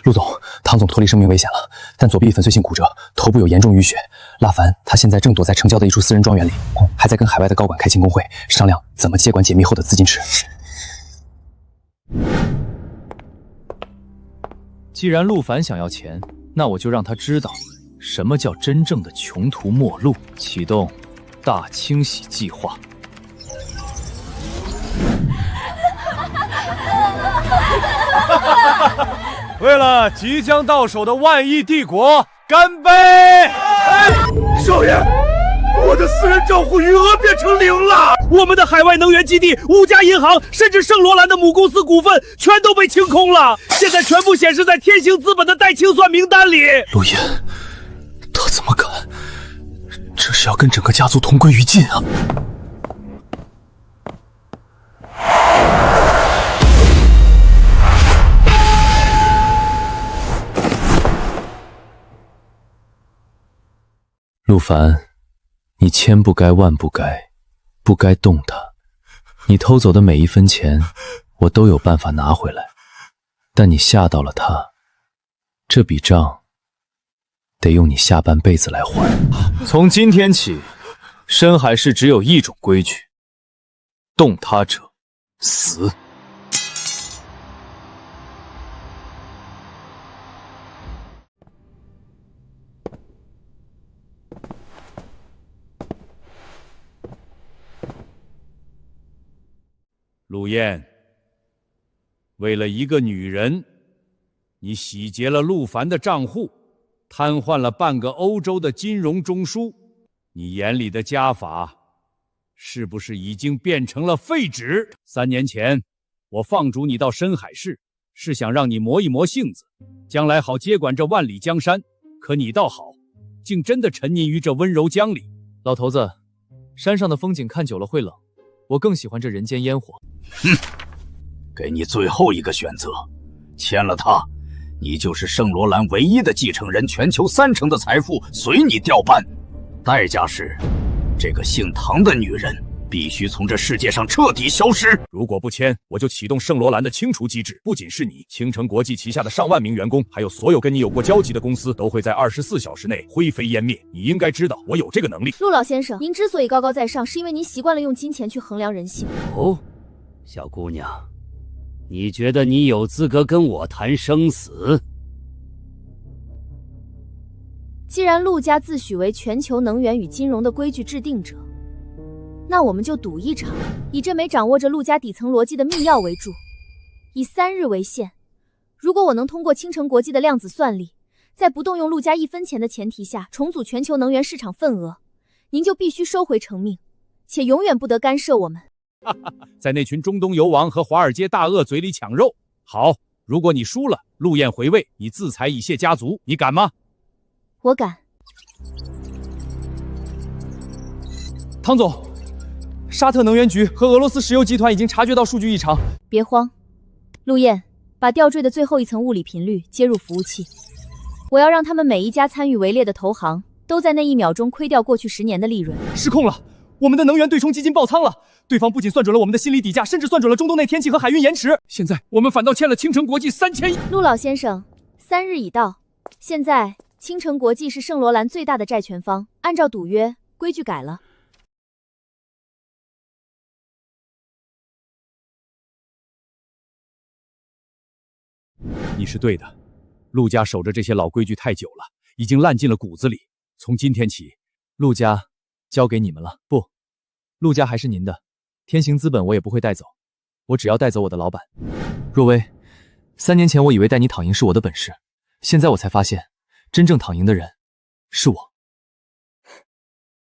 陆总，唐总脱离生命危险了，但左臂粉碎性骨折，头部有严重淤血。拉凡他现在正躲在城郊的一处私人庄园里，还在跟海外的高管开庆功会，商量怎么接管解密后的资金池。既然陆凡想要钱，那我就让他知道什么叫真正的穷途末路。启动大清洗计划。为了即将到手的万亿帝国，干杯！少爷，我的私人账户余额变成0了，我们的海外能源基地、5家银行，甚至圣罗兰的母公司股份，全都被清空了，现在全部显示在天行资本的待清算名单里。陆岩，他怎么敢？这是要跟整个家族同归于尽啊！陆凡，你千不该万不该，不该动他。你偷走的每一分钱，我都有办法拿回来。但你吓到了他，这笔账得用你下半辈子来还。从今天起，深海市只有一种规矩：动他者死。陆燕，为了一个女人，你洗劫了陆凡的账户，瘫痪了半个欧洲的金融中枢，你眼里的家法是不是已经变成了废纸？3年前，我放逐你到深海市，是想让你磨一磨性子，将来好接管这万里江山。可你倒好，竟真的沉溺于这温柔乡里。老头子，山上的风景看久了会冷，我更喜欢这人间烟火。哼，给你最后一个选择，签了它，你就是圣罗兰唯一的继承人，全球30%的财富随你调办。代价是，这个姓唐的女人必须从这世界上彻底消失。如果不签，我就启动圣罗兰的清除机制。不仅是你，青城国际旗下的上万名员工，还有所有跟你有过交集的公司，都会在24小时内灰飞烟灭。你应该知道，我有这个能力。陆老先生，您之所以高高在上，是因为您习惯了用金钱去衡量人性。哦，小姑娘，你觉得你有资格跟我谈生死？既然陆家自诩为全球能源与金融的规矩制定者，那我们就赌一场，以这枚掌握着陆家底层逻辑的密钥为注，以3日为限。如果我能通过青城国际的量子算力，在不动用陆家1分钱的前提下重组全球能源市场份额，您就必须收回成命，且永远不得干涉我们。在那群中东油王和华尔街大鳄嘴里抢肉。好，如果你输了，陆燕回位，你自裁以谢家族，你敢吗？我敢。唐总，沙特能源局和俄罗斯石油集团已经察觉到数据异常。别慌，陆燕，把吊坠的最后一层物理频率接入服务器。我要让他们每一家参与围猎的投行都在那1秒钟亏掉过去10年的利润。失控了，我们的能源对冲基金爆仓了。对方不仅算准了我们的心理底价，甚至算准了中东内天气和海运延迟。现在我们反倒欠了青城国际3000亿。陆老先生，3日已到，现在青城国际是圣罗兰最大的债权方，按照赌约规矩改了。你是对的，陆家守着这些老规矩太久了，已经烂进了骨子里。从今天起，陆家交给你们了。不，陆家还是您的。天行资本我也不会带走，我只要带走我的老板。若薇，3年前我以为带你躺赢是我的本事，现在我才发现，真正躺赢的人是我。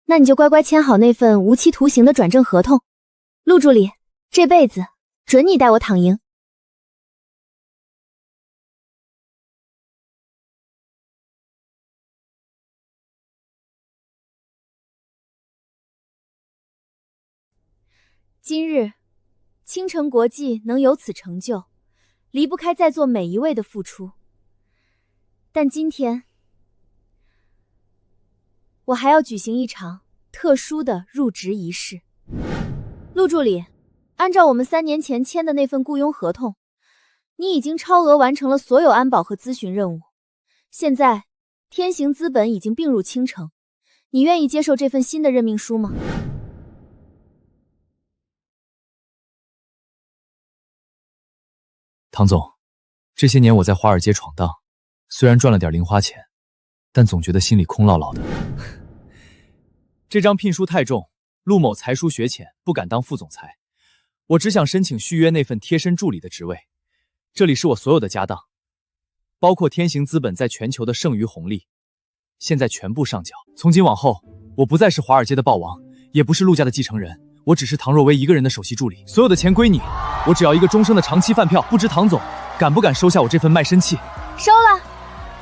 那你就乖乖签好那份无期徒刑的转正合同。陆助理，这辈子准你带我躺赢。今日，倾城国际能有此成就，离不开在座每一位的付出。但今天，我还要举行一场特殊的入职仪式。陆助理，按照我们3年前签的那份雇佣合同，你已经超额完成了所有安保和咨询任务。现在，天行资本已经并入倾城，你愿意接受这份新的任命书吗？唐总，这些年我在华尔街闯荡，虽然赚了点零花钱，但总觉得心里空落落的。这张聘书太重，陆某才疏学浅，不敢当副总裁。我只想申请续约那份贴身助理的职位。这里是我所有的家当，包括天行资本在全球的剩余红利，现在全部上缴。从今往后，我不再是华尔街的豹王，也不是陆家的继承人，我只是唐若薇一个人的首席助理。所有的钱归你，我只要一个终生的长期饭票。不知唐总敢不敢收下我这份卖身契？收了。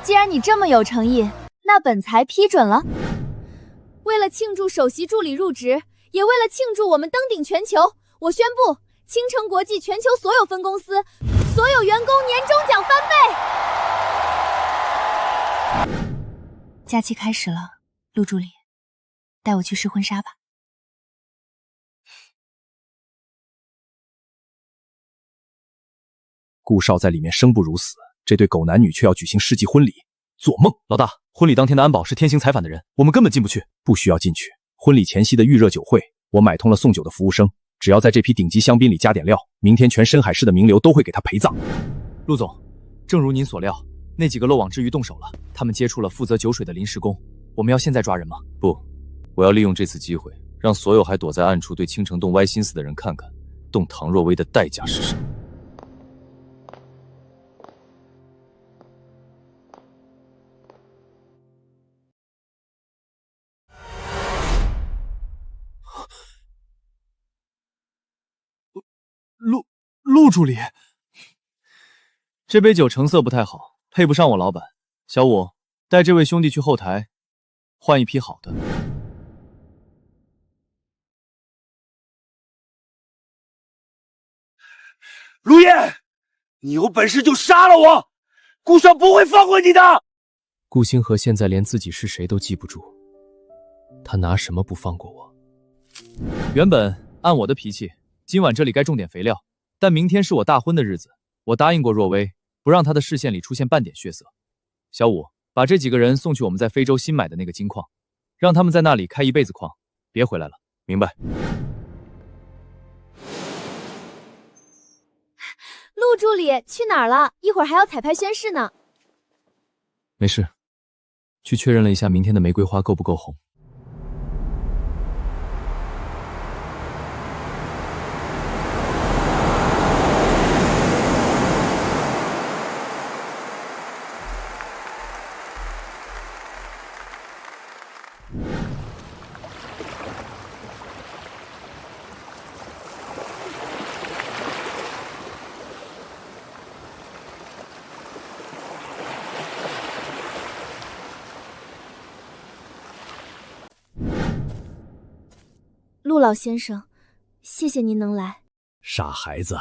既然你这么有诚意，那本裁批准了。为了庆祝首席助理入职，也为了庆祝我们登顶全球，我宣布，倾城国际全球所有分公司所有员工年终奖翻倍。假期开始了，陆助理，带我去试婚纱吧。顾少在里面生不如死，这对狗男女却要举行世纪婚礼，做梦！老大，婚礼当天的安保是天行采访的人，我们根本进不去。不需要进去，婚礼前夕的预热酒会，我买通了送酒的服务生，只要在这批顶级香槟里加点料，明天全深海市的名流都会给他陪葬。陆总，正如您所料，那几个漏网之鱼动手了，他们接触了负责酒水的临时工，我们要现在抓人吗？不，我要利用这次机会，让所有还躲在暗处对倾城动歪心思的人看看，动唐若薇的代价是什么。陆助理，这杯酒成色不太好，配不上我老板。小五，带这位兄弟去后台换一批好的。陆燕，你有本事就杀了我，顾少不会放过你的。顾星河现在连自己是谁都记不住，他拿什么不放过我？原本按我的脾气，今晚这里该种点肥料。但明天是我大婚的日子，我答应过若薇，不让她的视线里出现半点血色。小五，把这几个人送去我们在非洲新买的那个金矿，让他们在那里开一辈子矿，别回来了。明白。陆助理去哪儿了？一会儿还要彩排宣誓呢。没事，去确认了一下明天的玫瑰花够不够红。陆老先生，谢谢您能来。傻孩子，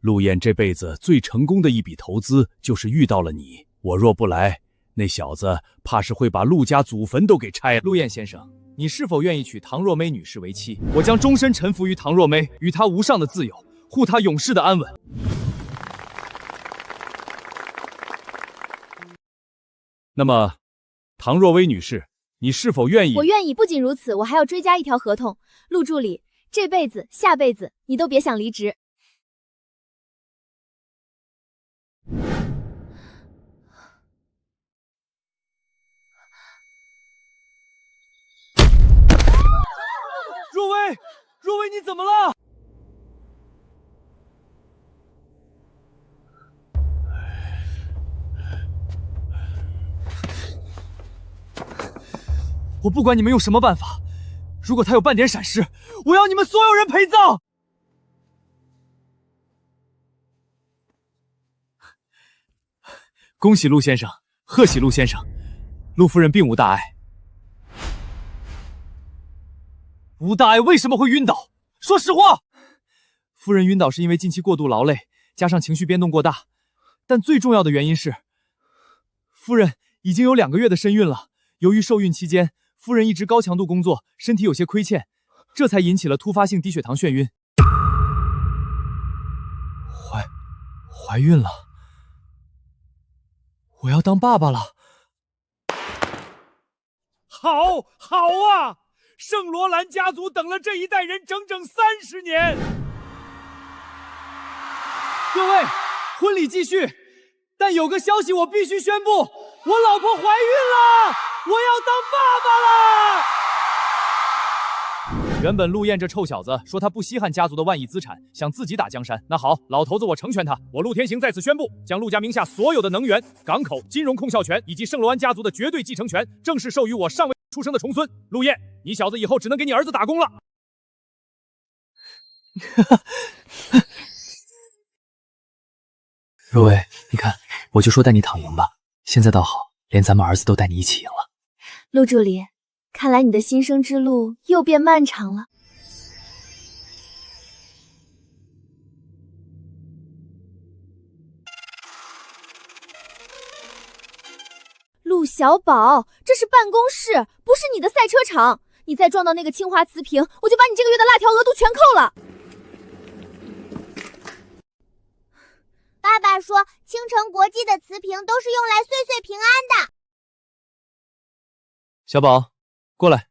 陆燕这辈子最成功的一笔投资就是遇到了你。我若不来，那小子怕是会把陆家祖坟都给拆了。陆燕先生，你是否愿意娶唐若薇女士为妻？我将终身臣服于唐若薇，与她无上的自由，护她永世的安稳。那么，唐若薇女士，你是否愿意？我愿意。不仅如此，我还要追加一条合同。陆助理，这辈子、下辈子你都别想离职。若薇，若薇，你怎么了？我不管你们用什么办法，如果他有半点闪失，我要你们所有人陪葬！恭喜陆先生，贺喜陆先生，陆夫人并无大碍。吴大爱为什么会晕倒？说实话！夫人晕倒是因为近期过度劳累，加上情绪变动过大，但最重要的原因是，夫人已经有2个月的身孕了。由于受孕期间，夫人一直高强度工作，身体有些亏欠，这才引起了突发性低血糖眩晕。怀孕了，我要当爸爸了。好啊！圣罗兰家族等了这一代人整整30年。各位，婚礼继续，但有个消息我必须宣布，我老婆怀孕了，我要当爸爸了。原本陆燕这臭小子说他不稀罕家族的万亿资产，想自己打江山。那好，老头子我成全他。我陆天行在此宣布，将陆家名下所有的能源、港口、金融控校权以及圣罗安家族的绝对继承权，正式授予我尚未出生的重孙陆燕。你小子以后只能给你儿子打工了。若薇，你看，我就说带你躺赢吧，现在倒好，连咱们儿子都带你一起赢了。陆助理，看来你的新生之路又变漫长了。陆小宝，这是办公室，不是你的赛车场。你再撞到那个清华瓷瓶，我就把你这个月的辣条额度全扣了。爸爸说，青城国际的瓷瓶都是用来岁岁平安的。小宝，过来，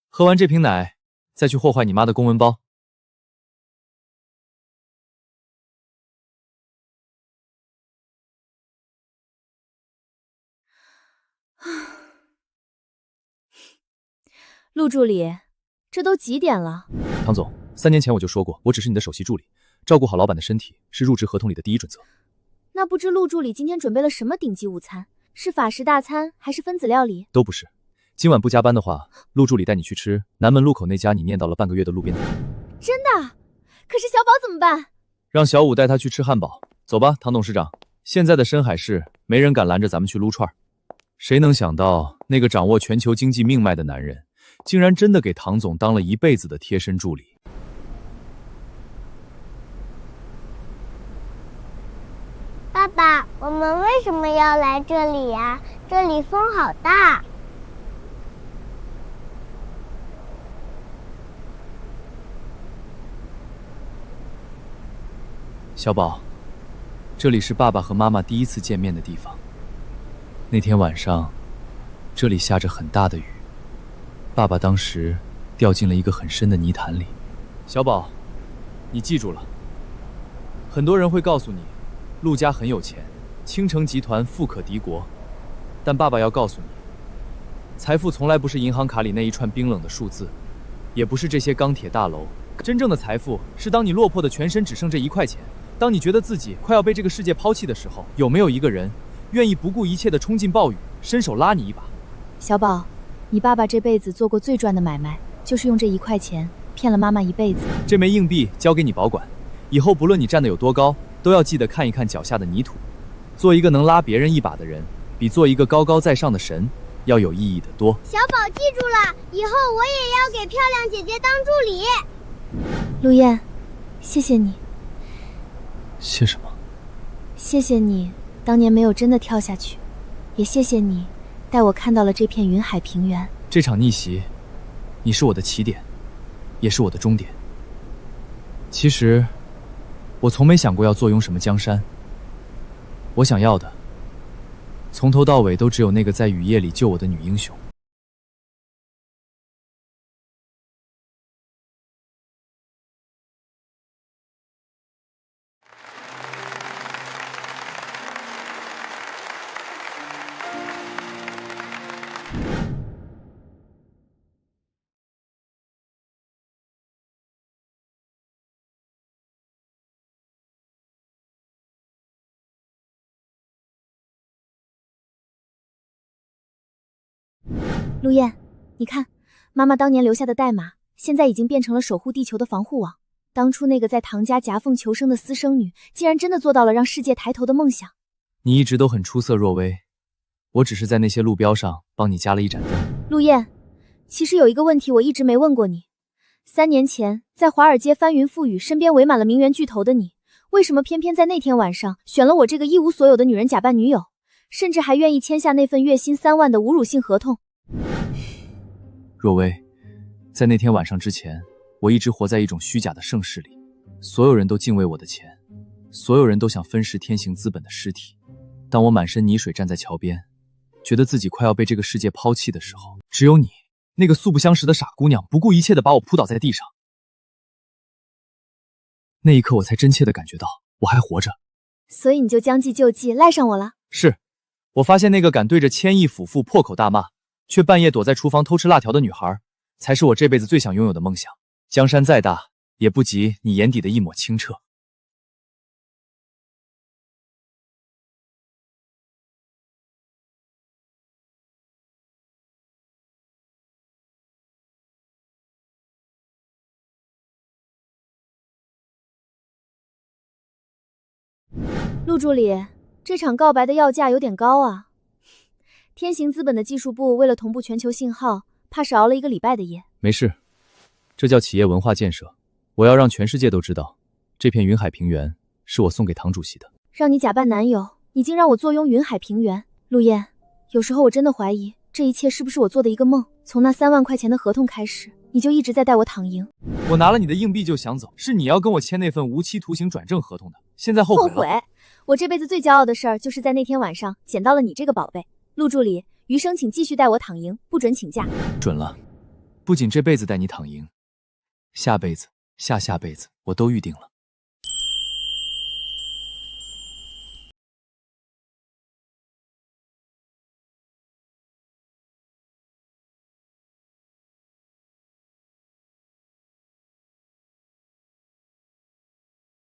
喝完这瓶奶，再去祸害你妈的公文包。陆助理，这都几点了？唐总，3年前我就说过，我只是你的首席助理，照顾好老板的身体是入职合同里的第一准则。那不知陆助理今天准备了什么顶级午餐？是法式大餐还是分子料理？都不是。今晚不加班的话，陆助理带你去吃南门路口那家你念叨了半个月的路边摊。真的？可是小宝怎么办？让小五带他去吃汉堡。走吧，唐董事长。现在的深海市，没人敢拦着咱们去撸串。谁能想到，那个掌握全球经济命脉的男人，竟然真的给唐总当了一辈子的贴身助理。爸爸，我们为什么要来这里呀？这里风好大。小宝，这里是爸爸和妈妈第一次见面的地方。那天晚上，这里下着很大的雨，爸爸当时掉进了一个很深的泥潭里。小宝，你记住了，很多人会告诉你，陆家很有钱，青城集团富可敌国，但爸爸要告诉你，财富从来不是银行卡里那一串冰冷的数字，也不是这些钢铁大楼。真正的财富是当你落魄的全身只剩这1块钱，当你觉得自己快要被这个世界抛弃的时候，有没有一个人愿意不顾一切地冲进暴雨，伸手拉你一把？小宝，你爸爸这辈子做过最赚的买卖，就是用这1块钱骗了妈妈一辈子。这枚硬币交给你保管，以后不论你站得有多高，都要记得看一看脚下的泥土。做一个能拉别人一把的人，比做一个高高在上的神要有意义的多。小宝记住了，以后我也要给漂亮姐姐当助理。陆燕，谢谢你。谢什么？谢谢你当年没有真的跳下去，也谢谢你带我看到了这片云海平原。这场逆袭，你是我的起点，也是我的终点。其实，我从没想过要坐拥什么江山。我想要的，从头到尾都只有那个在雨夜里救我的女英雄。陆燕，你看，妈妈当年留下的代码，现在已经变成了守护地球的防护网。当初那个在唐家夹缝求生的私生女，竟然真的做到了让世界抬头的梦想。你一直都很出色，若薇，我只是在那些路标上帮你加了一盏灯。陆燕，其实有一个问题我一直没问过你：3年前在华尔街翻云覆雨，身边围满了名媛巨头的你，为什么偏偏在那天晚上选了我这个一无所有的女人假扮女友，甚至还愿意签下那份月薪3万的侮辱性合同？若薇，在那天晚上之前，我一直活在一种虚假的盛世里，所有人都敬畏我的钱，所有人都想分食天行资本的尸体。当我满身泥水站在桥边，觉得自己快要被这个世界抛弃的时候，只有你，那个素不相识的傻姑娘，不顾一切地把我扑倒在地上。那一刻，我才真切地感觉到我还活着。所以你就将计就计，赖上我了？是，我发现那个敢对着千亿府富破口大骂，却半夜躲在厨房偷吃辣条的女孩，才是我这辈子最想拥有的梦想。江山再大，也不及你眼底的一抹清澈。陆助理，这场告白的要价有点高啊。天行资本的技术部为了同步全球信号，怕是熬了1个礼拜的夜。没事，这叫企业文化建设。我要让全世界都知道，这片云海平原是我送给唐主席的。让你假扮男友，你竟让我坐拥云海平原。陆燕，有时候我真的怀疑，这一切是不是我做的一个梦？从那3万块钱的合同开始，你就一直在带我躺赢。我拿了你的硬币就想走，是你要跟我签那份无期徒刑转正合同的，现在后悔了。后悔？我这辈子最骄傲的事儿，就是在那天晚上捡到了你这个宝贝。陆助理，余生请继续带我躺赢，不准请假。准了，不仅这辈子带你躺赢，下辈子、下下辈子我都预定了。